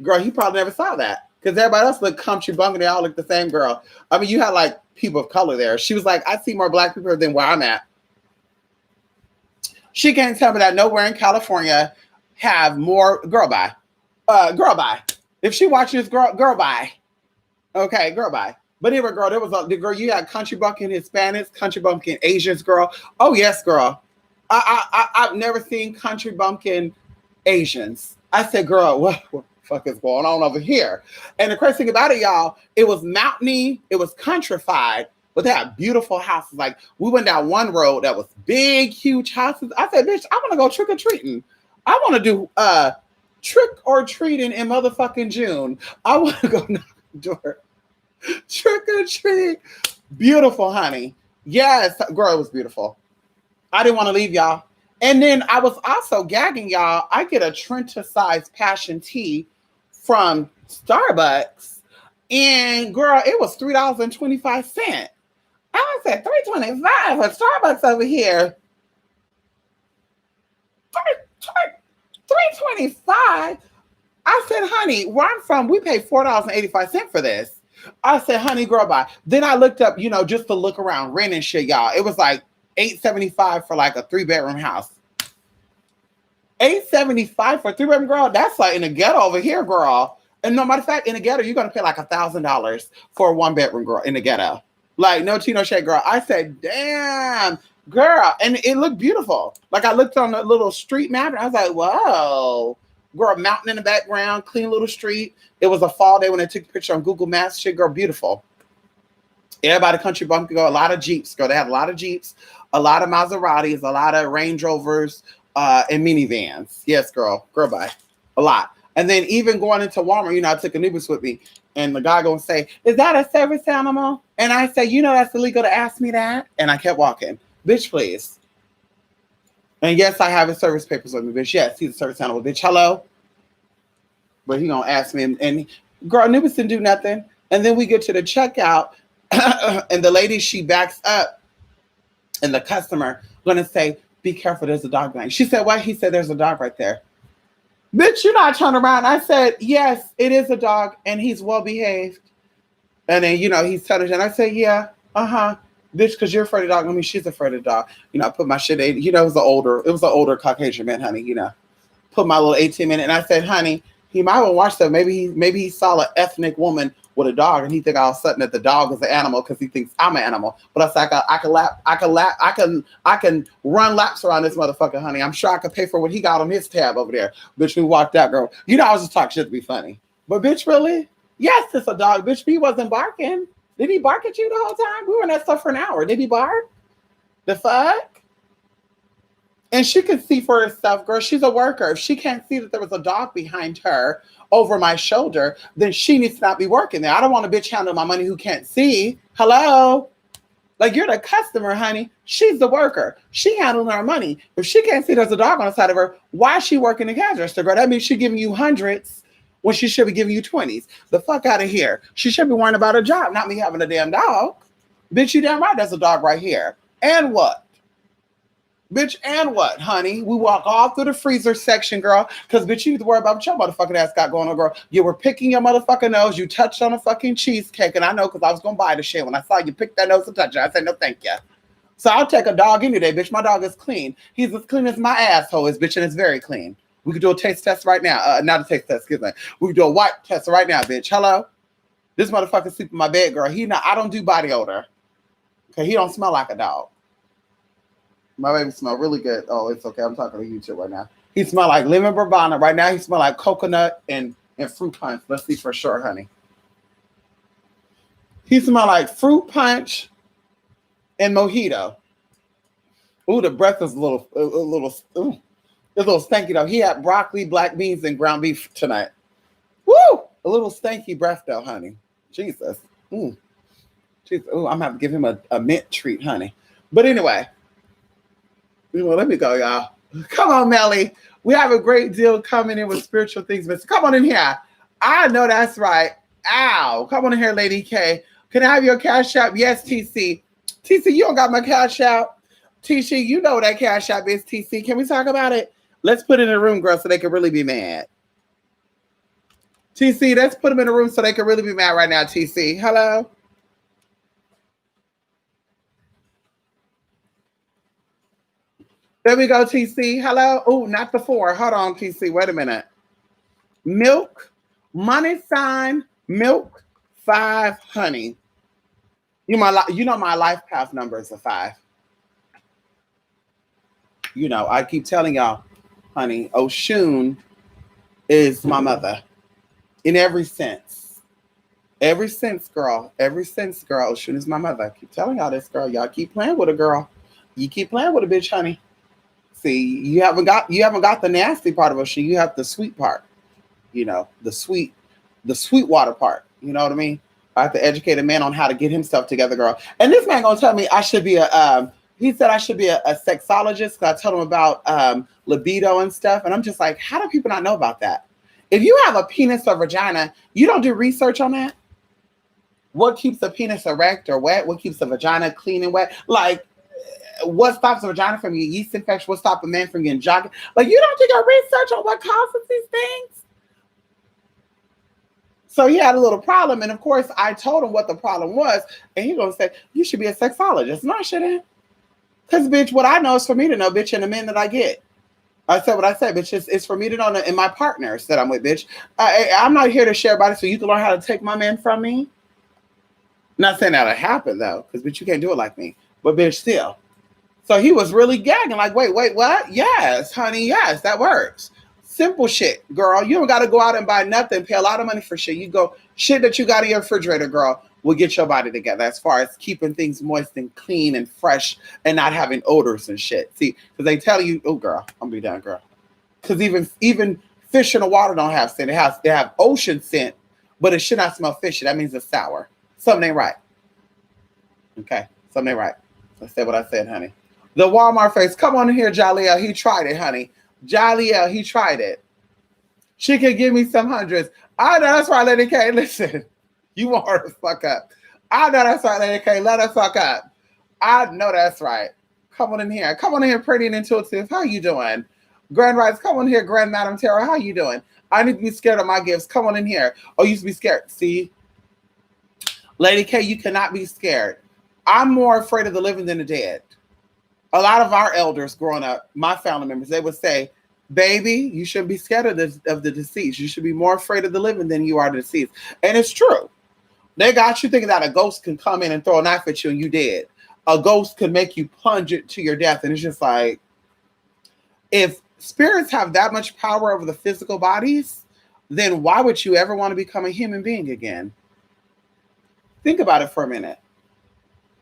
Speaker 1: Girl, he probably never saw that. Because everybody else looked country bunking. They all looked the same, girl. I mean, you had like people of color there. She was like, I see more black people than where I'm at. She can't tell me that nowhere in California have more. Girl, bye. Girl, bye. If she watching this, girl, bye. Okay, girl, bye. But anyway, girl, there was the girl, you had country bumpkin Hispanics, country bumpkin Asians, girl. Oh, yes, girl. I've never seen country bumpkin Asians. I said, girl, what the fuck is going on over here? And the crazy thing about it, y'all, it was mountainy, it was countrified, but they had beautiful houses. Like, we went down one road that was big, huge houses. I said, bitch, I want to go trick-or-treating. I want to do trick-or-treating in motherfucking June. I want to go knock on the door. Trick or treat. Beautiful, honey. Yes, girl, it was beautiful. I didn't want to leave y'all. And then I was also gagging y'all. I get a Trenta size passion tea from Starbucks. And girl, it was $3.25. I said $3.25 for Starbucks over here. $3.25. I said, honey, where I'm from, we pay $4.85 for this. I said, honey, girl, bye. Then I looked up, you know, just to look around, rent and shit, y'all. It was like $875 for like a 3-bedroom house. $875 for a 3-bedroom, girl. That's like in the ghetto over here, girl. And no matter of fact, in the ghetto, you're gonna pay like $1,000 for a 1-bedroom, girl, in the ghetto. Like no tea, no shade, girl. I said, damn, girl, and it looked beautiful. Like I looked on the little street map, and I was like, whoa. Girl, mountain in the background, clean little street. It was a fall day when I took a picture on Google Maps. Shit, girl, beautiful. Everybody country bumpkin, girl. A lot of Jeeps, girl. They had a lot of Jeeps, a lot of Maseratis, a lot of Range Rovers, and minivans. Yes, girl. Girl, bye. A lot. And then even going into Walmart, you know, I took Anubis with me. And the guy gonna say, is that a service animal? And I say, you know, that's illegal to ask me that. And I kept walking. Bitch, please. And yes, I have his service papers with me, bitch. Yes, he's a service animal, bitch. Hello? But he gonna ask me, and girl, Anubis didn't do nothing. And then we get to the checkout, and the lady, she backs up, and the customer gonna say, be careful, there's a dog behind. She said, what? He said, there's a dog right there. Bitch, you're not turning around. I said, yes, it is a dog, and he's well behaved. And then, you know, he's telling her, and I said, yeah, bitch, because you're afraid of dog. I mean, she's afraid of dog. You know, I put my shit in. You know, it was an older Caucasian man, honey. You know, put my little 18-minute, and I said, honey, he might want to watch that. Maybe he saw an ethnic woman with a dog, and he think all of a sudden that the dog is an animal because he thinks I'm an animal. But I said, I can run laps around this motherfucker, honey. I'm sure I could pay for what he got on his tab over there. Bitch, we walked out, girl. You know, I was just talking shit to be funny. But bitch, really? Yes, it's a dog. Bitch, he wasn't barking. Did he bark at you the whole time? We were in that stuff for an hour. Did he bark? The fuck? And she could see for herself, girl. She's a worker. If she can't see that there was a dog behind her over my shoulder, then she needs to not be working there. I don't want a bitch handling my money who can't see. Hello? Like, you're the customer, honey. She's the worker. She handling her money. If she can't see there's a dog on the side of her, why is she working the cash register, girl? That means she's giving you hundreds when she should be giving you 20s. The fuck out of here. She should be worrying about her job, not me having a damn dog. Bitch, you damn right there's a dog right here. And what? Bitch, and what, honey? We walk all through the freezer section, girl, because, bitch, you need to worry about what your motherfucking ass got going on, girl. You were picking your motherfucking nose. You touched on a fucking cheesecake, and I know because I was going to buy the shit. When I saw you pick that nose and touch it, I said, no, thank you. So I'll take a dog any day, bitch. My dog is clean. He's as clean as my asshole is, bitch, and it's very clean. We could do a taste test right now. Not a taste test, excuse me. We could do a wipe test right now, bitch. Hello? This motherfucker sleep in my bed, girl. I don't do body odor. Okay, he don't smell like a dog. My baby smell really good. Oh, it's okay. I'm talking to you too right now. He smell like lemon bourbon. Right now, he smell like coconut and fruit punch. Let's see for sure, honey. He smell like fruit punch and mojito. Ooh, the breath is a little stanky though. He had broccoli, black beans, and ground beef tonight. Woo! A little stanky breath though, honey. Jesus. Jesus. Ooh, I'm gonna have to give him a mint treat, honey. But anyway. Well, let me go, y'all. Come on, Melly. We have a great deal coming in with spiritual things, Mister. Come on in here. I know that's right. Ow. Come on in here, Lady K. Can I have your cash app? Yes, TC. TC, you don't got my cash app. TC, you know that cash app is TC. Can we talk about it? Let's put it in the room, girl, so they can really be mad. TC, let's put them in the room so they can really be mad right now, TC. Hello? There we go, TC. Hello? Oh, not the 4. Hold on, TC. Wait a minute. Milk, money sign, milk, 5, honey. You know my life path number is a 5. You know, I keep telling y'all, honey, Oshun is my mother in every sense. Every sense, girl. Every sense, girl. Oshun is my mother. I keep telling y'all this, girl. Y'all keep playing with a girl. You keep playing with a bitch, honey. See, you haven't got the nasty part of Oshun. You have the sweet part. You know, the sweet water part. You know what I mean? I have to educate a man on how to get himself together, girl. And this man gonna tell me I should be he said I should be a sexologist because I told him about libido and stuff. And I'm just like, how do people not know about that? If you have a penis or vagina, you don't do research on that? What keeps the penis erect or wet? What keeps the vagina clean and wet? Like, what stops a vagina from getting yeast infection? What stops a man from getting jogging? Like, you don't do your research on what causes these things? So he had a little problem. And of course, I told him what the problem was. And he's going to say, you should be a sexologist. No, I shouldn't. Because, bitch, what I know is for me to know, bitch, and the men that I get. I said what I said, bitch. It's for me to know, and my partners that I'm with, bitch. I'm not here to share about it so you can learn how to take my man from me. Not saying that'll happen, though, because, bitch, you can't do it like me. But, bitch, still. So he was really gagging, like, wait, what? Yes, honey, yes, that works. Simple shit, girl. You don't got to go out and buy nothing, pay a lot of money for shit. You go, shit that you got in your refrigerator, girl, will get your body together as far as keeping things moist and clean and fresh and not having odors and shit. See, because they tell you, oh, girl, I'm going to be done, girl. Because even fish in the water don't have scent. They have ocean scent, but it should not smell fishy. That means it's sour. Something ain't right. Okay, something ain't right. I said what I said, honey. The Walmart face. Come on in here, Jaleel. He tried it, honey. Jaleel, he tried it. She could give me some hundreds. I know that's right, Lady K. Listen, you want her to fuck up. I know that's right, Lady K. Let her fuck up. I know that's right. Come on in here. Come on in here, pretty and intuitive. How you doing? Grand Rise, come on here, Grand Madam Tara. How you doing? I need to be scared of my gifts. Come on in here. Oh, you used to be scared. See? Lady K, you cannot be scared. I'm more afraid of the living than the dead. A lot of our elders growing up, my family members, they would say, baby, you shouldn't be scared of the deceased. You should be more afraid of the living than you are the deceased. And it's true. They got you thinking that a ghost can come in and throw a knife at you and you dead. A ghost could make you plunge it to your death. And it's just like, if spirits have that much power over the physical bodies, then why would you ever want to become a human being again? Think about it for a minute.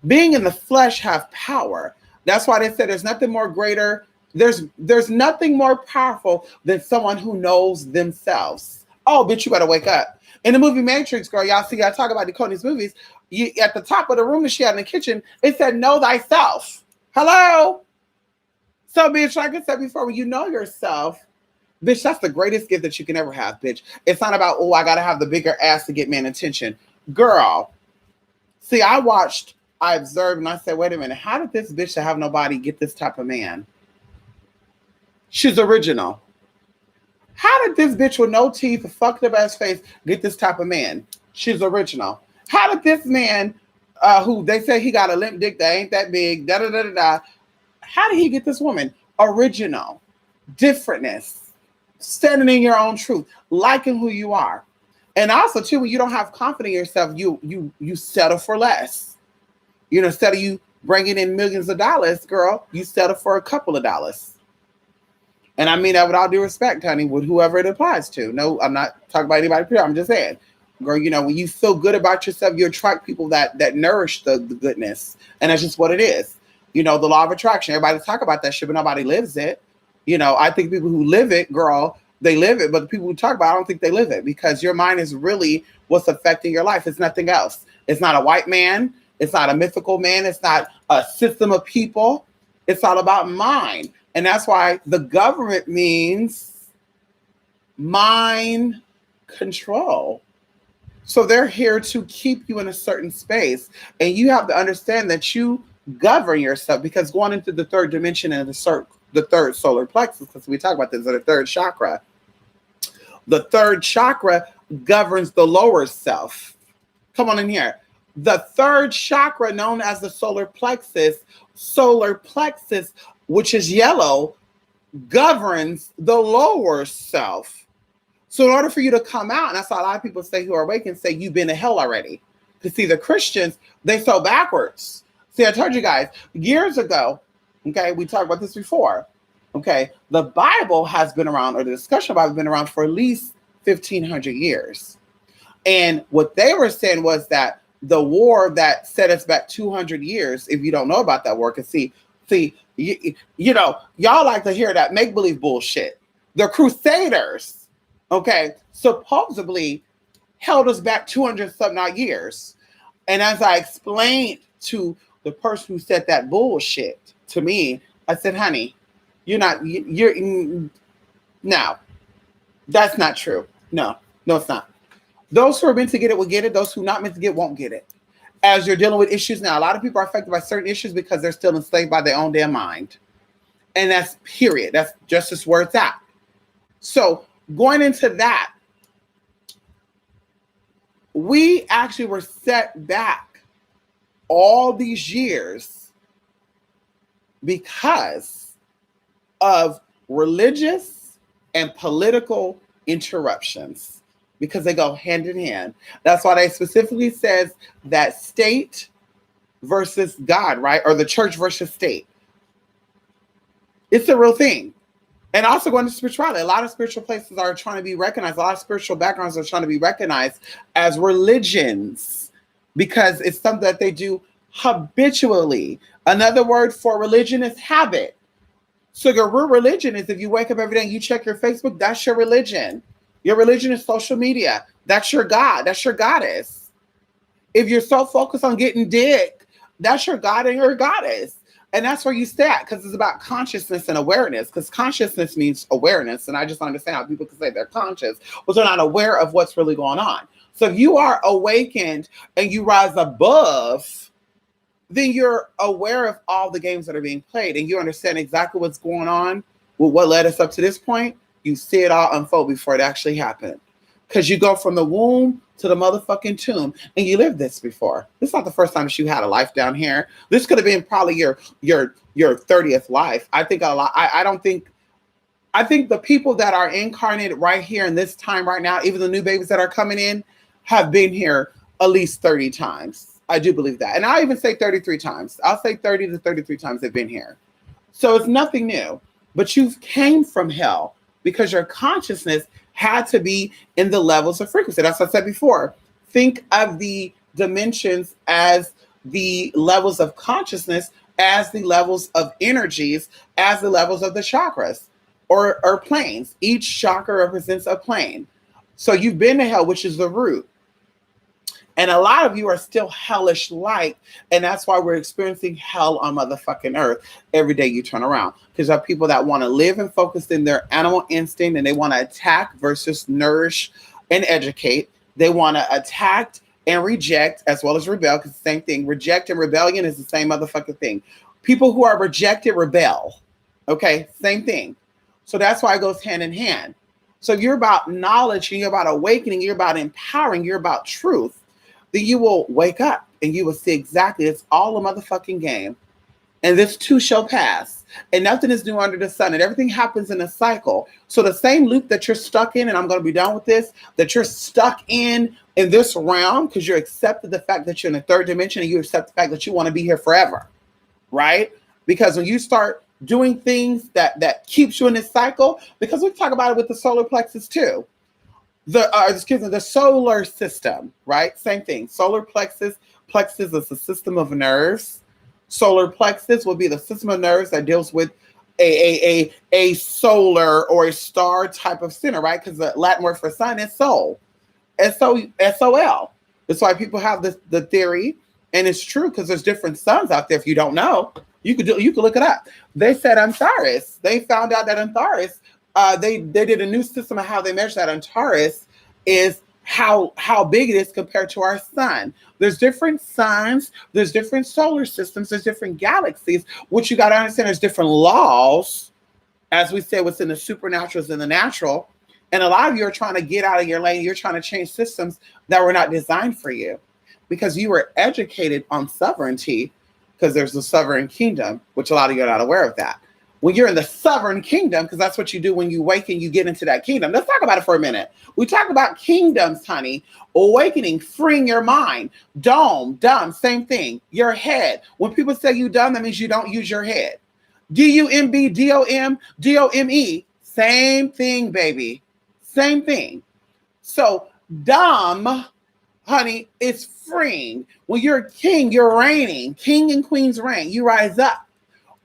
Speaker 1: Being in the flesh have power. That's why they said there's nothing more greater. There's nothing more powerful than someone who knows themselves. Oh, bitch, you better wake up. In the movie Matrix, girl, y'all see, I talk about decoding these movies. At the top of the room that she had in the kitchen, it said, know thyself. Hello? So, bitch, like I said before, when you know yourself, bitch, that's the greatest gift that you can ever have, bitch. It's not about, oh, I got to have the bigger ass to get man attention. Girl, see, I observed, and I said, wait a minute, how did this bitch that have nobody get this type of man? She's original. How did this bitch with no teeth, a fucked up ass face, get this type of man? She's original. How did this man, who they say he got a limp dick that ain't that big, how did he get this woman? Original. Differentness. Standing in your own truth. Liking who you are. And also, too, when you don't have confidence in yourself, you settle for less. You know, instead of you bringing in millions of dollars, girl, you settle for a couple of dollars. And I mean that with all due respect, honey, with whoever it applies to. No, I'm not talking about anybody. I'm just saying, girl, you know, when you feel good about yourself, you attract people that nourish the goodness. And that's just what it is. You know, the law of attraction. Everybody talk about that shit, but nobody lives it. You know, I think people who live it, girl, they live it. But the people who talk about it, I don't think they live it, because your mind is really what's affecting your life. It's nothing else. It's not a white man. It's not a mythical man. It's not a system of people. It's all about mind. And that's why the government means mind control. So they're here to keep you in a certain space. And you have to understand that you govern yourself, because going into the third dimension and the third solar plexus, because we talk about this, the third chakra. The third chakra governs the lower self. Come on in here. The third chakra, known as the solar plexus, which is yellow, governs the lower self. So in order for you to come out, and that's why a lot of people say who are awakened say you've been to hell already. Because see, the Christians, they so backwards. See, I told you guys years ago, okay, we talked about this before. Okay, the Bible has been around, or the discussion about it has been around for at least 1,500 years. And what they were saying was that the war that set us back 200 years, if you don't know about that war, because see, you know, y'all like to hear that make-believe bullshit. The Crusaders, okay, supposedly held us back 200 something odd years. And as I explained to the person who said that bullshit to me, I said, honey, you're no, that's not true. No, it's not. Those who are meant to get it will get it. Those who are not meant to get it won't get it. As you're dealing with issues now, a lot of people are affected by certain issues because they're still enslaved by their own damn mind. And that's period. That's just where it's at. So going into that, we actually were set back all these years because of religious and political interruptions, because they go hand in hand. That's why they specifically says that state versus God, right? Or the church versus state. It's a real thing. And also going to spirituality. A lot of spiritual places are trying to be recognized. A lot of spiritual backgrounds are trying to be recognized as religions because it's something that they do habitually. Another word for religion is habit. So your real religion is if you wake up every day and you check your Facebook, that's your religion. Your religion is social media. That's your God. That's your goddess. If you're so focused on getting dick, that's your God and your goddess. And that's where you stay at, because it's about consciousness and awareness, because consciousness means awareness. And I just understand how people can say they're conscious, but they're not aware of what's really going on. So if you are awakened and you rise above, then you're aware of all the games that are being played and you understand exactly what's going on with what led us up to this point. You see it all unfold before it actually happened. Because you go from the womb to the motherfucking tomb, and you lived this before. This is not the first time that you had a life down here. This could have been probably your 30th life. I think a lot. I think the people that are incarnated right here in this time right now, even the new babies that are coming in, have been here at least 30 times. I do believe that. And I'll even say 33 times. I'll say 30 to 33 times they've been here. So it's nothing new. But you came from hell because your consciousness had to be in the levels of frequency. That's what I said before. Think of the dimensions as the levels of consciousness, as the levels of energies, as the levels of the chakras or planes. Each chakra represents a plane. So you've been to hell, which is the root. And a lot of you are still hellish like, and that's why we're experiencing hell on motherfucking earth every day you turn around. Because there are people that want to live and focus in their animal instinct, and they want to attack versus nourish and educate. They want to attack and reject as well as rebel, because the same thing. Reject and rebellion is the same motherfucking thing. People who are rejected rebel. Okay, same thing. So that's why it goes hand in hand. So you're about knowledge, and you're about awakening, you're about empowering, you're about truth. Then you will wake up and you will see exactly it's all a motherfucking game. And this too shall pass. And nothing is new under the sun. And everything happens in a cycle. So the same loop that you're stuck in, and I'm going to be done with this, that you're stuck in this realm because you accepted the fact that you're in the third dimension and you accept the fact that you want to be here forever. Right? Because when you start doing things that keeps you in this cycle, because we talk about it with the solar plexus too. The solar system, right? Same thing. Solar plexus is a system of nerves. Solar plexus will be the system of nerves that deals with a solar or a star type of center, right? Because the Latin word for sun is soul. S-O-L. That's why people have the theory, and it's true because there's different suns out there. If you don't know, you could look it up. They said Antares. They found out that Antares. They did a new system of how they measure that. Antares is how big it is compared to our sun. There's different suns, there's different solar systems, there's different galaxies. What you got to understand, there's different laws, as we say, what's in the supernatural is in the natural. And a lot of you are trying to get out of your lane. You're trying to change systems that were not designed for you because you were educated on sovereignty, because there's a sovereign kingdom, which a lot of you are not aware of that. When you're in the sovereign kingdom, because that's what you do when you wake and you get into that kingdom. Let's talk about it for a minute. We talk about kingdoms, honey. Awakening, freeing your mind. Dumb, same thing. Your head. When people say you dumb, that means you don't use your head. D-U-M-B, D-O-M, D-O-M-E. Same thing, baby. Same thing. So dumb, honey, is freeing. When you're a king, you're reigning. King and queens reign. You rise up.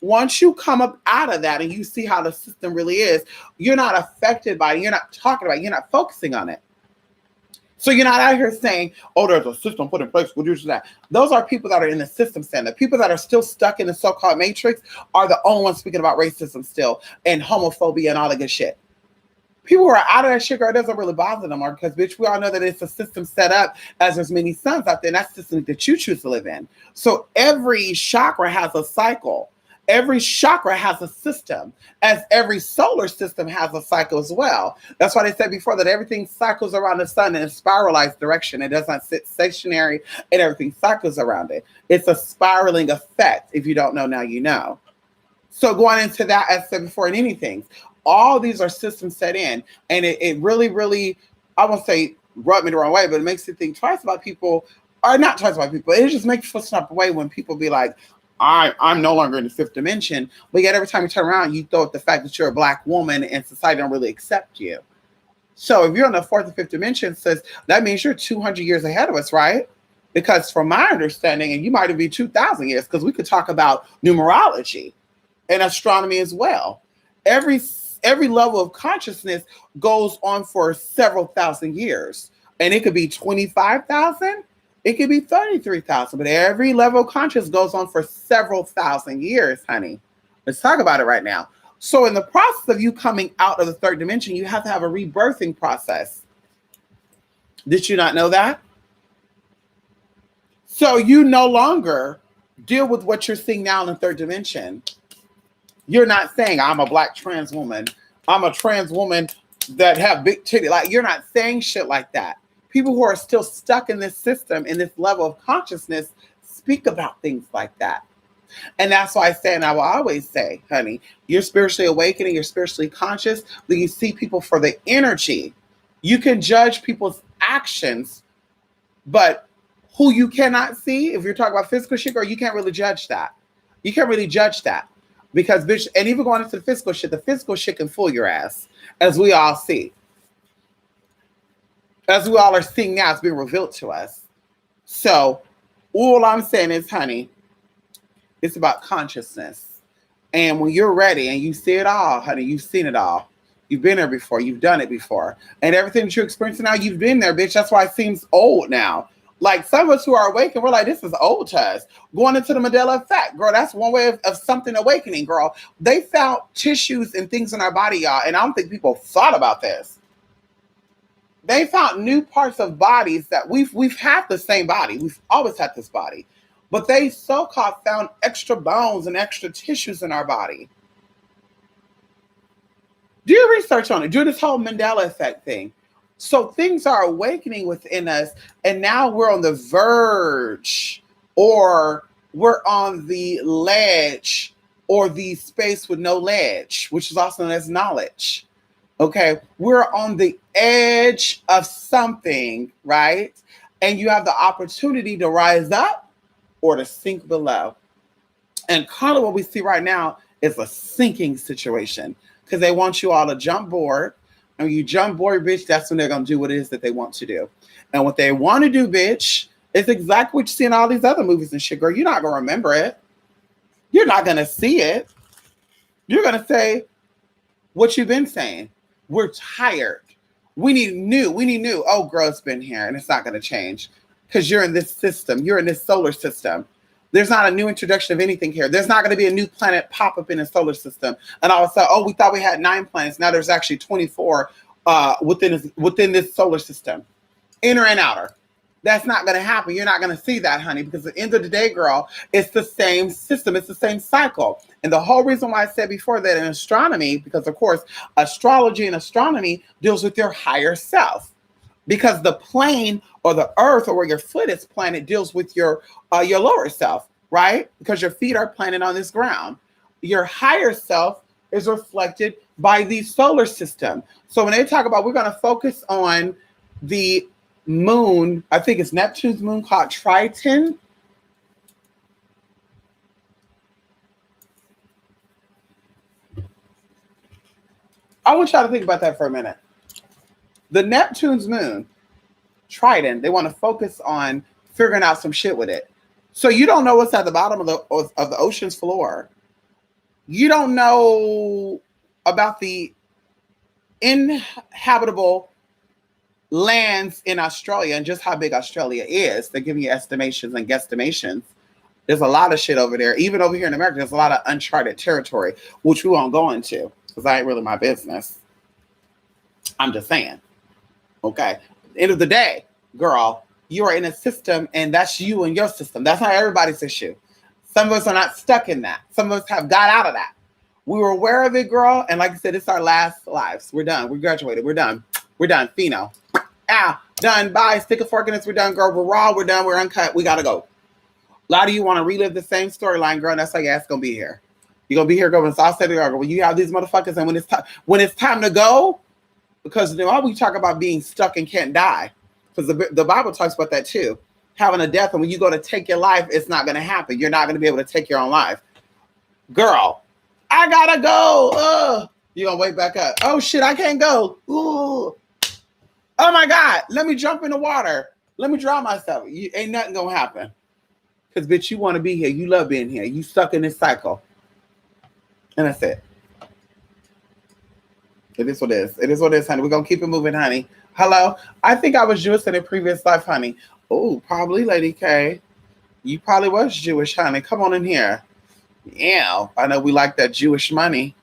Speaker 1: Once you come up out of that and you see how the system really is, you're not affected by it. You're not talking about it. You're not focusing on it. So you're not out here saying, oh, there's a system put in place. We'll do that. Those are people that are in the system stand. The people that are still stuck in the so-called matrix are the only ones speaking about racism still and homophobia and all the good shit. People who are out of that shit, girl, it doesn't really bother them, because bitch, we all know that it's a system set up as there's many suns out there, and that's the system that you choose to live in. So every chakra has a cycle. Every chakra has a system, as every solar system has a cycle as well. That's why they said before that everything cycles around the sun in a spiralized direction. It does not sit stationary, and everything cycles around it. It's a spiraling effect. If you don't know now, you know. So going into that, as I said before, in anything, all these are systems set in, and it really, really, I won't say rub me the wrong way, but it makes you think twice about people, or not twice about people. It just makes you feel some away when people be like, I'm no longer in the fifth dimension, but yet every time you turn around, you throw out the fact that you're a Black woman and society don't really accept you. So if you're in the fourth or fifth dimension, says that means you're 200 years ahead of us, right? Because from my understanding, and you might be 2,000 years, because we could talk about numerology and astronomy as well. Every level of consciousness goes on for several thousand years, and it could be 25,000. It could be 33,000, but every level of consciousness goes on for several thousand years, honey. Let's talk about it right now. So in the process of you coming out of the third dimension, you have to have a rebirthing process. Did you not know that? So you no longer deal with what you're seeing now in the third dimension. You're not saying, I'm a Black trans woman. I'm a trans woman that have big titty. Like, you're not saying shit like that. People who are still stuck in this system, in this level of consciousness, speak about things like that. And that's why I say, and I will always say, honey, you're spiritually awakening, you're spiritually conscious, that you see people for the energy. You can judge people's actions, but who you cannot see, if you're talking about physical shit, or you can't really judge that. You can't really judge that. Because, bitch, and even going into the physical shit can fool your ass, as we all see. As we all are seeing now, it's being revealed to us. So all I'm saying is, honey, it's about consciousness. And when you're ready and you see it all, honey, you've seen it all. You've been there before. You've done it before. And everything that you're experiencing now, you've been there, bitch. That's why it seems old now. Like, some of us who are awake, and we're like, this is old to us. Going into the Mandela effect, girl, that's one way of something awakening, girl. They found tissues and things in our body, y'all, and I don't think people thought about this. They found new parts of bodies that we've had the same body. We've always had this body. But they so-called found extra bones and extra tissues in our body. Do your research on it. Do this whole Mandela effect thing. So things are awakening within us, and now we're on the verge, or we're on the ledge, or the space with no ledge, which is also known as knowledge. Okay, we're on the edge of something, right? And you have the opportunity to rise up or to sink below. And kind of what we see right now is a sinking situation, because they want you all to jump board. And when you jump board, bitch, that's when they're going to do what it is that they want to do. And what they want to do, bitch, is exactly what you see in all these other movies and shit, girl. You're not going to remember it. You're not going to see it. You're going to say what you've been saying. We're tired. We need new. We need new. Oh, girl, it's been here, and it's not going to change, because you're in this system. You're in this solar system. There's not a new introduction of anything here. There's not going to be a new planet pop up in the solar system. And all of a sudden, oh, we thought we had 9 planets. Now there's actually 24 within this solar system. inner and outer. That's not going to happen. You're not going to see that, honey, because at the end of the day, girl, it's the same system. It's the same cycle. And the whole reason why I said before that in astronomy, because of course, astrology and astronomy deals with your higher self. Because the plane or the earth or where your foot is planted deals with your lower self, right? Because your feet are planted on this ground. Your higher self is reflected by the solar system. So when they talk about, we're going to focus on the moon, I think it's Neptune's moon called Triton. I want y'all to think about that for a minute. The Neptune's moon, Triton, they want to focus on figuring out some shit with it. So you don't know what's at the bottom of the ocean's floor. You don't know about the inhabitable lands in Australia and just how big Australia is. They're giving you estimations and guesstimations. There's a lot of shit over there. Even over here in America, there's a lot of uncharted territory, which we won't go into because that ain't really my business. I'm just saying. Okay. End of the day, girl, you are in a system and that's you and your system. That's not everybody's issue. Some of us are not stuck in that. Some of us have got out of that. We were aware of it, girl. And like I said, it's our last lives. We're done. We graduated. We're done. We're done. Pheno. Done. Bye. Stick a fork in this. We're done, girl. We're raw. We're done. We're uncut. We got to go. A lot of you want to relive the same storyline, girl. And that's why your ass going to be here. You're going to be here, girl. So I'll say to you, when you have these motherfuckers and when it's time to go, because you know, we talk about being stuck and can't die. Because the Bible talks about that too. Having a death. And when you go to take your life, it's not going to happen. You're not going to be able to take your own life. Girl, I got to go. You're going to wake back up. Oh, shit, I can't go. Ooh. Oh, my God. Let me jump in the water. Let me drown myself. Ain't nothing going to happen. Because, bitch, you want to be here. You love being here. You stuck in this cycle. And that's it. It is what it is. It is what it is, honey. We're going to keep it moving, honey. Hello? I think I was Jewish in a previous life, honey. Oh, probably, Lady K. You probably was Jewish, honey. Come on in here. Yeah, I know we like that Jewish money.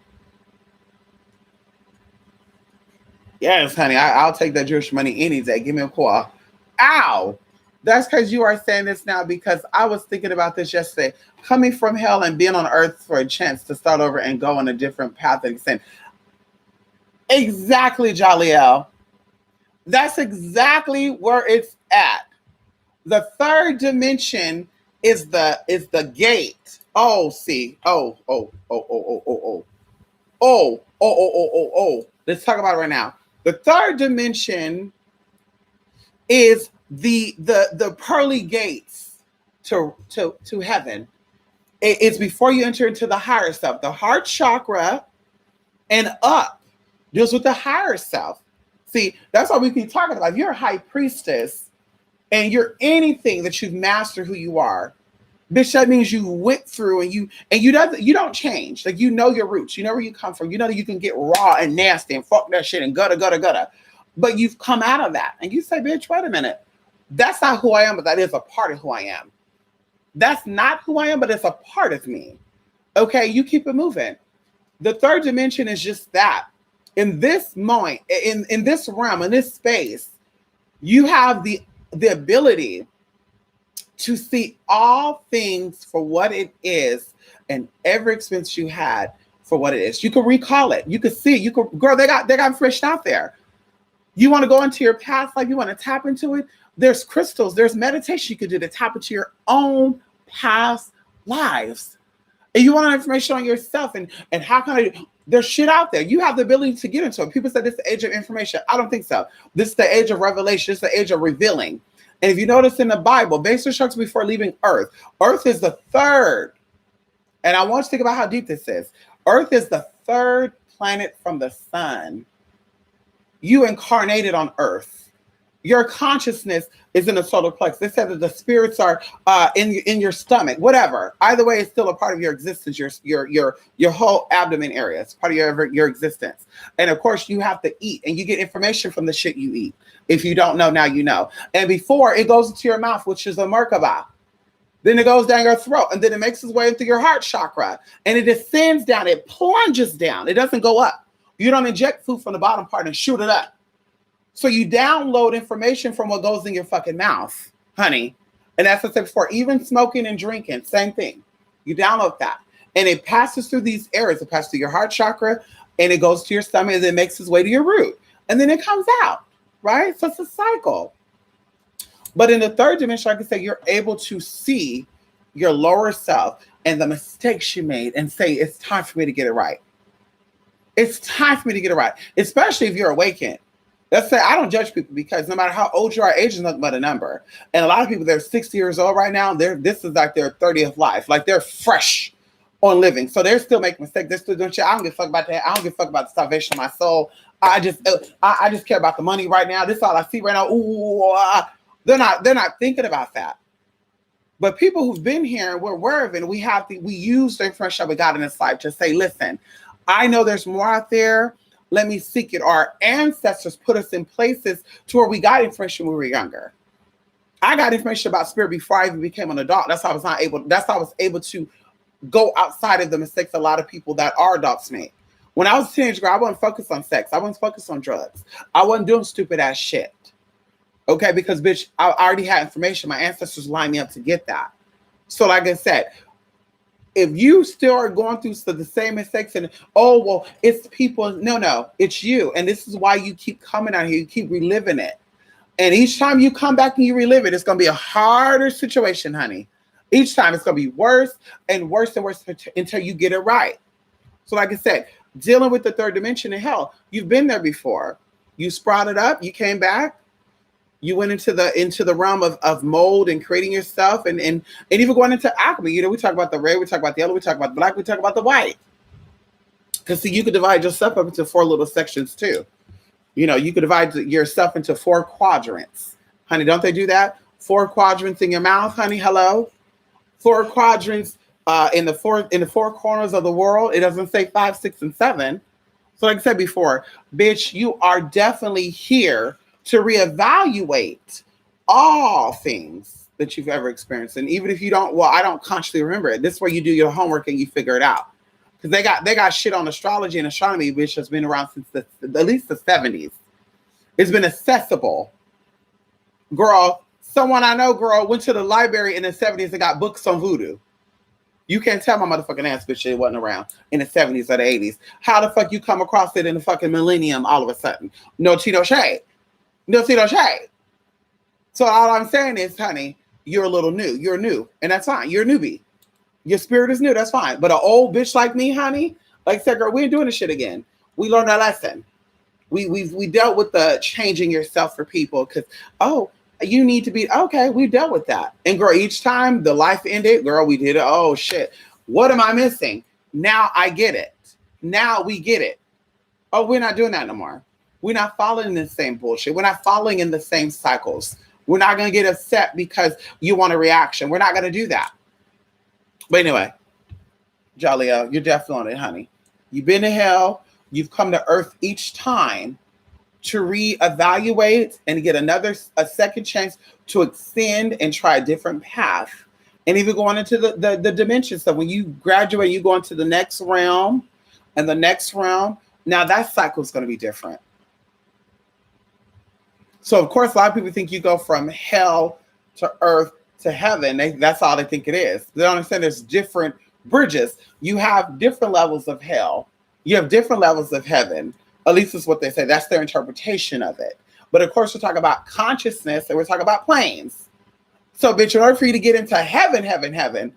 Speaker 1: Yes, honey. I'll take that Jewish money any day. Give me a call. Ow! That's because you are saying this now because I was thinking about this yesterday. Coming from hell and being on earth for a chance to start over and go on a different path and extend. Exactly, Jaliel. That's exactly where it's at. The third dimension is the gate. Oh, see. Oh. Let's talk about it right now. The third dimension is the pearly gates to heaven. It's before you enter into the higher self. The heart chakra and up deals with the higher self. See, that's why we keep talking about. If you're a high priestess and you're anything that you've mastered who you are, bitch, that means you went through and you don't change. Like, you know your roots. You know where you come from. You know that you can get raw and nasty and fuck that shit and gutter. But you've come out of that. And you say, bitch, wait a minute. That's not who I am, but that is a part of who I am. That's not who I am, but it's a part of me. Okay, you keep it moving. The third dimension is just that. In this moment, in this realm, in this space, you have the ability to see all things for what it is and every experience you had for what it is. You can recall it. You can see it. You can, girl, they got information out there. You want to go into your past life, you want to tap into it. There's crystals, there's meditation you could do to tap into your own past lives. And you want information on yourself and how can I, there's shit out there. You have the ability to get into it. People say this is the age of information. I don't think so. This is the age of revelation. This is the age of revealing. And if you notice in the Bible, basic instructions before leaving Earth, Earth is the third. And I want you to think about how deep this is. Earth is the third planet from the sun. You incarnated on Earth. Your consciousness is in the solar plexus. They said that the spirits are in your stomach. Whatever. Either way, it's still a part of your existence. Your whole abdomen area. It's part of your existence. And of course, you have to eat, and you get information from the shit you eat. If you don't know, now you know. And before it goes into your mouth, which is a Merkaba. Then it goes down your throat, and then it makes its way into your heart chakra, and it descends down. It plunges down. It doesn't go up. You don't inject food from the bottom part and shoot it up. So you download information from what goes in your fucking mouth, honey. And that's what I said before. Even smoking and drinking, same thing. You download that. And it passes through these areas. It passes through your heart chakra and it goes to your stomach and then it makes its way to your root. And then it comes out, right? So it's a cycle. But in the third dimension, like I say, you're able to see your lower self and the mistakes you made and say, it's time for me to get it right. It's time for me to get it right, especially if you're awakened. Let's say I don't judge people because no matter how old you are, age is nothing but a number. And a lot of people, they're 60 years old right now. This is like their 30th life. Like they're fresh on living. So they're still making mistakes. They're still doing shit. I don't give a fuck about that. I don't give a fuck about the salvation of my soul. I just care about the money right now. This is all I see right now. Ooh, they're not thinking about that. But people who've been here and we're aware of it, we use the information that we got in this life to say, listen, I know there's more out there. Let me seek it. Our ancestors put us in places to where we got information when we were younger. I got information about spirit before I even became an adult. That's how I was able to go outside of the mistakes a lot of people that are adults make. When I was a teenage girl, I wasn't focused on sex. I wasn't focused on drugs. I wasn't doing stupid ass shit. Okay, because bitch, I already had information. My ancestors lined me up to get that. So like I said, if you still are going through the same mistakes and, oh, well, it's people. No, it's you. And this is why you keep coming out here. You keep reliving it. And each time you come back and you relive it, it's going to be a harder situation, honey. Each time it's going to be worse and worse and worse until you get it right. So like I said, dealing with the third dimension of hell, you've been there before. You sprouted up, you came back. You went into the realm of mold and creating yourself and even going into alchemy. You know, we talk about the red, we talk about the yellow, we talk about the black, we talk about the white. Because see, you could divide yourself up into 4 little sections too. You know, you could divide yourself into 4 quadrants. Honey, don't they do that? 4 quadrants in your mouth, honey, hello? 4 quadrants in the four corners of the world. It doesn't say 5, 6, and 7. So like I said before, bitch, you are definitely here to reevaluate all things that you've ever experienced. And even if you don't, well, I don't consciously remember it. This is where you do your homework and you figure it out. Because they got shit on astrology and astronomy, which has been around since at least the 70s. It's been accessible. Girl, someone I know, girl, went to the library in the 70s and got books on voodoo. You can't tell my motherfucking ass bitch it wasn't around in the 70s or the 80s. How the fuck you come across it in the fucking millennium all of a sudden? No tea, no shade. No tea, no shade. So all I'm saying is, honey, you're a little new. You're new. And that's fine. You're a newbie. Your spirit is new. That's fine. But an old bitch like me, honey, like I said, girl, we ain't doing this shit again. We learned our lesson. We dealt with the changing yourself for people because, oh, you need to be, okay, we dealt with that. And girl, each time the life ended, girl, we did it. Oh shit. What am I missing? Now I get it. Now we get it. Oh, we're not doing that no more. We're not following the same bullshit. We're not following in the same cycles. We're not going to get upset because you want a reaction. We're not going to do that. But anyway, Jaleel, you're definitely on it, honey. You've been to hell. You've come to earth each time to reevaluate and get a second chance to extend and try a different path. And even going into the dimensions. So when you graduate, you go into the next realm and the next realm. Now that cycle is going to be different. So, of course, a lot of people think you go from hell to earth to heaven. That's all they think it is. They don't understand there's different bridges. You have different levels of hell. You have different levels of heaven. At least is what they say. That's their interpretation of it. But, of course, we're talking about consciousness and we're talking about planes. So, bitch, in order for you to get into heaven,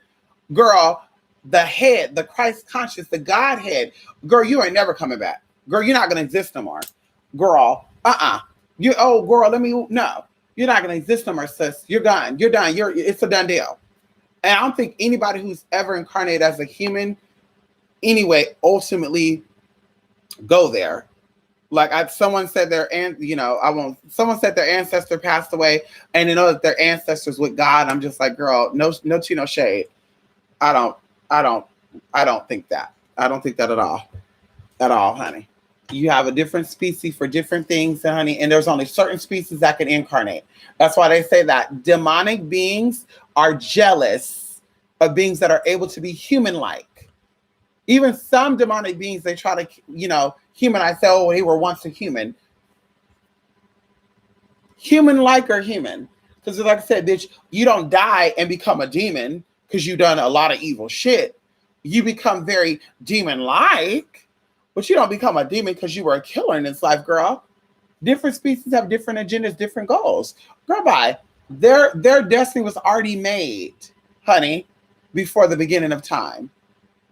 Speaker 1: girl, the head, the Christ conscious, the Godhead, girl, you ain't never coming back. Girl, you're not going to exist no more. Girl, no, you're not going to exist no more, sis. You're gone. You're done. It's a done deal. And I don't think anybody who's ever incarnated as a human anyway, ultimately go there. Like someone said someone said their ancestor passed away and they know that their ancestors with God. I'm just like, girl, no tea, no shade. I don't think that. I don't think that at all, honey. You have a different species for different things, honey, and there's only certain species that can incarnate. That's why they say that demonic beings are jealous of beings that are able to be human-like. Even some demonic beings, they try to, humanize, say, oh, they were once a human. Human-like or human? Because like I said, bitch, you don't die and become a demon because you done a lot of evil shit. You become very demon-like, but you don't become a demon because you were a killer in this life, girl. Different species have different agendas, different goals. Girl, bye. Their destiny was already made, honey, before the beginning of time.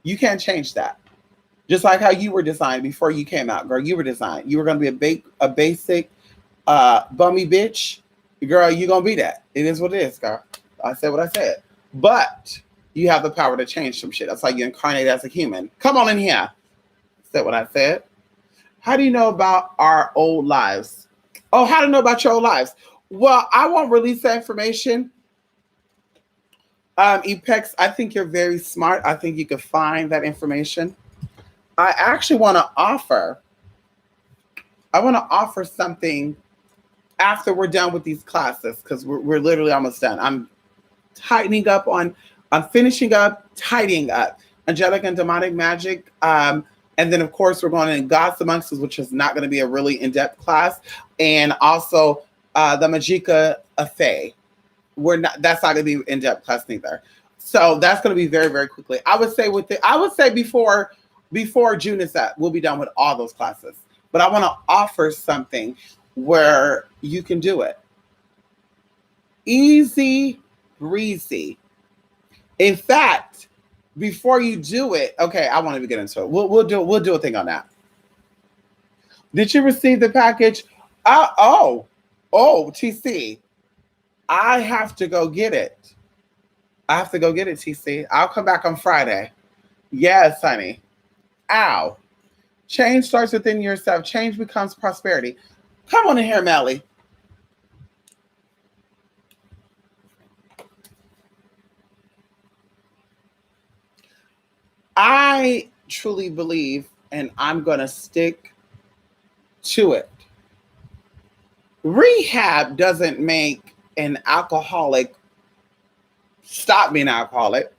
Speaker 1: You can't change that. Just like how you were designed before you came out, girl. You were designed. You were going to be a basic, bummy bitch. Girl, you're going to be that. It is what it is, girl. I said what I said. But you have the power to change some shit. That's how you incarnate as a human. Come on in here. Said what I said. How do you know about our old lives? Oh, how to know about your old lives? Well, I won't release that information. Epex, I think you're very smart. I think you could find that information. I actually want to offer something after we're done with these classes, because we're literally almost done. I'm finishing up, tidying up angelic and demonic magic. And then, of course, we're going in Gods Amongst Us, which is not going to be a really in-depth class. And also the Magica of Fae. That's not going to be in-depth class neither. So that's going to be very, very quickly. I would say before June is up, we'll be done with all those classes. But I want to offer something where you can do it. Easy breezy. In fact, before you do it, okay, I want to get into it. We'll do a thing on that. Did you receive the package? Oh, TC. I have to go get it. TC. I'll come back on Friday. Yes, honey. Ow. Change starts within yourself. Change becomes prosperity. Come on in here, Melly. I truly believe, and I'm going to stick to it. Rehab doesn't make an alcoholic stop being alcoholic.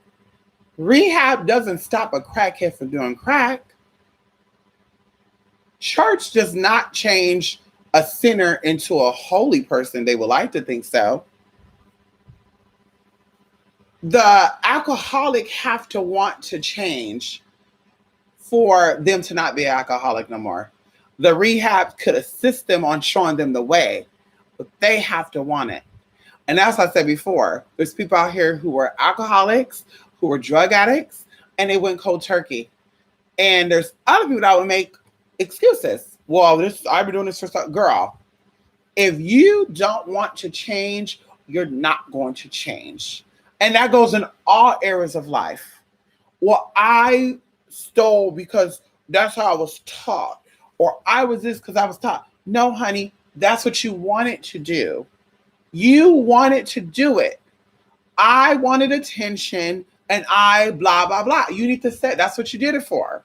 Speaker 1: Rehab doesn't stop a crackhead from doing crack. Church does not change a sinner into a holy person. They would like to think so. The alcoholic have to want to change for them to not be alcoholic no more. The rehab could assist them on showing them the way, but they have to want it. And as I said before, there's people out here who were alcoholics, who were drug addicts, and they went cold turkey. And there's other people that would make excuses. Well, I've been doing this for some girl. If you don't want to change, you're not going to change. And that goes in all areas of life. Well, I stole because that's how I was taught. Or I was this because I was taught. No, honey, that's what you wanted to do. You wanted to do it. I wanted attention and I blah, blah, blah. You need to say that's what you did it for.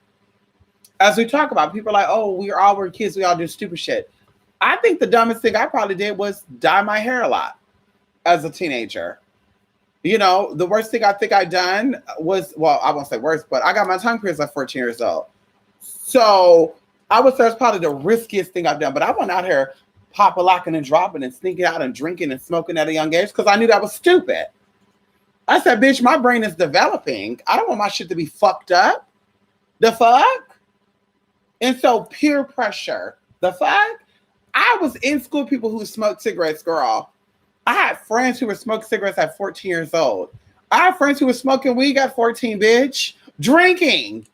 Speaker 1: As we talk about, people are like, oh, we all were kids. We all do stupid shit. I think the dumbest thing I probably did was dye my hair a lot as a teenager. You know, the worst thing I think I done was, well, I won't say worst, but I got my tongue pierced at 14 years old. So I would say that's probably the riskiest thing I've done. But I went out here pop-a-locking and dropping and sneaking out and drinking and smoking at a young age because I knew that was stupid. I said, bitch, my brain is developing. I don't want my shit to be fucked up. The fuck? And so peer pressure. The fuck? I was in school with people who smoked cigarettes, girl. I had friends who were smoking cigarettes at 14 years old. I had friends who were smoking weed at 14, bitch. Drinking.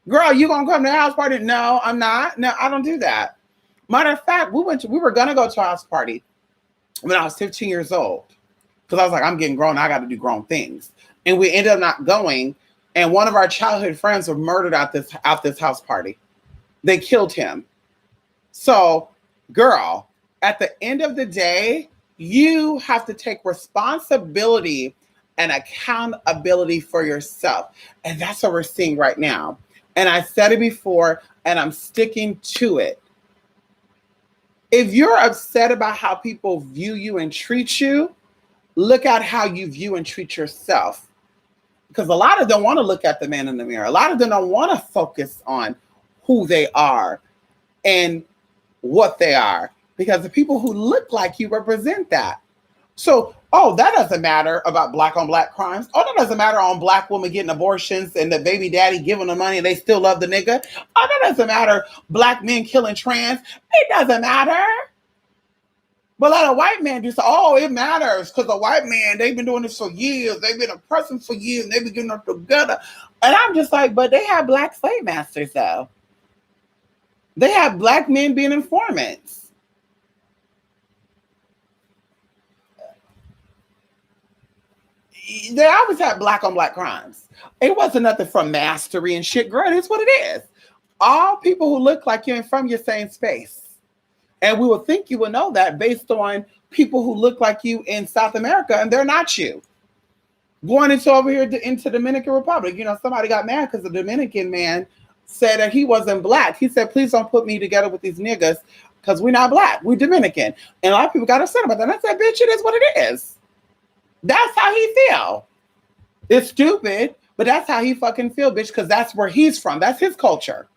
Speaker 1: Girl, you gonna come to a house party? No, I'm not. No, I don't do that. Matter of fact, we were gonna go to a house party when I was 15 years old. Because I was like, I'm getting grown, I gotta do grown things. And we ended up not going. And one of our childhood friends was murdered at this house party. They killed him. So, girl, at the end of the day, you have to take responsibility and accountability for yourself. And that's what we're seeing right now. And I said it before, and I'm sticking to it. If you're upset about how people view you and treat you, look at how you view and treat yourself. Because a lot of them want to look at the man in the mirror. A lot of them don't want to focus on who they are and what they are. because the people who look like you represent that. So, oh, that doesn't matter about black on black crimes. Oh, that doesn't matter on black women getting abortions and the baby daddy giving them money and they still love the nigga. Oh, that doesn't matter black men killing trans. It doesn't matter. But let a white man just say, oh, it matters because a white man, they've been doing this for years. They've been oppressing for years. And they've been getting them together. And I'm just like, but they have black slave masters, though. They have black men being informants. They always had black on black crimes. It wasn't nothing from mastery and shit, girl. It's what it is. All people who look like you and from your same space. And we will think you will know that based on people who look like you in South America, and they're not you. Going into over here into Dominican Republic, you know, somebody got mad because the Dominican man said that he wasn't black. He said, please don't put me together with these niggas because we're not black. We're Dominican. And a lot of people got upset about that. And I said, bitch, it is what it is. That's how he feel. It's stupid, but that's how he fucking feel, bitch, because that's where he's from. That's his culture.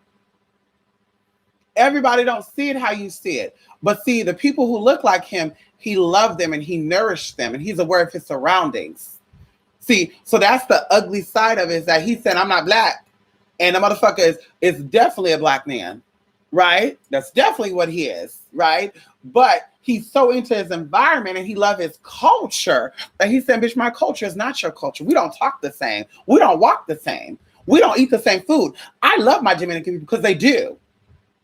Speaker 1: Everybody don't see it how you see it. But see, the people who look like him, he loved them and he nourished them and he's aware of his surroundings. See, so that's the ugly side of it, is that he said, I'm not black. And the motherfucker is definitely a black man, right? That's definitely what he is, right? But he's so into his environment and he loves his culture that he said, bitch, my culture is not your culture. We don't talk the same. We don't walk the same. We don't eat the same food. I love my Dominican people because they do.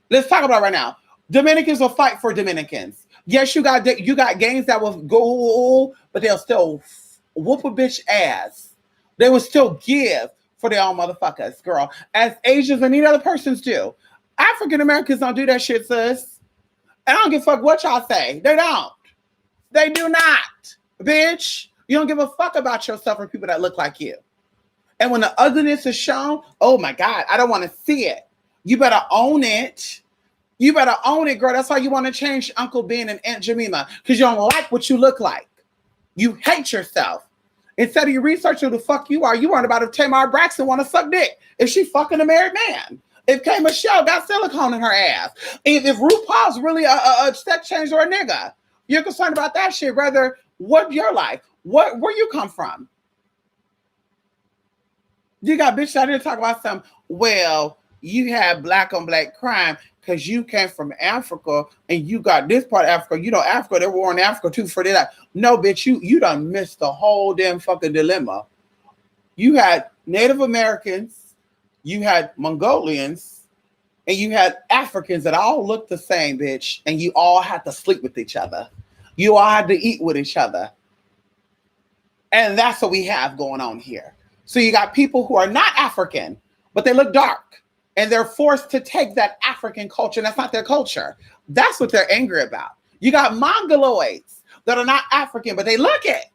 Speaker 1: Let's talk about it right now. Dominicans will fight for Dominicans. Yes, you got gangs that will go, but they'll still whoop a bitch ass. They will still give for their own motherfuckers, girl. As Asians and any other persons do. African Americans don't do that shit, sis. I don't give a fuck what y'all say. They don't. They do not. Bitch, you don't give a fuck about yourself or people that look like you. And when the ugliness is shown, oh my God, I don't want to see it. You better own it. You better own it, girl. That's why you want to change Uncle Ben and Aunt Jemima, because you don't like what you look like. You hate yourself. Instead of you researching who the fuck you are, you worried about if Tamar Braxton want to suck dick. If she fucking a married man. If K. Michelle got silicone in her ass. If RuPaul's really a sex change or a nigga. You're concerned about that shit. Rather, what your life? Where you come from? You got bitches out here talking about some, well, you have black on black crime because you came from Africa and you got this part of Africa. You know, Africa, they were in Africa too for that. No, bitch, you done missed the whole damn fucking dilemma. You had Native Americans, you had Mongolians, and you had Africans that all looked the same, bitch, and you all had to sleep with each other. You all had to eat with each other. And that's what we have going on here. So you got people who are not African, but they look dark. And they're forced to take that African culture, and that's not their culture. That's what they're angry about. You got Mongoloids that are not African, but they look it.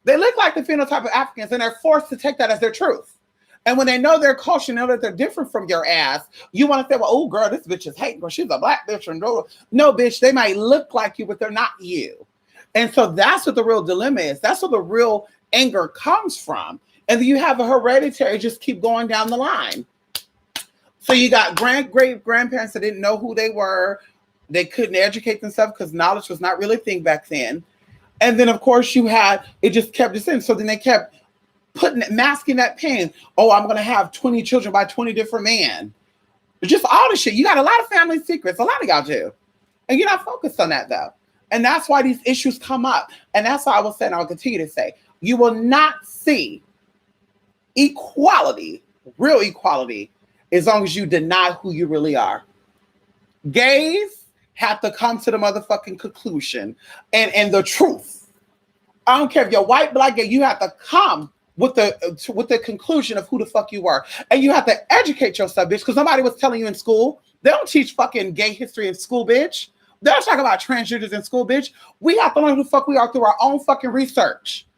Speaker 1: They look like the phenotype of Africans, and they're forced to take that as their truth. And when they know their culture, know that they're different from your ass, you want to say, well, oh, girl, this bitch is hating, girl. She's a black bitch. No, bitch, they might look like you, but they're not you. And so that's what the real dilemma is. That's what the real anger comes from. And then you have a hereditary, just keep going down the line. So you got great-grandparents that didn't know who they were. They couldn't educate themselves because knowledge was not really a thing back then. And then, of course, you had, it just kept this in. So then they kept masking that pain. Oh, I'm going to have 20 children by 20 different men. Just all the shit. You got a lot of family secrets. A lot of y'all do. And you're not focused on that, though. And that's why these issues come up. And that's why I will say, and I'll continue to say, you will not see equality, real equality, as long as you deny who you really are. Gays have to come to the motherfucking conclusion and the truth. I don't care if you're white, black, gay, you have to come with the conclusion of who the fuck you are. And you have to educate yourself, bitch, because nobody was telling you in school. They don't teach fucking gay history in school, bitch. They don't talk about transgenders in school, bitch. We have to learn who the fuck we are through our own fucking research.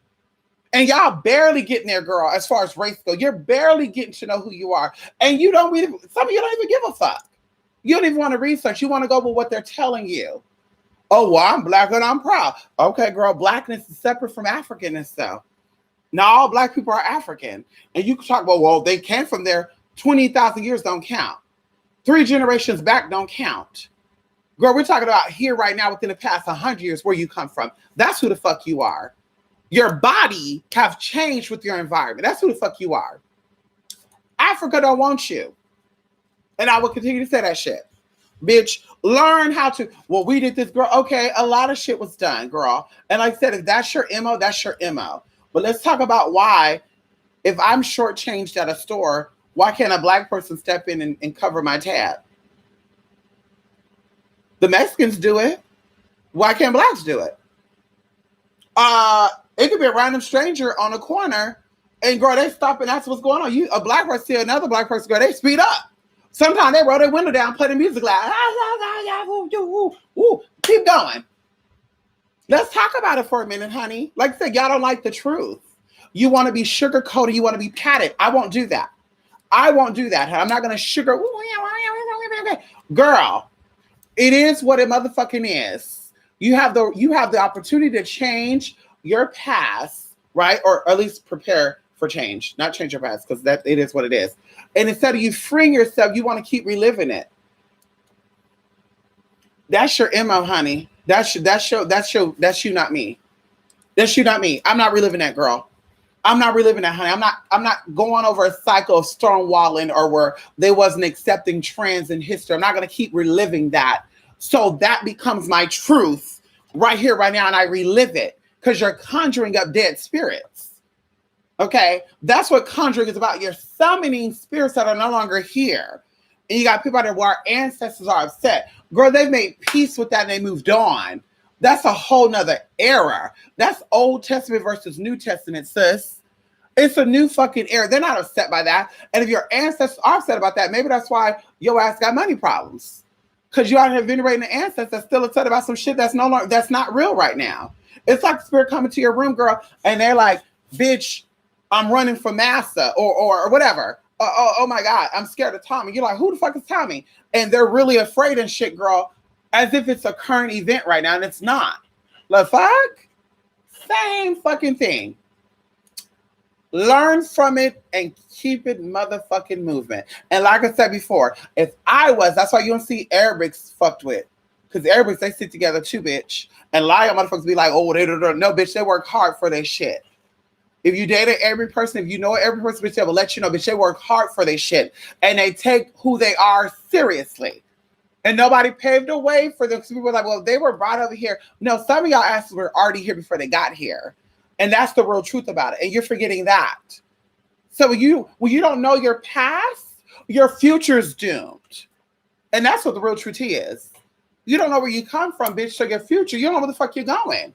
Speaker 1: And y'all barely getting there, girl, as far as race goes. You're barely getting to know who you are. And you don't really, some of you don't even give a fuck. You don't even want to research. You want to go with what they're telling you. Oh, well, I'm black and I'm proud. Okay, girl, blackness is separate from Africanness, though. Not all black people are African. And you can talk about, well, they came from there. 20,000 years don't count. 3 generations back don't count. Girl, we're talking about here right now within the past 100 years where you come from. That's who the fuck you are. Your body have changed with your environment. That's who the fuck you are. Africa don't want you. And I will continue to say that shit. Bitch, learn how to, well, we did this, girl. Okay, a lot of shit was done, girl. And like I said, if that's your MO, that's your MO. But let's talk about why, if I'm shortchanged at a store, why can't a black person step in and cover my tab? The Mexicans do it. Why can't blacks do it? It could be a random stranger on a corner, and girl, they stop and ask what's going on. A black person see another black person, girl, they speed up. Sometimes they roll their window down, play the music loud. Keep going. Let's talk about it for a minute, honey. Like I said, y'all don't like the truth. You want to be sugar-coated. You want to be patted. I won't do that. I won't do that. I'm not going to sugar. Girl, it is what it motherfucking is. You have the opportunity to change your past, right? Or at least prepare for change. Not change your past, because that it is what it is. And instead of you freeing yourself, you want to keep reliving it. That's your MO, honey. That's you, not me. That's you, not me. I'm not reliving that, girl. I'm not reliving that, honey. I'm not going over a cycle of stonewalling or where they wasn't accepting trans in history. I'm not going to keep reliving that. So that becomes my truth right here, right now, and I relive it because you're conjuring up dead spirits. Okay? That's what conjuring is about. You're summoning spirits that are no longer here. And you got people out there where our ancestors are upset. Girl, they've made peace with that and they moved on. That's a whole nother era. That's Old Testament versus New Testament, sis. It's a new fucking era. They're not upset by that. And if your ancestors are upset about that, maybe that's why your ass got money problems. Because you out here venerating the ancestors that's still upset about some shit that's no longer, that's not real right now. It's like the spirit coming to your room, girl, and they're like, bitch, I'm running for massa or whatever. Oh my God, I'm scared of Tommy. You're like, who the fuck is Tommy? And they're really afraid and shit, girl, as if it's a current event right now, and it's not. The fuck? Same fucking thing. Learn from it and keep it motherfucking movement. And like I said before, if I was, that's why you don't see Arabics fucked with. Because Arabics, they sit together too, bitch. And a lot of motherfuckers be like, oh, they don't. No, bitch, they work hard for their shit. If you date every person, if you know every person, bitch, they will let you know, bitch, they work hard for their shit. And they take who they are seriously. And nobody paved the way for them. People were like, well, they were brought over here. No, some of y'all asses were already here before they got here. And that's the real truth about it. And you're forgetting that. So when you don't know your past, your future's doomed. And that's what the real truth is. You don't know where you come from, bitch, so your future, you don't know where the fuck you're going.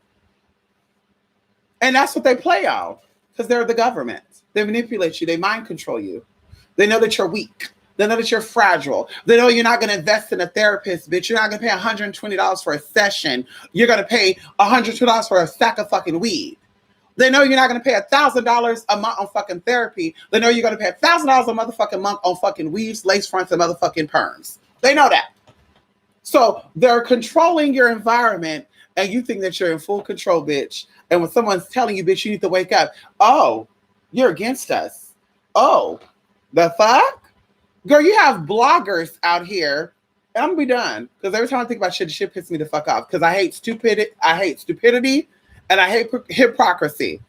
Speaker 1: And that's what they play on. Because they're the government. They manipulate you. They mind control you. They know that you're weak. They know that you're fragile. They know you're not going to invest in a therapist, bitch. You're not going to pay $120 for a session. You're going to pay $102 for a sack of fucking weed. They know you're not going to pay $1,000 a month on fucking therapy. They know you're going to pay $1,000 a motherfucking month on fucking weaves, lace fronts, and motherfucking perms. They know that. So they're controlling your environment, and you think that you're in full control, bitch. And when someone's telling you, bitch, you need to wake up. Oh, you're against us. Oh, the fuck? Girl, you have bloggers out here. And I'm going to be done. Because every time I think about shit, the shit pisses me the fuck off. Because I hate stupidity. And I hate hypocrisy.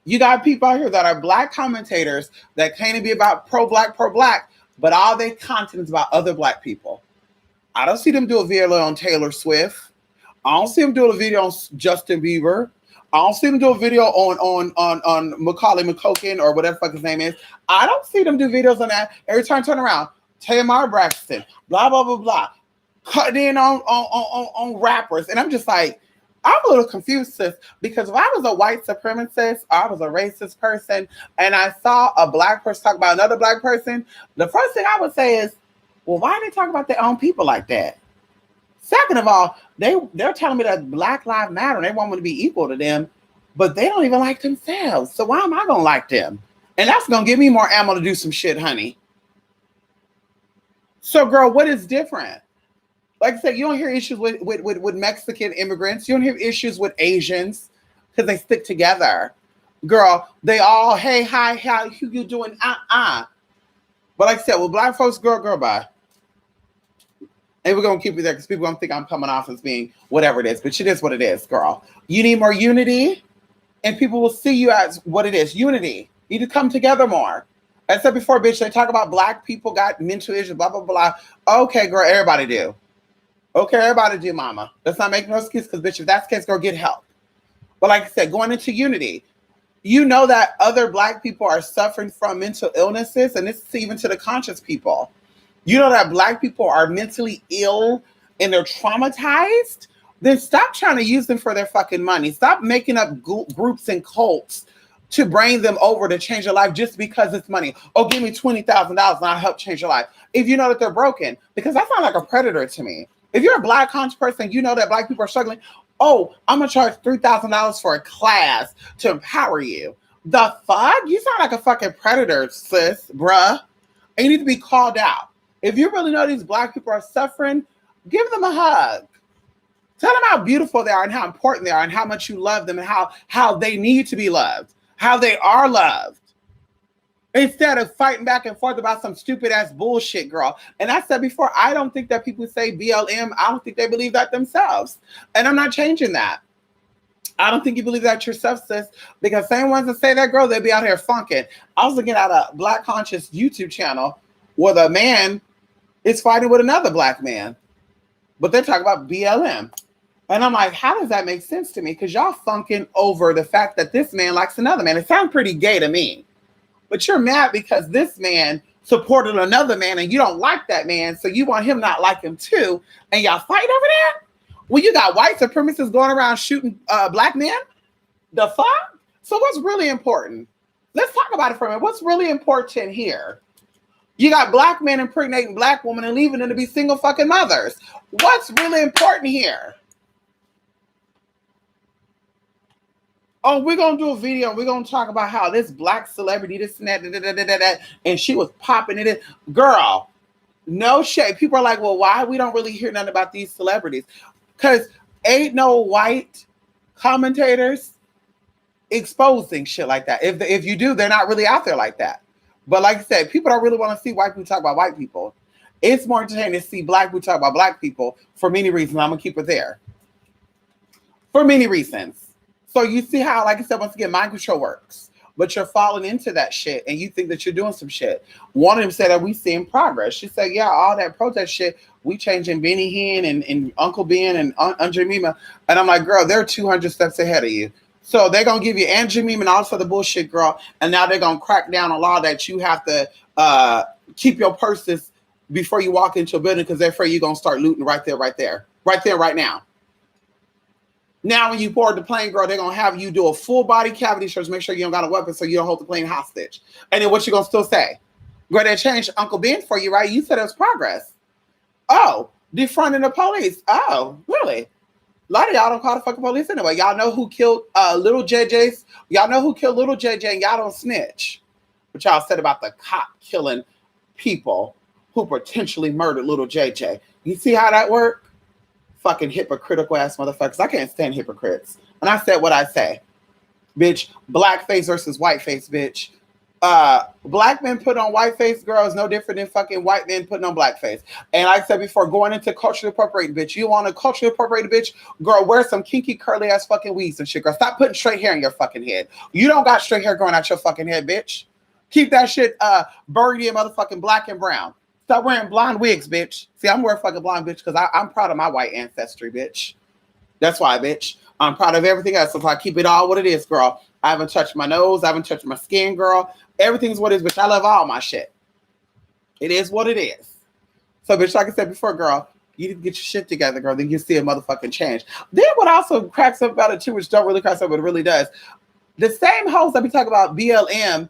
Speaker 1: You got people out here that are black commentators that claim to be about pro-black, but all their content is about other black people. I don't see them do a video on Taylor Swift. I don't see them do a video on Justin Bieber. I don't see them do a video on Macaulay Culkin or whatever the fuck his name is. I don't see them do videos on that. Every time I turn around, Tamar Braxton, blah, blah, blah, blah. Cutting in on rappers. And I'm just like, I'm a little confused, sis, because if I was a white supremacist, or I was a racist person, and I saw a black person talk about another black person, the first thing I would say is, well, why are they talking about their own people like that? Second of all, they're telling me that Black Lives Matter and they want me to be equal to them, but they don't even like themselves. So why am I going to like them? And that's going to give me more ammo to do some shit, honey. So, girl, what is different? Like I said, you don't hear issues with Mexican immigrants. You don't hear issues with Asians because they stick together. Girl, they all, hey, hi, how you doing? But like I said, well, black folks, girl, bye. And we're gonna keep it there because people don't think I'm coming off as being whatever it is, but it is what it is, girl. You need more unity, and people will see you as what it is. Unity. You need to come together more. I said before, bitch, they talk about black people got mental issues, blah, blah, blah. Okay, girl, everybody do. Okay, everybody do, mama. Let's not make no excuse because, bitch, if that's the case, girl, get help. But like I said, going into unity, you know that other black people are suffering from mental illnesses, and this is even to the conscious people. You know that black people are mentally ill and they're traumatized. Then stop trying to use them for their fucking money. Stop making up groups and cults to bring them over to change your life just because it's money. Oh, give me $20,000 and I'll help change your life. If you know that they're broken, because that sounds like a predator to me. If you're a black conscious person, you know that black people are struggling. Oh, I'm gonna charge $3,000 for a class to empower you. The fuck? You sound like a fucking predator, sis, bruh. And you need to be called out. If you really know these black people are suffering, give them a hug. Tell them how beautiful they are and how important they are and how much you love them and how they need to be loved, how they are loved. Instead of fighting back and forth about some stupid ass bullshit, girl. And I said before, I don't think that people say BLM. I don't think they believe that themselves. And I'm not changing that. I don't think you believe that yourself, sis, because same ones that say that, girl, they'll be out here funking. I was looking at a Black Conscious YouTube channel where the man is fighting with another black man, but they're talking about BLM. And I'm like, how does that make sense to me? Because y'all funking over the fact that this man likes another man. It sounds pretty gay to me. But you're mad because this man supported another man and you don't like that man, so you want him not like him too, and y'all fight over that? Well, you got white supremacists going around shooting black men? The fuck? So what's really important? Let's talk about it for a minute. What's really important here? You got black men impregnating black women and leaving them to be single fucking mothers. What's really important here? Oh, we're going to do a video and we're going to talk about how this black celebrity, this and that, and she was popping it in. Girl, no shade. People are like, well, why? We don't really hear nothing about these celebrities. Because ain't no white commentators exposing shit like that. If you do, they're not really out there like that. But like I said, people don't really want to see white people talk about white people. It's more entertaining to see black people talk about black people for many reasons. I'm going to keep it there. For many reasons. So you see how, like I said, once again, mind control works. But you're falling into that shit and you think that you're doing some shit. One of them said that we seeing progress. She said, yeah, all that protest shit, we changing Benny Hinn and Uncle Ben and Aunt Jemima. And I'm like, girl, they're 200 steps ahead of you. So they're going to give you Aunt Jemima and all this other bullshit, girl. And now they're going to crack down on law that you have to keep your purses before you walk into a building because they're afraid you're going to start looting right there, right now. Now, when you board the plane, girl, they're going to have you do a full body cavity search, make sure you don't got a weapon so you don't hold the plane hostage. And then what you going to still say? Girl, they changed Uncle Ben for you, right? You said it was progress. Oh, defunding the police. Oh, really? A lot of y'all don't call the fucking police anyway. Y'all know who killed little JJ's. Y'all know who killed little JJ and y'all don't snitch. What y'all said about the cop killing people who potentially murdered little JJ. You see how that worked? Fucking hypocritical ass motherfuckers. I can't stand hypocrites. And I said what I say. Bitch, blackface versus whiteface, bitch. Black men put on whiteface, girl, is no different than fucking white men putting on blackface. And like I said before, going into culturally appropriated, bitch. You want a culturally appropriated, bitch? Girl, wear some kinky, curly ass fucking weaves and shit, girl. Stop putting straight hair in your fucking head. You don't got straight hair growing out your fucking head, bitch. Keep that shit buried in motherfucking black and brown. Stop wearing blonde wigs, bitch. See, I'm wearing fucking blonde, bitch, because I'm proud of my white ancestry, bitch. That's why, bitch. I'm proud of everything else. So I keep it all what it is, girl. I haven't touched my nose. I haven't touched my skin, girl. Everything's what it is, bitch. I love all my shit. It is what it is. So, bitch, like I said before, girl, you need to get your shit together, girl. Then you see a motherfucking change. Then what also cracks up about it, too, which don't really crack up, but it really does. The same hoes that we talk about BLM,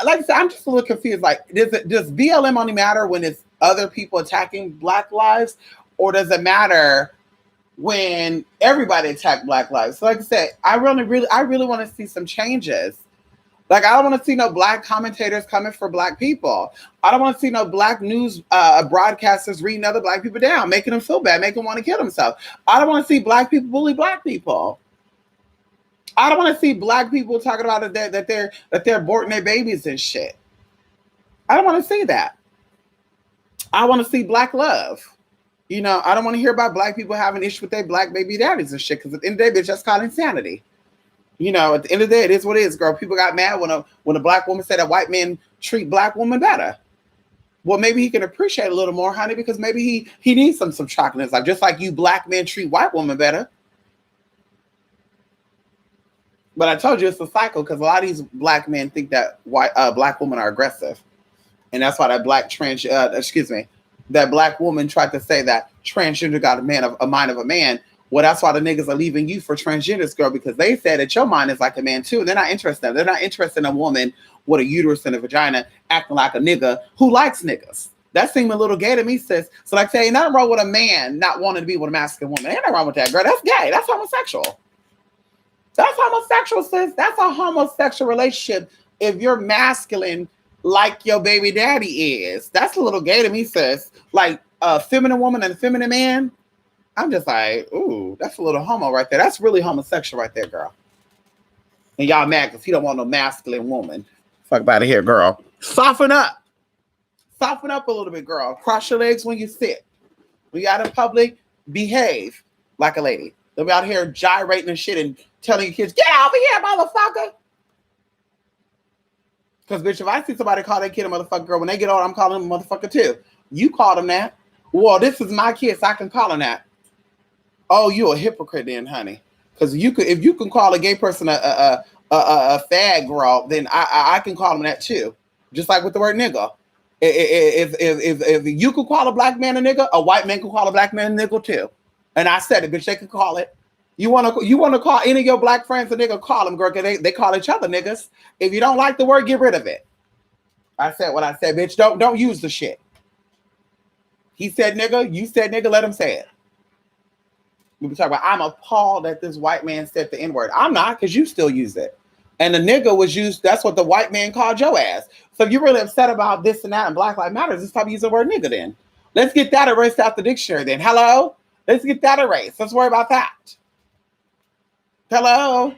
Speaker 1: like I said, I'm just a little confused. Like, does BLM only matter when it's other people attacking Black lives, or does it matter when everybody attack Black lives? So, like I said, I really want to see some changes. Like, I don't want to see no Black commentators coming for Black people. I don't want to see no Black news broadcasters reading other Black people down, making them feel bad, making them want to kill themselves. I don't want to see Black people bully Black people. I don't want to see Black people talking about it, that they're aborting their babies and shit. I don't want to see that. I want to see Black love. You know, I don't want to hear about black people having issues with their black baby daddies and shit. Because at the end of the day, bitch, that's called insanity. You know, at the end of the day, it is what it is, girl. People got mad when a black woman said that white men treat black women better. Well, maybe he can appreciate a little more, honey, because maybe he needs some chocolate in his life, just like you black men treat white women better. But I told you it's a cycle because a lot of these black men think that black women are aggressive, and that's why that that black woman tried to say that transgender got a mind of a man. Well, that's why the niggas are leaving you for transgenders, girl, because they said that your mind is like a man too. They're not interested. They're not interested in a woman with a uterus and a vagina acting like a nigga who likes niggas. That seemed a little gay to me, sis. So like say, ain't nothing wrong with a man not wanting to be with a masculine woman. Ain't nothing wrong with that, girl. That's gay. That's homosexual. That's homosexual, sis. That's a homosexual relationship. If you're masculine like your baby daddy is, that's a little gay to me, sis. Like a feminine woman and a feminine man. I'm just like, ooh, that's a little homo right there. That's really homosexual right there, girl. And y'all mad because he don't want no masculine woman. Fuck out of here, girl. Soften up. Soften up a little bit, girl. Cross your legs when you sit. When you're out in public, behave like a lady. They'll be out here gyrating and shit and telling your kids, get over here, motherfucker. Because, bitch, if I see somebody call their kid a motherfucker, girl, when they get old, I'm calling them a motherfucker too. You call them that. Well, this is my kid, so I can call them that. Oh, you a hypocrite then, honey. Because if you can call a gay person a fag girl, then I can call them that too. Just like with the word nigga. If you could call a black man a nigga, a white man can call a black man a nigga too. And I said it, bitch, they can call it. You want to call any of your black friends a nigga, call them, girl, because they call each other niggas. If you don't like the word, get rid of it. I said what I said, bitch. Don't use the shit. He said nigga, you said nigga, let him say it. We were talking about, I'm appalled that this white man said the N-word. I'm not, because you still use it. And the nigga was used, that's what the white man called your ass. So if you're really upset about this and that and Black Lives Matter, just stop using the word nigga then. Let's get that erased out the dictionary then. Hello? Let's get that erased. Let's worry about that. Hello?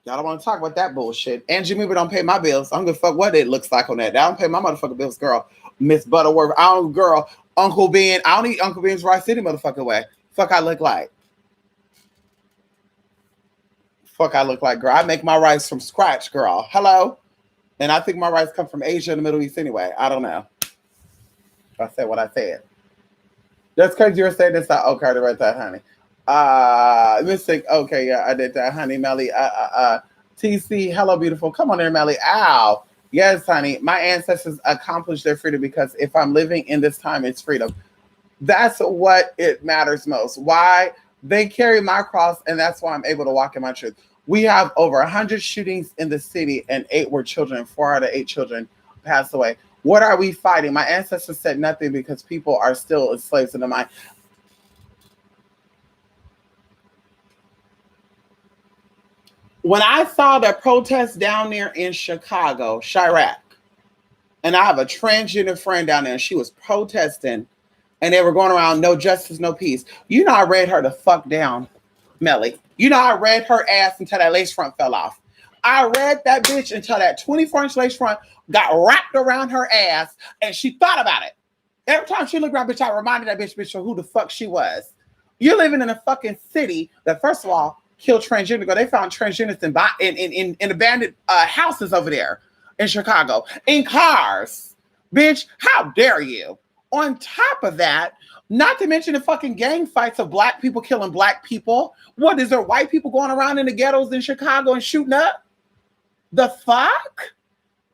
Speaker 1: Y'all don't want to talk about that bullshit. Angie Weaver don't pay my bills. I don't give a fuck what it looks like on that. I don't pay my motherfucking bills, girl. Miss Butterworth. I don't, girl. Uncle Ben. I don't eat Uncle Ben's rice any motherfucking way. Fuck I look like. Fuck I look like, girl. I make my rice from scratch, girl. Hello? And I think my rice come from Asia and the Middle East anyway. I don't know. I said what I said. That's because you're saying this. Okay, to write that, honey. Mystic. Okay, yeah, I did that, honey. Melly. TC. Hello, beautiful. Come on there, Melly. Ow. Yes, honey. My ancestors accomplished their freedom because if I'm living in this time, it's freedom. That's what it matters most. Why? They carry my cross, and that's why I'm able to walk in my truth. We have over 100 shootings in the city, and 8 were children. 4 out of 8 children passed away. What are we fighting? My ancestors said nothing because people are still slaves in the mind. When I saw the protest down there in Chicago, Chirac, and I have a transgender friend down there, and she was protesting, and they were going around, no justice, no peace. You know I read her the fuck down, Melly. You know I read her ass until that lace front fell off. I read that bitch until that 24-inch lace front got wrapped around her ass, and she thought about it. Every time she looked around, bitch, I reminded that bitch of who the fuck she was. You're living in a fucking city that, first of all, killed transgender. They found transgenders in abandoned houses over there in Chicago, in cars. Bitch, how dare you? On top of that, not to mention the fucking gang fights of black people killing black people. What, is there white people going around in the ghettos in Chicago and shooting up? The fuck?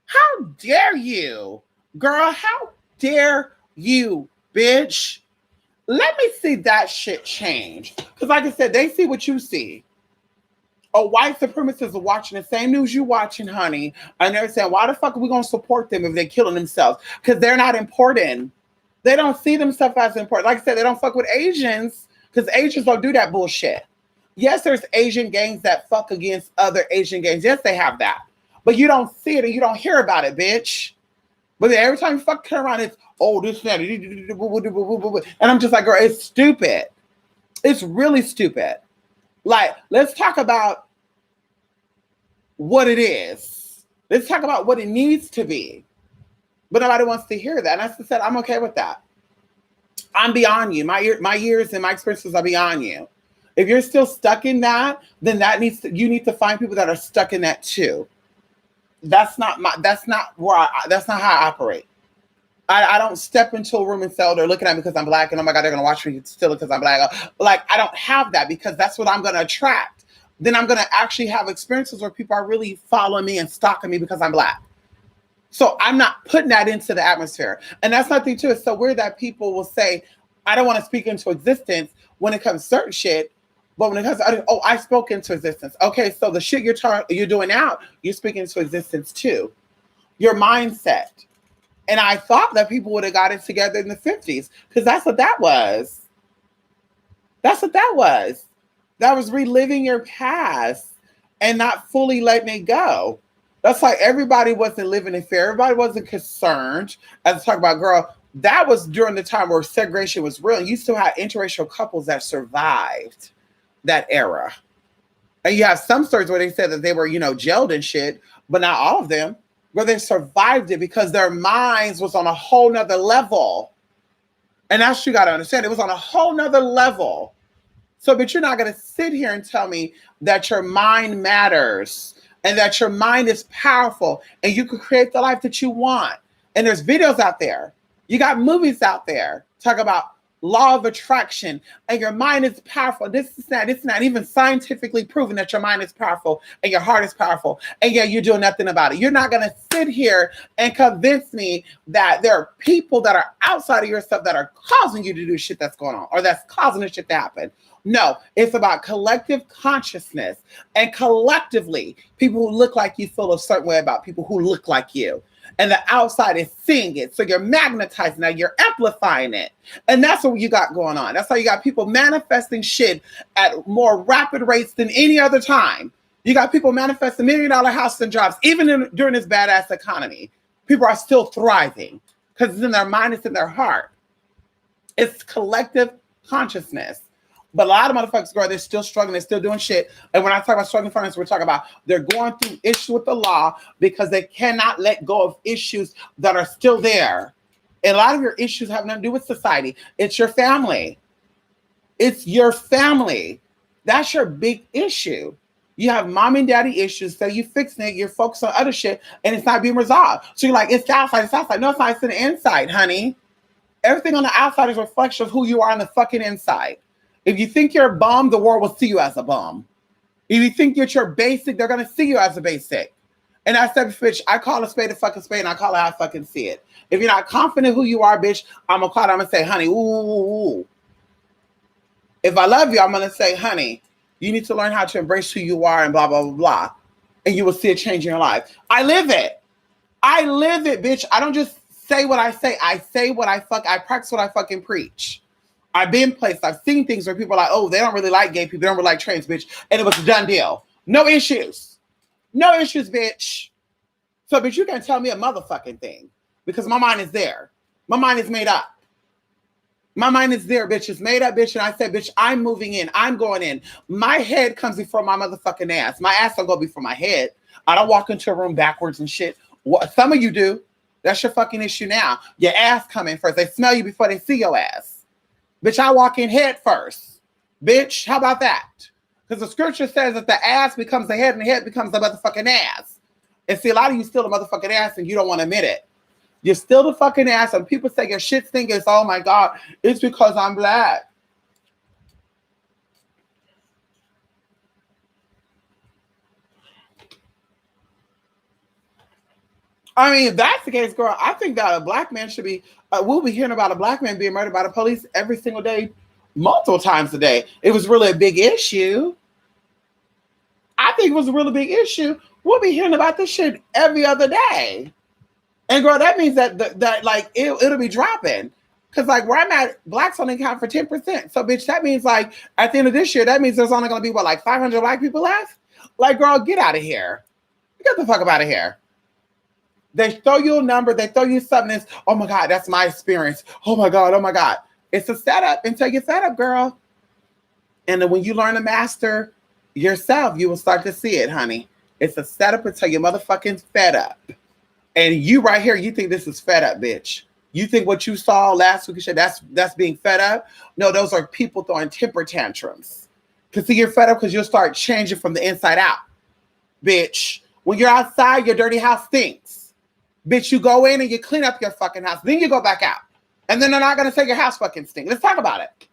Speaker 1: How dare you? Girl, how dare you, bitch? Let me see that shit change. Because like I said, they see what you see. A white supremacists are watching the same news you watching, honey. And they're saying, why the fuck are we going to support them if they're killing themselves? Because they're not important. They don't see themselves as important. Like I said, they don't fuck with Asians because Asians don't do that bullshit. Yes, there's Asian gangs that fuck against other Asian gangs. Yes, they have that. But you don't see it and you don't hear about it, bitch. But every time you fuck turn around, it's, oh, this and that. And I'm just like, girl, it's stupid. It's really stupid. Like, let's talk about what it is. Let's talk about what it needs to be. But nobody wants to hear that. And I said, I'm okay with that. I'm beyond you. My years and my experiences are beyond you. If you're still stuck in that, then you need to find people that are stuck in that too. That's not how I operate. I don't step into a room and say, oh, they're looking at me because I'm black, and oh my God, they're gonna watch me still because I'm black. Like, I don't have that, because that's what I'm gonna attract. Then I'm gonna actually have experiences where people are really following me and stalking me because I'm black. So I'm not putting that into the atmosphere. And that's nothing too. It's so weird that people will say, I don't want to speak into existence when it comes to certain shit. But when it comes to, oh, I spoke into existence. Okay, so the shit you're doing now, you're speaking into existence too. Your mindset. And I thought that people would have got it together in the 50s, because that's what that was. That's what that was. That was reliving your past and not fully letting it go. That's like everybody wasn't living in fear. Everybody wasn't concerned. As I talk about, girl, that was during the time where segregation was real. You still had interracial couples that survived that era. And you have some stories where they said that they were, jailed and shit, but not all of them, where they survived it because their minds was on a whole nother level. And that's what you got to understand. It was on a whole nother level. So, but you're not going to sit here and tell me that your mind matters and that your mind is powerful and you can create the life that you want. And there's videos out there. You got movies out there. Talk about law of attraction, and your mind is powerful. This is not even scientifically proven that your mind is powerful and your heart is powerful. And yet you're doing nothing about it. You're not going to sit here and convince me that there are people that are outside of yourself that are causing you to do shit that's going on, or that's causing the shit to happen. No, it's about collective consciousness, and collectively, people who look like you feel a certain way about people who look like you. And the outside is seeing it. So you're magnetizing that, you're amplifying it. And that's what you got going on. That's how you got people manifesting shit at more rapid rates than any other time. You got people manifesting $1 million houses and jobs, even during this badass economy. People are still thriving because it's in their mind, it's in their heart. It's collective consciousness. But a lot of motherfuckers, girl, they're still struggling. They're still doing shit. And when I talk about struggling finance, we're talking about they're going through issues with the law because they cannot let go of issues that are still there. And a lot of your issues have nothing to do with society. It's your family. It's your family. That's your big issue. You have mom and daddy issues, so you fixing it, you're focused on other shit, and it's not being resolved. So you're like, it's the outside, it's the outside. No, it's not, it's the inside, honey. Everything on the outside is a reflection of who you are on the fucking inside. If you think you're a bum, the world will see you as a bum. If you think you're basic, they're going to see you as a basic. And I said, bitch, I call a spade a fucking spade, and I call it how I fucking see it. If you're not confident who you are, bitch, I'm going to call it, I'm going to say, honey, ooh. If I love you, I'm going to say, honey, you need to learn how to embrace who you are and blah, blah, blah, blah. And you will see a change in your life. I live it. I live it, bitch. I don't just say what I say. I say what I practice what I fucking preach. I've been places, I've seen things where people are like, oh, they don't really like gay people, they don't really like trans, bitch. And it was a done deal. No issues. No issues, bitch. So, bitch, you can't tell me a motherfucking thing because my mind is there. My mind is made up. My mind is there, bitch. It's made up, bitch. And I said, bitch, I'm moving in. I'm going in. My head comes before my motherfucking ass. My ass don't go before my head. I don't walk into a room backwards and shit. Some of you do. That's your fucking issue now. Your ass come in first. They smell you before they see your ass. Bitch, I walk in head first. Bitch, how about that? Because the scripture says that the ass becomes the head and the head becomes the motherfucking ass. And see, a lot of you still the motherfucking ass and you don't want to admit it. You're still the fucking ass, and people say your shit stinks. Oh my God, it's because I'm black. I mean, if that's the case, girl, I think that a black man should be, we'll be hearing about a black man being murdered by the police every single day, multiple times a day. It was really a big issue. I think it was a really big issue. We'll be hearing about this shit every other day. And girl, that means that like it'll be dropping. Because like where I'm at, blacks only count for 10%. So bitch, that means like at the end of this year, that means there's only going to be what, like 500 black people left? Like, girl, get out of here. Get the fuck up out of here. They throw you a number, they throw you something that's, oh my God, that's my experience. Oh my God, oh my God. It's a setup until you're fed up, girl. And then when you learn to master yourself, you will start to see it, honey. It's a setup until you're motherfucking fed up. And you right here, you think this is fed up, bitch. You think what you saw last week and shit, that's being fed up? No, those are people throwing temper tantrums. Because see, you're fed up because you'll start changing from the inside out. Bitch, when you're outside, your dirty house stinks. Bitch, you go in and you clean up your fucking house. Then you go back out. And then they're not going to say your house fucking stinks. Let's talk about it.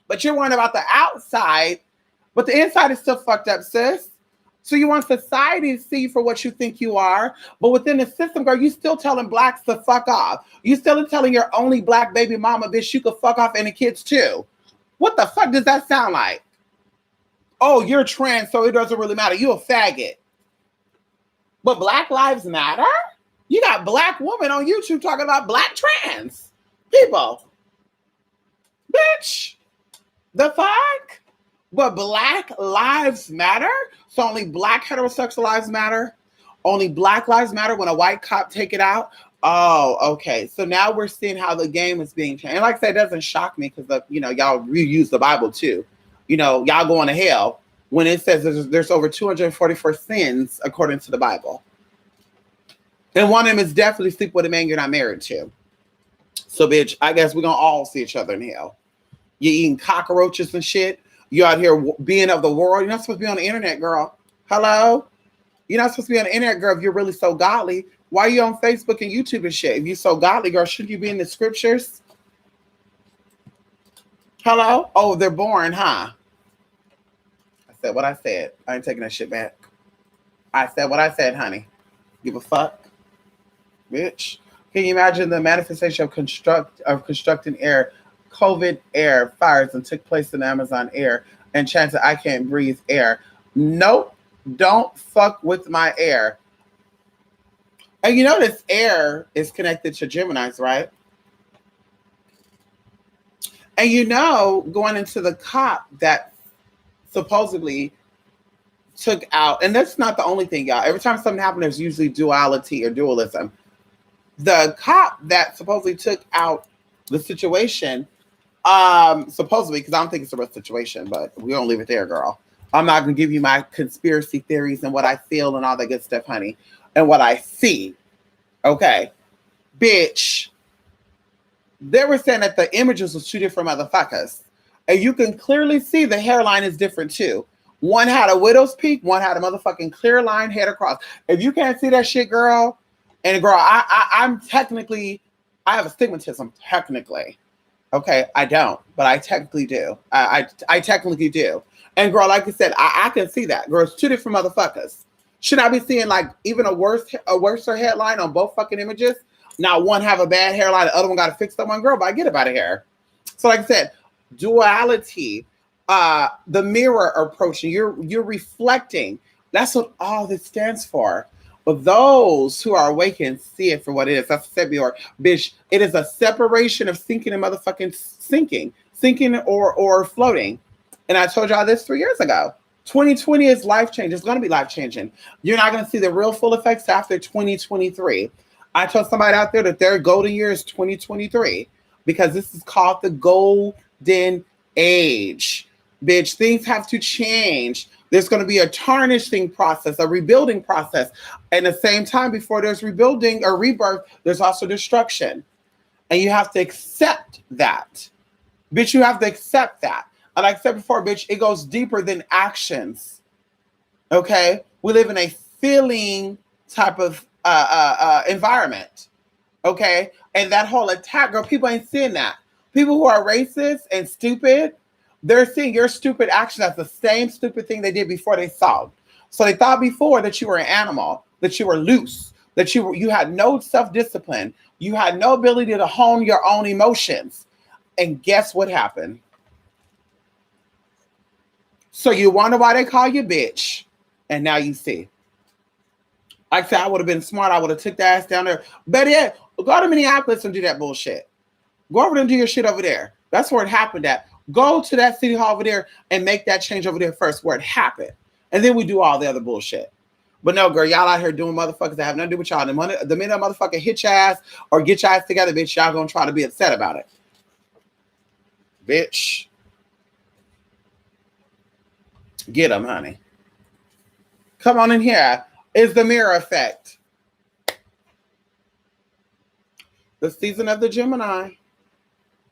Speaker 1: But you're worrying about the outside, but the inside is still fucked up, sis. So you want society to see you for what you think you are, but within the system, girl, you still telling blacks to fuck off. You still telling your only black baby mama, bitch, you could fuck off and the kids too. What the fuck does that sound like? Oh, you're trans, so it doesn't really matter. You a faggot. But Black Lives Matter? You got black women on YouTube talking about black trans people. Bitch, the fuck? But Black Lives Matter? So only black heterosexual lives matter? Only black lives matter when a white cop take it out? Oh, okay. So now we're seeing how the game is being changed. And like I said, it doesn't shock me because, y'all reuse the Bible too. Y'all going to hell when it says there's over 244 sins according to the Bible. And one of them is definitely sleep with a man you're not married to. So, bitch, I guess we're going to all see each other in hell. You eating cockroaches and shit. You out here being of the world. You're not supposed to be on the internet, girl. Hello? You're not supposed to be on the internet, girl, if you're really so godly. Why are you on Facebook and YouTube and shit? If you're so godly, girl, shouldn't you be in the scriptures? Hello? Oh, they're boring, huh? I said what I said. I ain't taking that shit back. I said what I said, honey. Give a fuck? Bitch. Can you imagine the manifestation of constructing air, COVID air fires and took place in the Amazon air and chance that I can't breathe air? Nope. Don't fuck with my air. And you know this air is connected to Geminis, right? And going into the cop that supposedly took out, and that's not the only thing, y'all. Every time something happens, there's usually duality or dualism. The cop that supposedly took out the situation, supposedly, because I don't think it's a real situation, but we don't leave it there, girl. I'm not going to give you my conspiracy theories and what I feel and all that good stuff, honey, and what I see. Okay. Bitch. They were saying that the images was two different motherfuckers. And you can clearly see the hairline is different too. One had a widow's peak, one had a motherfucking clear line head across. If you can't see that shit, girl, and girl, I'm technically, I have astigmatism, technically. Okay, I don't, but I technically do. I technically do. And girl, like I said, I can see that. Girl, it's two different motherfuckers. Should I be seeing like even a worse headline on both fucking images? Now one have a bad hairline, the other one got to fix that one, girl, but I get it out of here. So like I said, duality, the mirror approach, you're reflecting. That's what all this stands for. But those who are awakened see it for what it is. That's what I said before. Bitch, it is a separation of sinking and motherfucking sinking or floating. And I told y'all this 3 years ago. 2020 is life change. It's going to be life changing. You're not going to see the real full effects after 2023. I told somebody out there that their golden year is 2023 because this is called the golden age. Bitch, things have to change. There's going to be a tarnishing process, a rebuilding process. At the same time, before there's rebuilding or rebirth, there's also destruction. And you have to accept that. Bitch, you have to accept that. And like I said before, bitch, it goes deeper than actions. Okay? We live in a feeling type of environment. Okay? And that whole attack, girl, people ain't seeing that. People who are racist and stupid, they're seeing your stupid action as the same stupid thing they did before they saw. So they thought before that you were an animal, that you were loose, that you had no self-discipline, you had no ability to hone your own emotions. And guess what happened? So you wonder why they call you bitch. And now you see. Like I said, I would have been smart. I would have took the ass down there. Better yet, go to Minneapolis and do that bullshit. Go over there and do your shit over there. That's where it happened at. Go to that city hall over there and make that change over there first where it happened. And then we do all the other bullshit. But no, girl, y'all out here doing motherfuckers that have nothing to do with y'all. The minute a motherfucker hit your ass or get your ass together, bitch, y'all gonna try to be upset about it. Bitch. Get them, honey. Come on in here. It's the mirror effect. The season of the Gemini.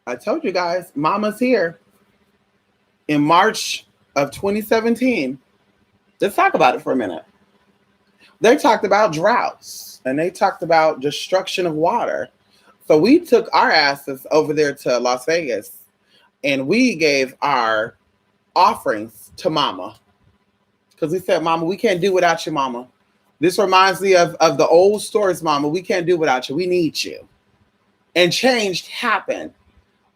Speaker 1: I told you guys, Mama's here in March of 2017. Let's talk about it for a minute. They talked about droughts and they talked about destruction of water. So we took our asses over there to Las Vegas and we gave our offerings to Mama. Because we said, Mama, we can't do without you, Mama. This reminds me of the old stories, Mama. We can't do without you. We need you. And change happened.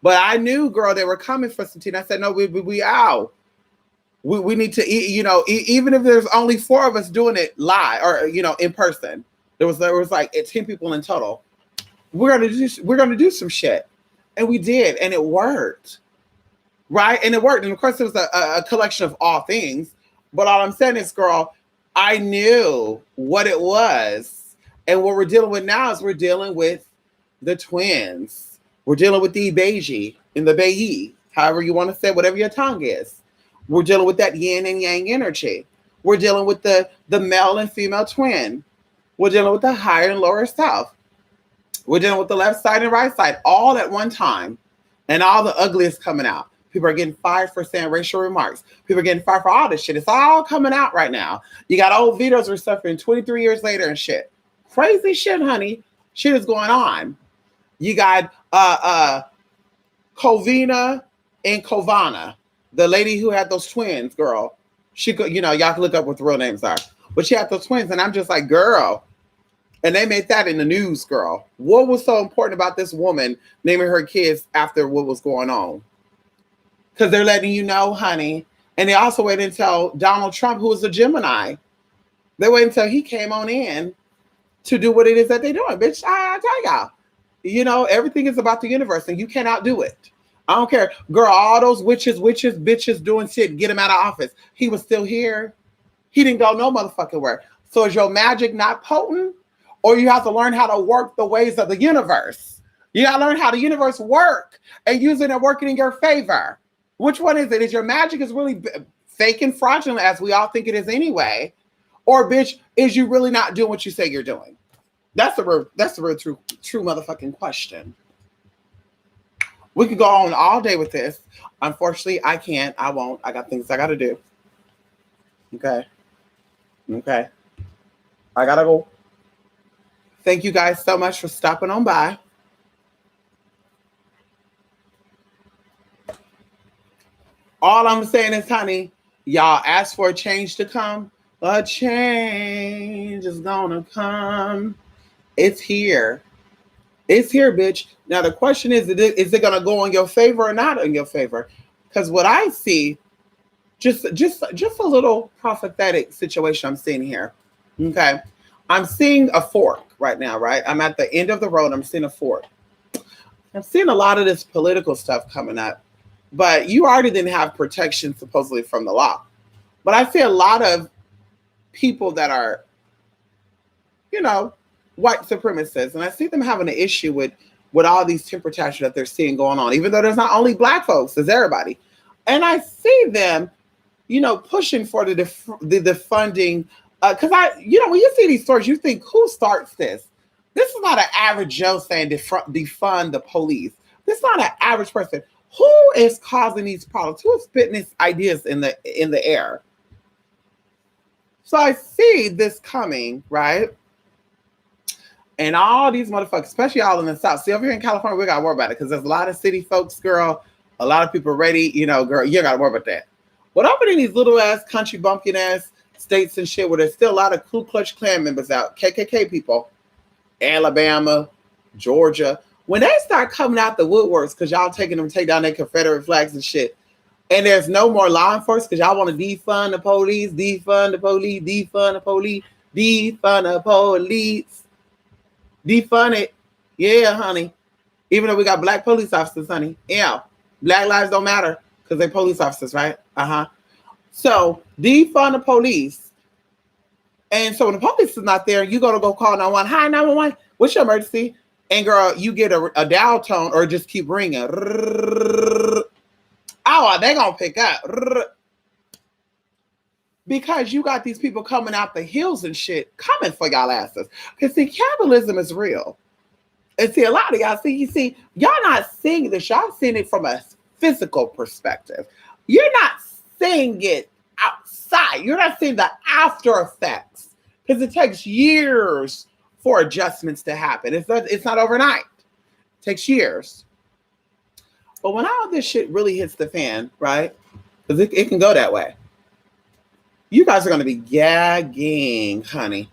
Speaker 1: But I knew, girl, they were coming for some tea. And I said, no, we out. We need to eat, even if there's only 4 of us doing it live or, in person. There was like 10 people in total. We're gonna do some shit. And we did, and it worked. Right? And it worked. And of course it was a collection of all things. But all I'm saying is, girl, I knew what it was. And what we're dealing with now is we're dealing with the twins. We're dealing with the Beiji and the Bei, however you want to say, whatever your tongue is. We're dealing with that yin and yang energy. We're dealing with the male and female twin. We're dealing with the higher and lower self. We're dealing with the left side and right side all at one time. And all the ugliest coming out. People are getting fired for saying racial remarks. People are getting fired for all this shit. It's all coming out right now. You got old videos we're suffering 23 years later and shit. Crazy shit, honey. Shit is going on. You got Covina and Covana, the lady who had those twins, girl. She could, y'all can look up what the real names are. But she had those twins, and I'm just like, girl. And they made that in the news, girl. What was so important about this woman naming her kids after what was going on? Because they're letting you know, honey. And they also waited until Donald Trump, who was a Gemini, they waited until he came on in to do what it is that they're doing. Bitch, I tell y'all, everything is about the universe and you cannot do it. I don't care. Girl, all those witches, bitches doing shit, get him out of office. He was still here. He didn't go no motherfucking where. So is your magic not potent? Or you have to learn how to work the ways of the universe. You got to learn how the universe work and use it and work it in your favor. Which one is it? Is your magic is really fake and fraudulent as we all think it is anyway? Or bitch, is you really not doing what you say you're doing? That's the real true motherfucking question. We could go on all day with this. Unfortunately, I can't. I won't. I got things I got to do. Okay. I got to go. Thank you guys so much for stopping on by. All I'm saying is, honey, y'all ask for a change to come. A change is gonna come. It's here. It's here, bitch. Now the question is it gonna go in your favor or not in your favor? Because what I see, just a little prophetic situation I'm seeing here. Okay. I'm seeing a fork right now, right? I'm at the end of the road. I'm seeing a fork. I'm seeing a lot of this political stuff coming up. But you already didn't have protection supposedly from the law. But I see a lot of people that are, white supremacists. And I see them having an issue with all these temper tantrums that they're seeing going on, even though there's not only black folks, there's everybody. And I see them, pushing for the defunding. Because when you see these stories, you think, who starts this? This is not an average Joe saying defund the police. This is not an average person. Who is causing these problems? Who is spitting these ideas in the air? So I see this coming, right? And all these motherfuckers, especially all in the South. See, over here in California, we got to worry about it because there's a lot of city folks, girl. A lot of people ready, girl, you got to worry about that. But up in these little ass country bumpkin ass states and shit where there's still a lot of Ku Klux Klan members out, KKK people, Alabama, Georgia. When they start coming out the woodworks because y'all taking them to take down their Confederate flags and shit, and there's no more law enforcement because y'all want to defund the police, defund the police, defund the police, defund the police, defund it. Yeah, honey. Even though we got black police officers, honey. Yeah. Black lives don't matter because they're police officers, right? So defund the police. And so when the police is not there, you got to go call 911. Hi, 911. What's your emergency? And girl, you get a dial tone or just keep ringing. Oh, they gonna pick up. Because you got these people coming out the hills and shit, coming for y'all asses. Because see, capitalism is real. And see, a lot of y'all see, y'all not seeing this. Y'all seeing it from a physical perspective. You're not seeing it outside. You're not seeing the after effects because it takes years for adjustments to happen. It's not overnight. It takes years. But when all this shit really hits the fan, right? Because it can go that way. You guys are going to be gagging, honey.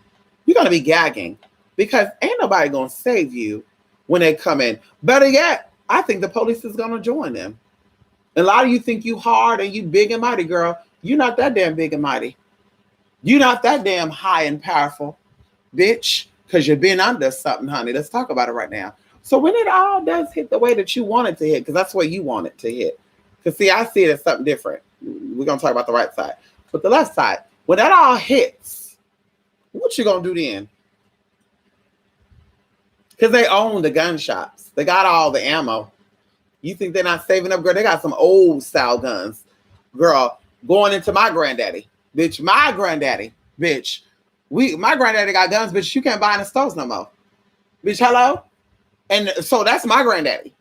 Speaker 1: You're going to be gagging because ain't nobody going to save you when they come in. Better yet, I think the police is going to join them. And a lot of you think you hard and you big and mighty, girl. You're not that damn big and mighty. You're not that damn high and powerful, bitch, because you've been under something, honey. Let's talk about it right now. So when it all does hit the way that you want it to hit, because that's where you want it to hit. Because see, I see it as something different. We're going to talk about the right side. But the left side, when that all hits, what you going to do then? Because they own the gun shops. They got all the ammo. You think they're not saving up, girl? They got some old style guns. Girl, going into my granddaddy. Bitch, my granddaddy. Bitch. My granddaddy got guns, bitch. You can't buy in the stores no more. Bitch, hello? And so that's my granddaddy.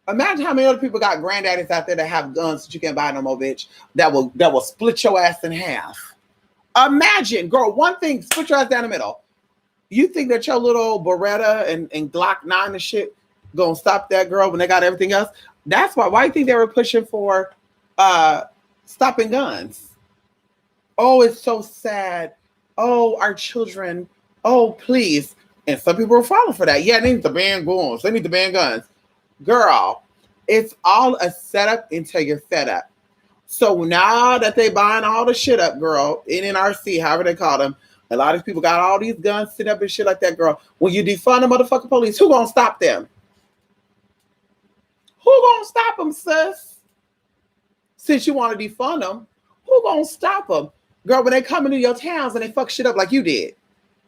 Speaker 1: Imagine how many other people got granddaddies out there that have guns that you can't buy no more, bitch. That will split your ass in half. Imagine, girl, one thing, split your ass down the middle. You think that your little Beretta and Glock 9 and shit gonna stop that, girl, when they got everything else? That's why. Why do you think they were pushing for stopping guns? Oh, it's so sad. Oh, our children. Oh, please. And some people are falling for that. Yeah, they need to ban guns. They need to ban guns. Girl, it's all a setup until you're fed up. So now that they buying all the shit up, girl, NRC, however they call them, a lot of people got all these guns set up and shit like that, girl. When you defund the motherfucking police, who gonna stop them? Who gonna stop them, sis? Since you want to defund them, who gonna stop them? Girl, when they come into your towns and they fuck shit up like you did.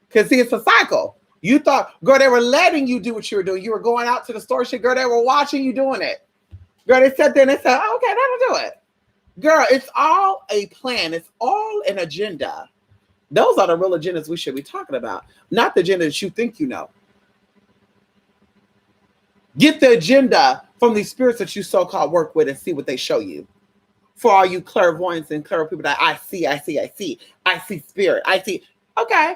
Speaker 1: Because see, it's a cycle. You thought, girl, they were letting you do what you were doing. You were going out to the store shit. Girl, they were watching you doing it. Girl, they sat there and they said, oh, okay, that'll do it. Girl, it's all a plan. It's all an agenda. Those are the real agendas we should be talking about, not the agenda that you think you know. Get the agenda from these spirits that you so-called work with and see what they show you. For all you clairvoyants and clever people that I see spirit. I see. Okay.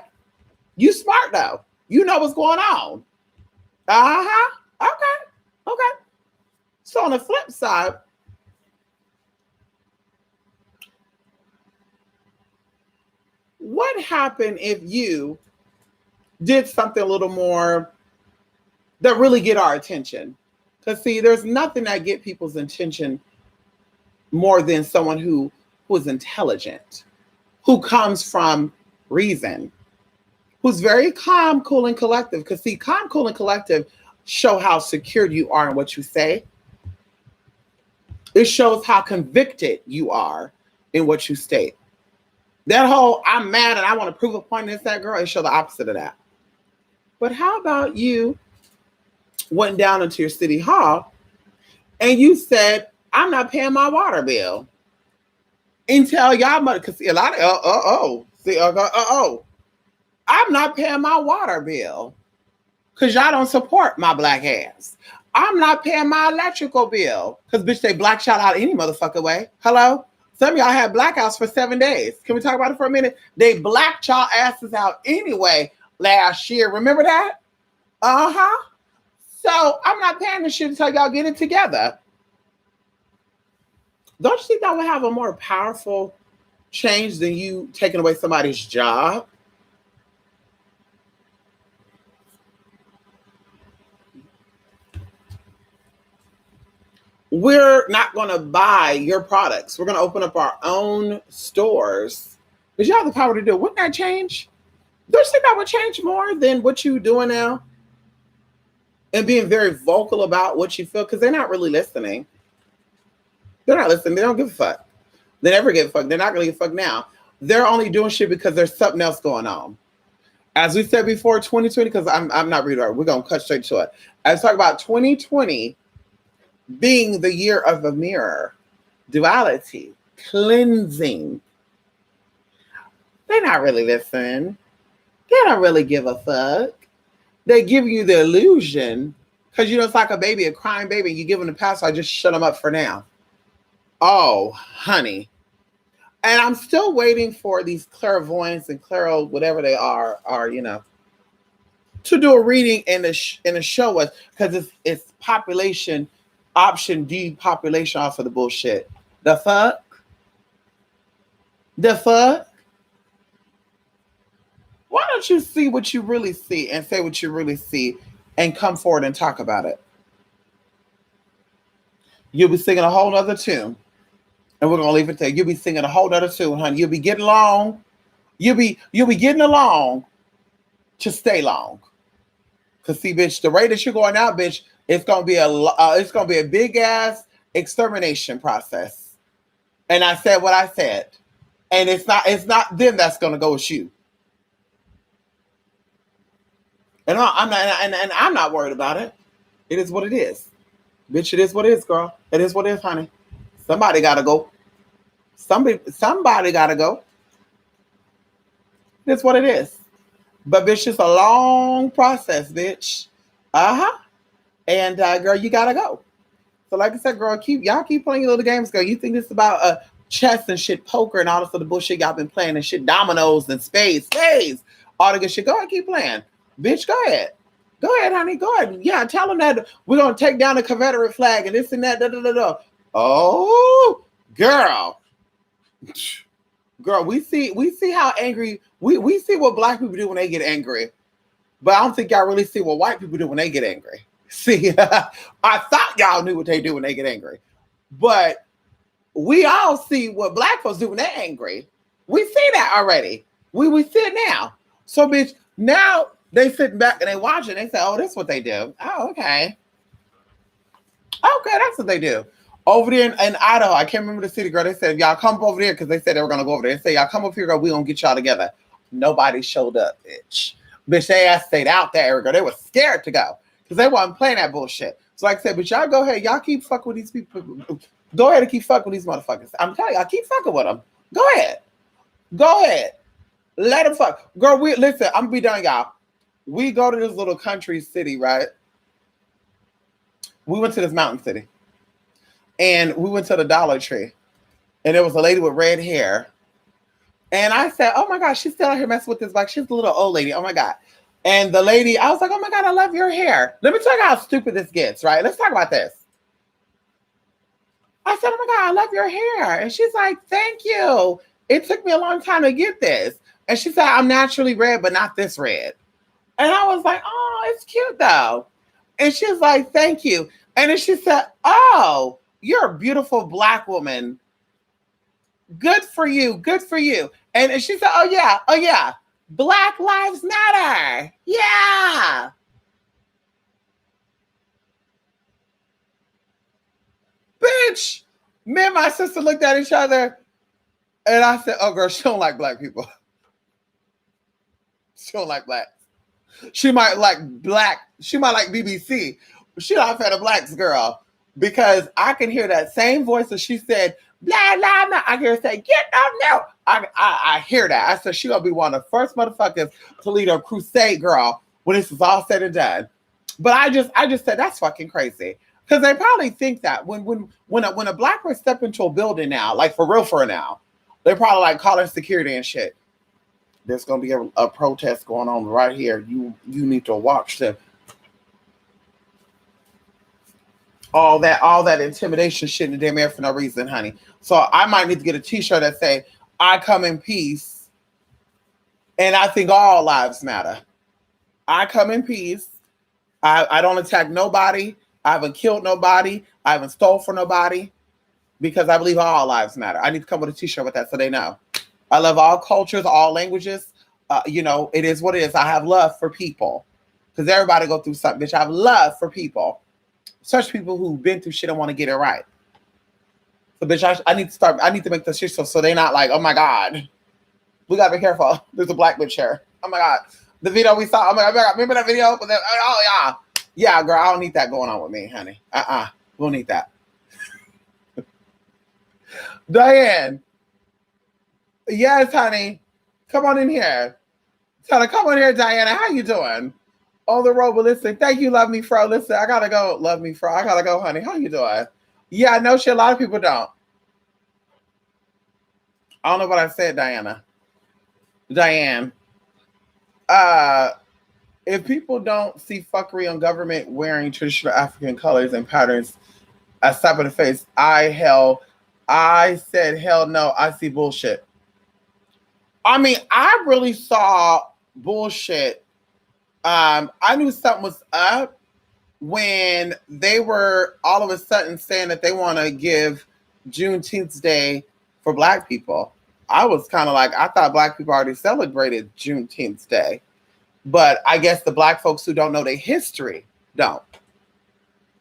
Speaker 1: You smart though. You know what's going on. Uh-huh. Okay. So on the flip side, what happened if you did something a little more that really get our attention? Because see, there's nothing that get people's attention more than someone who is intelligent, who comes from reason, who's very calm, cool, and collective. Because see, calm, cool, and collective show how secure you are in what you say. It shows how convicted you are in what you state. That whole I'm mad and I want to prove a point against that girl, it show the opposite of that. But how about you went down into your city hall and you said, I'm not paying my water bill. And tell y'all mother, because a lot of I'm not paying my water bill because y'all don't support my black ass. I'm not paying my electrical bill because bitch, they black shot out any motherfucker way. Hello? Some of y'all had blackouts for 7 days. Can we talk about it for a minute? They blacked y'all asses out anyway last year. Remember that? Uh-huh. So I'm not paying this shit until y'all get it together. Don't you think that would have a more powerful change than you taking away somebody's job? We're not going to buy your products. We're going to open up our own stores. Because you have the power to do it. Wouldn't that change? Don't you think that would change more than what you're doing now? And being very vocal about what you feel? Because they're not really listening. They're not listening. They don't give a fuck. They never give a fuck. They're not going to give a fuck now. They're only doing shit because there's something else going on. As we said before, 2020, because I'm not reading it. We're going to cut straight to it. I was talking about 2020 being the year of the mirror, duality, cleansing. They're not really listening. They don't really give a fuck. They give you the illusion because you know it's like a baby, a crying baby. You give them the password, just shut them up for now. Oh, honey. And I'm still waiting for these clairvoyants and clairo whatever they are to do a reading and to show us because it's population option D population off of the bullshit. The fuck? The fuck? Why don't you see what you really see and say what you really see and come forward and talk about it? You'll be singing a whole nother tune. And we're gonna leave it there. You'll be singing a whole nother tune, honey. You'll be getting along. You'll be getting along to stay long. Cause see, bitch, the rate that you're going out, bitch, it's gonna be a big ass extermination process. And I said what I said, and it's not them that's gonna go with you. And I'm not worried about it. It is what it is, bitch. It is what it is, girl. It is what it is, honey. Somebody gotta go. Somebody gotta go. That's what it is. But bitch, it's a long process, bitch. Uh-huh. And girl, you gotta go. So like I said, girl, y'all keep playing your little games, girl. You think this is about chess and shit, poker and all this other bullshit y'all been playing and shit, dominoes and spades, all the good shit. Go ahead, keep playing. Bitch, go ahead. Go ahead, honey. Go ahead. Yeah, tell them that we're gonna take down the Confederate flag and this and that. Da, da, da, da. Oh, girl. Girl, we see how angry we see what black people do when they get angry, but I don't think y'all really see what white people do when they get angry. See, I thought y'all knew what they do when they get angry, but we all see what black folks do when they're angry. We see that already. We see it now. So, bitch, now they sitting back and they watching. They say, "Oh, that's what they do." Oh, okay, that's what they do. Over there in Idaho, I can't remember the city, girl. They said, y'all come over there because they said they were going to go over there. They said, y'all come up here, girl. We're going to get y'all together. Nobody showed up, bitch. Bitch, they ass stayed out there, girl. They were scared to go because they wasn't playing that bullshit. So like I said, but y'all go ahead. Y'all keep fucking with these people. Go ahead and keep fucking with these motherfuckers. I'm telling y'all, keep fucking with them. Go ahead. Go ahead. Let them fuck. Girl, listen, I'm going to be done, y'all. We go to this little country city, right? We went to this mountain city. And we went to the Dollar Tree. And there was a lady with red hair. And I said, oh my God, she's still out here messing with this black. She's a little old lady. Oh my God. And the lady, I was like, oh my God, I love your hair. Let me tell you how stupid this gets, right? Let's talk about this. I said, oh my God, I love your hair. And she's like, thank you. It took me a long time to get this. And she said, I'm naturally red, but not this red. And I was like, oh, it's cute though. And she was like, thank you. And then she said, oh, you're a beautiful black woman. Good for you. Good for you. And she said, oh yeah. Black Lives Matter. Yeah. Bitch. Me and my sister looked at each other and I said, oh girl, she don't like black people. She don't like blacks. She might like BBC, but she not a fan of blacks, girl. Because I can hear that same voice that she said, blah, blah, blah. I hear her say, get up now. I hear that. I said, she going to be one of the first motherfuckers to lead a crusade, girl, when this is all said and done. But I just said, that's fucking crazy. Because they probably think that when a black person step into a building now, like for real now, they're probably like calling security and shit. There's going to be a protest going on right here. You need to watch them. All that intimidation shit in the damn air for no reason, honey. So I might need to get a t-shirt that say, I come in peace. And I think all lives matter. I come in peace. I don't attack nobody. I haven't killed nobody. I haven't stole from nobody. Because I believe all lives matter. I need to come with a t-shirt with that so they know. I love all cultures, all languages. It is what it is. I have love for people. Because everybody go through something, bitch. I have love for people. Such people who've been through shit and want to get it right. So, bitch, I need to make the shit so they're not like, oh my God. We gotta be careful. There's a black bitch here. Oh my God. The video we saw, oh my God, remember that video? Oh yeah. Yeah, girl, I don't need that going on with me, honey. We'll need that. Diane. Yes, honey. Come on in here. Come on here, Diana. How you doing? On the road, but listen, thank you, Love Me Fro. Listen, I gotta go, Love Me Fro. I gotta go, honey. How you doing? Yeah, I know shit. A lot of people don't. I don't know what I said, Diane. Uh, if people don't see fuckery on government wearing traditional African colors and patterns as slap in the face, I said hell no. I see bullshit. I mean, I really saw bullshit. I knew something was up when they were all of a sudden saying that they want to give Juneteenth Day for Black people. I was kind of like, I thought Black people already celebrated Juneteenth Day. But I guess the Black folks who don't know their history don't.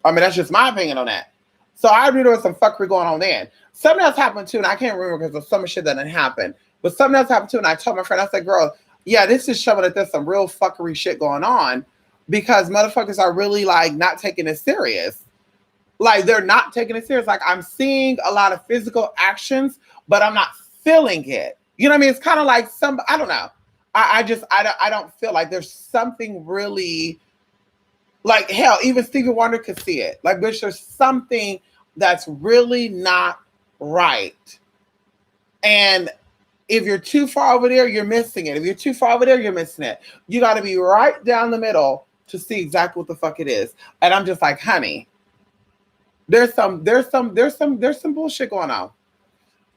Speaker 1: I mean, that's just my opinion on that. So I knew there was some fuckery going on then. Something else happened too, and I can't remember because of some shit that didn't happen. But something else happened too, and I told my friend, I said, girl, yeah, this is showing that there's some real fuckery shit going on because motherfuckers are really like not taking it serious. Like they're not taking it serious. Like I'm seeing a lot of physical actions, but I'm not feeling it. You know what I mean? It's kind of like I don't know. I don't feel like there's something really like hell, even Stevie Wonder could see it. Like, bitch, there's something that's really not right. And if you're too far over there, you're missing it. If you're too far over there, you're missing it. You got to be right down the middle to see exactly what the fuck it is. And I'm just like, honey, there's some bullshit going on.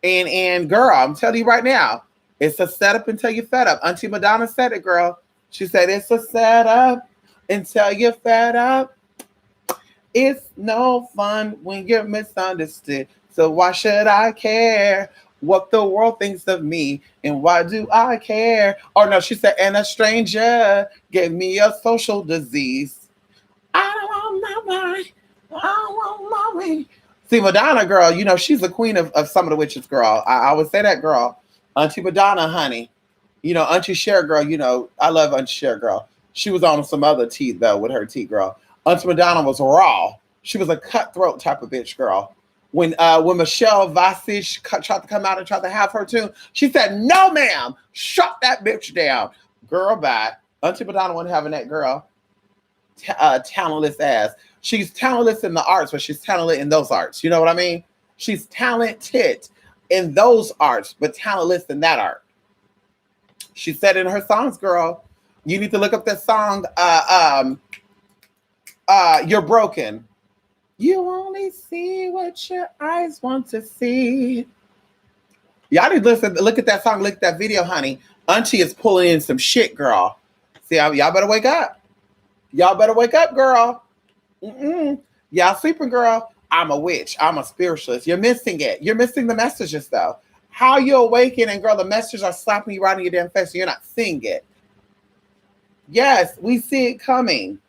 Speaker 1: And girl, I'm telling you right now, it's a setup until you're fed up. Auntie Madonna said it, girl. She said it's a setup until you're fed up. It's no fun when you're misunderstood. So why should I care what the world thinks of me? And why do I care? Oh no, she said, and a stranger gave me a social disease. I don't want my mind. I don't want my ring. See, Madonna, girl, you know, she's the queen of some of the witches, girl. I would say that, girl. Auntie Madonna, honey. You know, Auntie Cher, girl, you know, I love Auntie Cher, girl. She was on some other tea, though, with her tea, girl. Auntie Madonna was raw. She was a cutthroat type of bitch, girl. When Michelle Visage tried to come out and tried to have her tune, she said, no, ma'am, shut that bitch down. Girl, bye. Auntie Madonna wasn't having that girl. Talentless ass. She's talentless in the arts, but she's talented in those arts. You know what I mean? She's talented in those arts, but talentless in that art. She said in her songs, girl, you need to look up that song, You're Broken. You only see what your eyes want to see. Y'all need to listen, look at that song, look at that video, honey. Auntie is pulling in some shit, girl. See, y'all better wake up. Y'all better wake up, girl. Y'all sleeping, girl. I'm a witch. I'm a spiritualist. You're missing it. You're missing the messages, though. How you awaken and, girl, the messages are slapping you right in your damn face and you're not seeing it. Yes, we see it coming.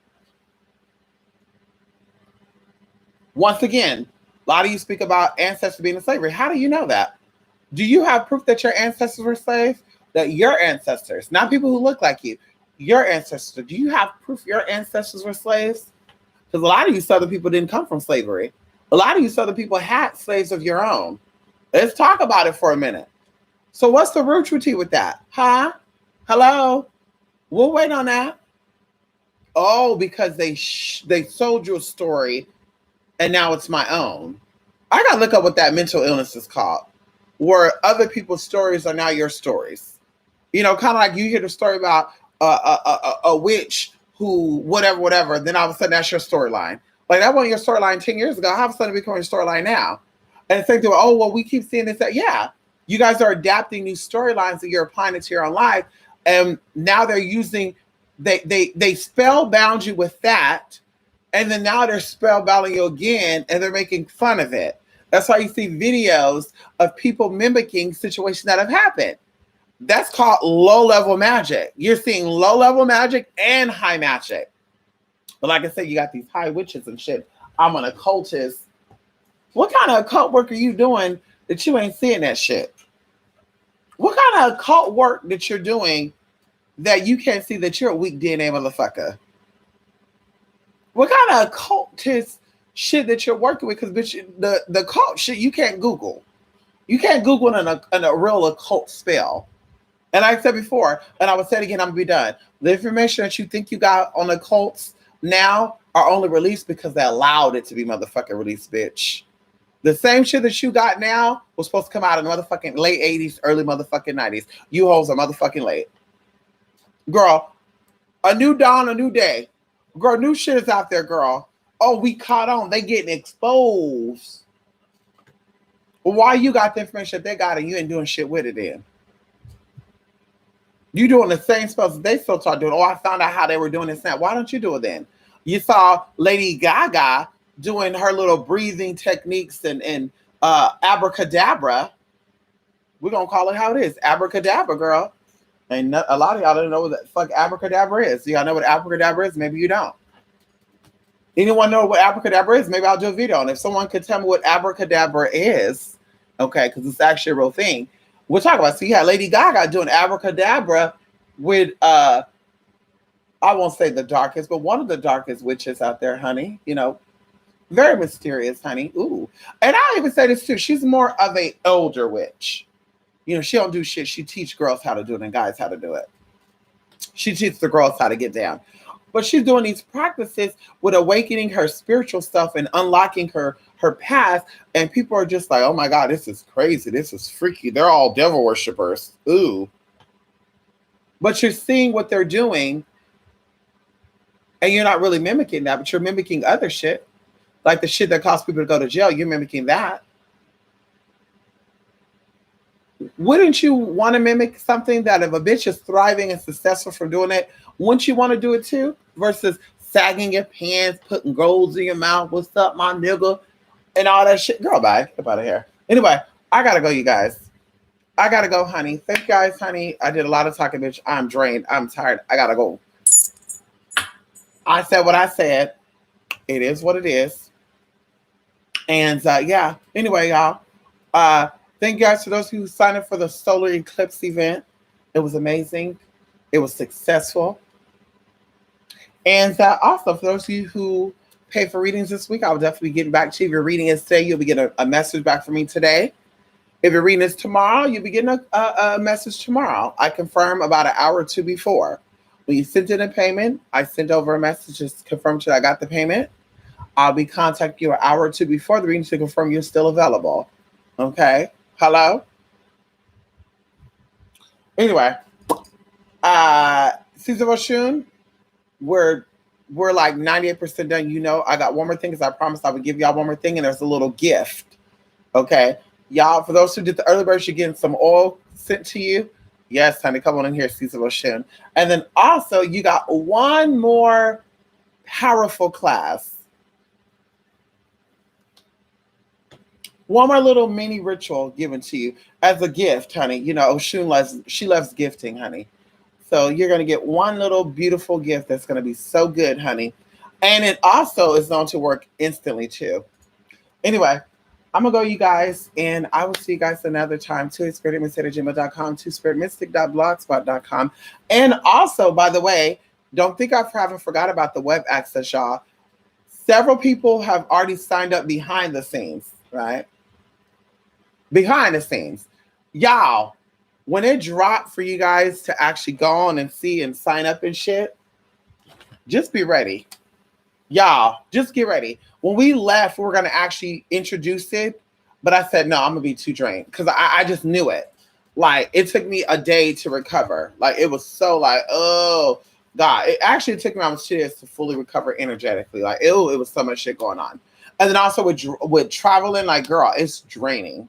Speaker 1: Once again, a lot of you speak about ancestors being in slavery. How do you know that? Do you have proof that your ancestors were slaves? That your ancestors, not people who look like you, your ancestors, do you have proof your ancestors were slaves? Because a lot of you Southern people didn't come from slavery. A lot of you Southern people had slaves of your own. Let's talk about it for a minute. So what's the root tea with that? Huh? Hello? We'll wait on that. Oh, because they sold you a story and now it's my own. I got to look up what that mental illness is called, where other people's stories are now your stories. You know, kind of like you hear the story about a witch who whatever, then all of a sudden that's your storyline. Like that wasn't your storyline 10 years ago. How all of a sudden it becoming your storyline now? And the same thing, oh, well, we keep seeing this. Yeah, you guys are adapting new storylines that you're applying it to your own life. And now they're using, they spellbound you with that. And then now they're spellbounding you again and they're making fun of it. That's why you see videos of people mimicking situations that have happened. That's called low-level magic. You're seeing low-level magic and high magic. But like I said, you got these high witches and shit. I'm an occultist. What kind of occult work are you doing that you ain't seeing that shit? What kind of occult work that you're doing that you can't see that you're a weak DNA motherfucker? What kind of occultist shit that you're working with? Because bitch, the occult shit you can't Google. You can't Google in a real occult spell. And like I said before, and I will say it again, I'm gonna be done. The information that you think you got on the cults now are only released because they allowed it to be motherfucking released, bitch. The same shit that you got now was supposed to come out in the motherfucking late 80s, early motherfucking 90s. You hoes are motherfucking late. Girl, a new dawn, a new day. Girl, new shit is out there, girl. Oh, we caught on. They getting exposed. Well, why you got the information that they got and you ain't doing shit with it then? You doing the same spells that they still start doing. Oh, I found out how they were doing this now. Why don't you do it then? You saw Lady Gaga doing her little breathing techniques and abracadabra. We're going to call it how it is. Abracadabra, girl. And a lot of y'all don't know what the fuck abracadabra is. Do y'all know what abracadabra is? Maybe you don't. Anyone know what abracadabra is? Maybe I'll do a video. And if someone could tell me what abracadabra is, okay, because it's actually a real thing, we'll talk about it. So you had Lady Gaga doing abracadabra with, I won't say the darkest, but one of the darkest witches out there, honey. You know, very mysterious, honey. Ooh. And I'll even say this too. She's more of a older witch. You know, she don't do shit. She teach girls how to do it and guys how to do it. She teaches the girls how to get down. But she's doing these practices with awakening her spiritual stuff and unlocking her past. And people are just like, oh my God, this is crazy. This is freaky. They're all devil worshippers. Ooh. But you're seeing what they're doing and you're not really mimicking that, but you're mimicking other shit. Like the shit that caused people to go to jail. You're mimicking that. Wouldn't you want to mimic something that if a bitch is thriving and successful from doing it, wouldn't you want to do it too? Versus sagging your pants, putting golds in your mouth, what's up, my nigga, and all that shit. Girl, bye. Get out of here. Anyway, I gotta go, you guys. I gotta go, honey. Thank you guys, honey. I did a lot of talking, bitch. I'm drained. I'm tired. I gotta go. I said what I said. It is what it is. And yeah, anyway, y'all. Thank you guys for those who signed up for the solar eclipse event. It was amazing. It was successful. And also for those of you who pay for readings this week, I will definitely be getting back to you. If your reading is today, you'll be getting a message back from me today. If your reading is tomorrow, you'll be getting a message tomorrow. I confirm about an hour or two before. When you send in a payment, I send over a message just confirm that I got the payment. I'll be contacting you an hour or two before the reading to confirm you're still available. Okay? Hello? Anyway, Caesar Oshun, we're like 98% done. You know, I got one more thing because I promised I would give y'all one more thing, and there's a little gift. Okay? Y'all, for those who did the early birds, you're getting some oil sent to you. Yes, honey, come on in here, Caesar Oshun. And then also, you got one more powerful class. One more little mini ritual given to you as a gift, honey. You know, Oshun loves gifting, honey. So you're going to get one little beautiful gift that's going to be so good, honey. And it also is known to work instantly, too. Anyway, I'm going to go, you guys, and I will see you guys another time. twospiritmystic@gmail.com, twospiritmystic.blogspot.com. And also, by the way, don't think I haven't forgot about the web access, y'all. Several people have already signed up behind the scenes, right? Behind the scenes. Y'all, when it dropped for you guys to actually go on and see and sign up and shit, just be ready. Y'all, just get ready. When we left, we were going to actually introduce it, but I said, no, I'm going to be too drained because I just knew it. Like, it took me a day to recover. Like, it was so like, oh, God. It actually took me almost 2 days to fully recover energetically. Like, it was so much shit going on. And then also with traveling, like, girl, it's draining.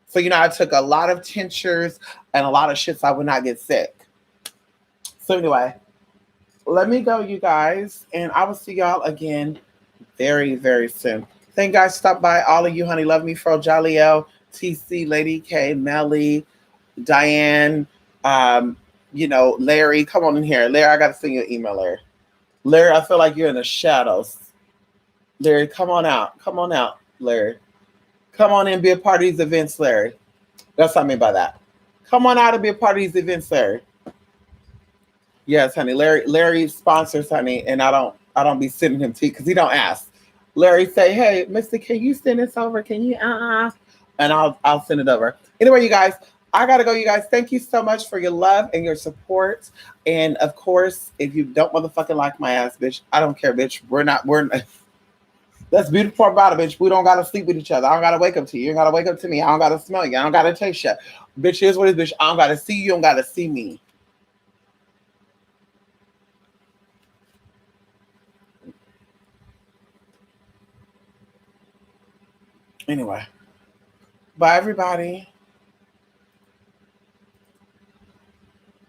Speaker 1: So, you know, I took a lot of tinctures and a lot of shit so I would not get sick. So anyway, let me go, you guys. And I will see y'all again very, very soon. Thank you guys. Stop by. All of you, honey. Love me, Fro, Jaliel, TC, Lady K, Melly, Diane, you know, Larry. Come on in here. Larry, I got to send you an email, Larry. Larry, I feel like you're in the shadows. Larry, come on out. Come on out, Larry. Come on in and be a part of these events, Larry. That's what I mean by that. Come on out and be a part of these events, Larry. Yes, honey. Larry sponsors, honey, and I don't be sending him tea because he don't ask. Larry say, hey, Mr. Can you send this over? Can you and I'll send it over. Anyway, you guys, I gotta go, you guys. Thank you so much for your love and your support. And of course, if you don't motherfucking like my ass, bitch, I don't care, bitch. We're that's the beautiful part about it, bitch. We don't gotta sleep with each other. I don't gotta wake up to you. You don't gotta wake up to me. I don't gotta smell you. I don't gotta taste you. Bitch, here's what it is, bitch. I don't gotta see you. You don't gotta see me. Anyway, bye everybody.